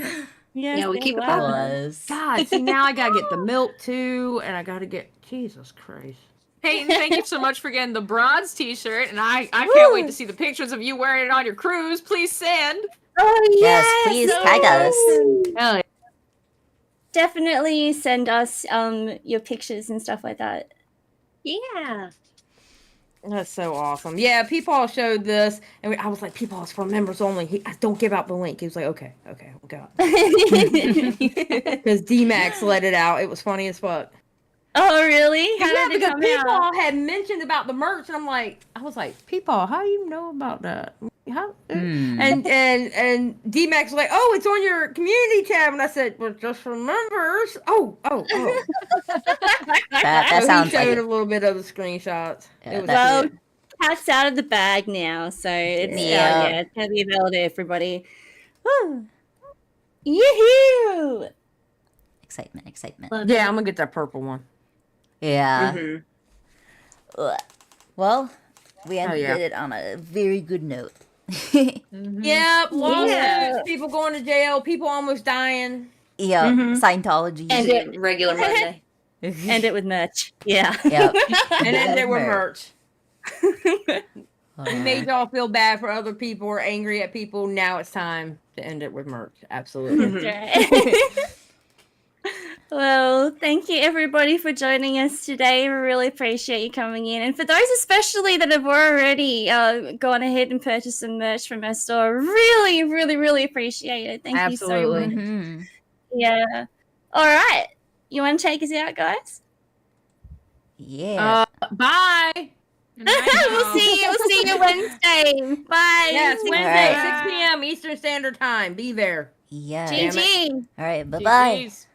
Speaker 2: Yes,
Speaker 5: Yeah, we keep it
Speaker 1: It
Speaker 5: popping.
Speaker 1: was.
Speaker 4: God, see now I gotta get the milk too, and I gotta get Jesus Christ.
Speaker 3: Peyton, thank you so much for getting the bronze t-shirt, and I can't wait to see the pictures of you wearing it on your cruise. Please send.
Speaker 2: Oh,
Speaker 1: Yes, please tag us.
Speaker 4: Hell yeah.
Speaker 2: definitely send us your pictures and stuff like that.
Speaker 5: Yeah.
Speaker 4: That's so awesome. Yeah, Peepaw showed this, and I was like, Peepaw is for members only. Don't give out the link. He was like, okay, we'll go. Because D-Max let it out. It was funny as fuck.
Speaker 2: Oh, really? How
Speaker 4: Yeah,
Speaker 2: did it
Speaker 4: because
Speaker 2: come
Speaker 4: Peepaw
Speaker 2: out?
Speaker 4: had mentioned about the merch, and I was like, Peepaw, how do you know about that? How? And D-Max was like, oh, it's on your community tab, and I said, well, just for members. Oh.
Speaker 1: That
Speaker 4: So
Speaker 1: sounds
Speaker 4: he
Speaker 1: like
Speaker 4: showed
Speaker 1: it.
Speaker 4: a little bit of the screenshots.
Speaker 1: Yeah,
Speaker 4: It was
Speaker 2: Well,
Speaker 4: cute.
Speaker 2: cat's out of the bag now, so it's
Speaker 1: Yeah.
Speaker 2: it's gonna be available to everybody. Woo. Yoo-hoo!
Speaker 1: Excitement.
Speaker 4: Yeah, I'm gonna get that purple one.
Speaker 1: Yeah.
Speaker 2: Mm-hmm.
Speaker 1: Ugh. Well, we ended
Speaker 4: yeah.
Speaker 1: it on a very good note.
Speaker 4: Yep, lawsuits,
Speaker 2: Yeah.
Speaker 4: people going to jail, people almost dying.
Speaker 1: Yeah,
Speaker 2: Mhm.
Speaker 1: Scientology.
Speaker 2: And it
Speaker 5: Regular Monday.
Speaker 2: end it with merch. Yeah.
Speaker 1: Yep.
Speaker 4: And then there were
Speaker 1: Merch.
Speaker 4: merch. We made y'all feel bad for other people or angry at people. Now it's time to end it with merch. Absolutely.
Speaker 2: That's right. Well, thank you everybody for joining us today. We really appreciate you coming in. And for those especially that have already gone ahead and purchased some merch from our store, really, really, really appreciate it. Thank you so much.
Speaker 1: Mhm.
Speaker 2: Yeah. All right. You want to take us out, guys?
Speaker 1: Yeah.
Speaker 4: Bye.
Speaker 2: We'll see you Wednesday. Bye.
Speaker 4: Yes,
Speaker 2: See you
Speaker 4: Wednesday,
Speaker 1: Alright.
Speaker 4: 6 p.m. Eastern Standard Time. Be there.
Speaker 1: Yeah.
Speaker 2: GG.
Speaker 1: All right. Bye-bye.
Speaker 3: GGs.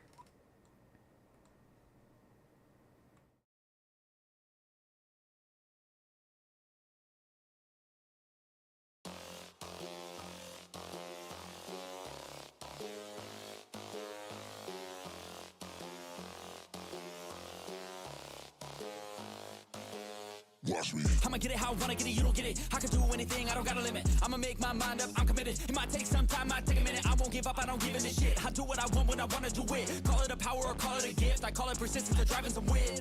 Speaker 14: Watch me. I'ma get it how I wanna get it, you don't get it. I can do anything, I don't got a limit. I'ma make my mind up, I'm committed. It might take some time, might take a minute. I won't give up, I don't give in a shit. I do what I want when I wanna do it. Call it a power or call it a gift. I call it persistence or driving some wit.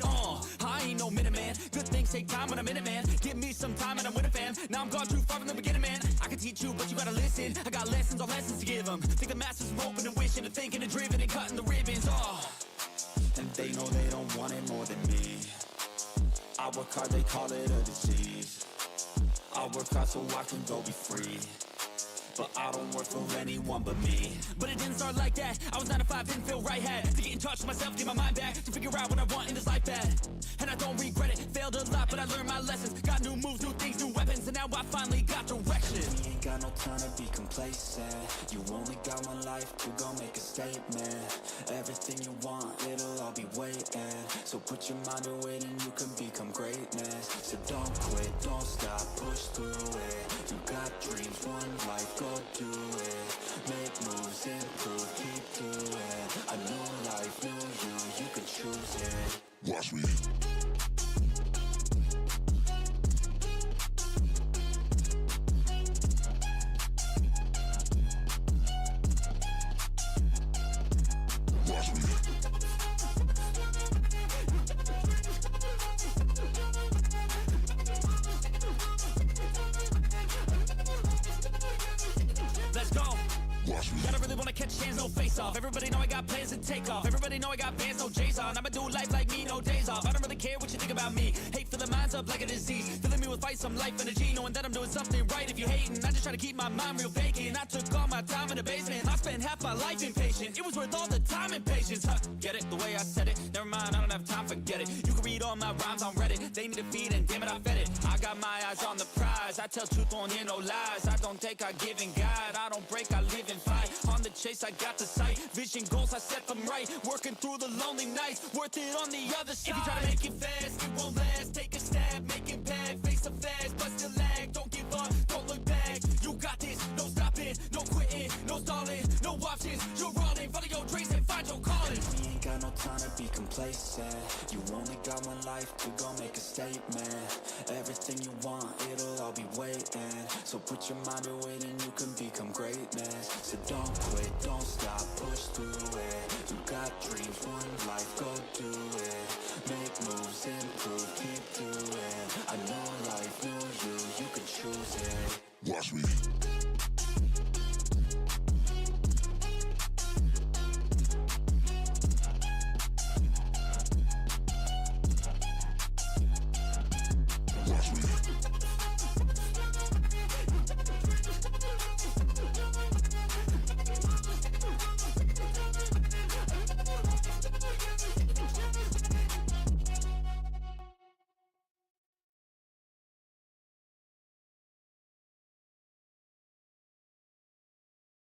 Speaker 14: I ain't no minute man. Good things take time when I'm in it, man. Give me some time and I'm with a fam. Now I'm gone too far from the beginning, man. I can teach you, but you gotta listen. I got lessons on lessons to give them. Think the masters are open and wishing and thinking and driven and cutting the ribbons. And they know they don't want it more than me. I work hard, they call it a disease. I work hard so I can go be free. But I don't work for anyone but me. But it didn't start like that. I was 9 to 5, didn't feel right. Had to get in touch with myself, get my mind back. To figure out what I want in this life bad. And I don't regret it, failed a lot, but I learned my lessons. Got new moves, new things, new weapons. And now I finally got direction. You ain't got no time to be complacent. You only got one life to go make a statement. Everything you want, it'll all be waiting. So put your mind to it and you can become greatness. So don't quit, don't stop, push through it. You got dreams, one life, go do it. Make moves, improve, keep doing. A new life, new you can choose it. Watch me. Watch me. Let's go. Watch me. Gotta really wanna catch hands, no face off. Everybody know I got plans to take off. Everybody know I got bands, no J's on. I'ma do life like me, no days off. I don't really care what you think about me. Hate filling minds up like a disease. Filling me with fight, some life energy. Knowing that I'm doing something right. If you hating, I just try to keep my mind real vacant. I took all my time in the basement. I spent half my life impatient. It was worth all the time and patience. Huh, get it? The way I said it. Never mind, I don't have time, forget it. You can read all my rhymes on Reddit. They need a feed and damn it, I fed it. I got my eyes on the prize. I tell truth, don't hear no lies. I don't take, I give and guide. I don't break, I live and fight. On the chase, I got the sight. Vision goals, I set them right. Working through the lonely nights. Worth it on the other side. If you try to make it fast, it won't last. Take a stab, make it bad. Face a fast, but still lag. Don't give up, don't look back. You got this, no stopping, no quitting, no stalling, no options. You're all in, follow your dreams and find your calling. We ain't got no time to be complacent. You only got one life to go make a statement. Everything you want, it'll all be waiting. So put your mind to it and you can become greatness. So don't quit, don't stop, push through it. You got dreams, one life, go do it. Make moves, improve, keep doing. A new life, new you can choose it. Watch me. watch me.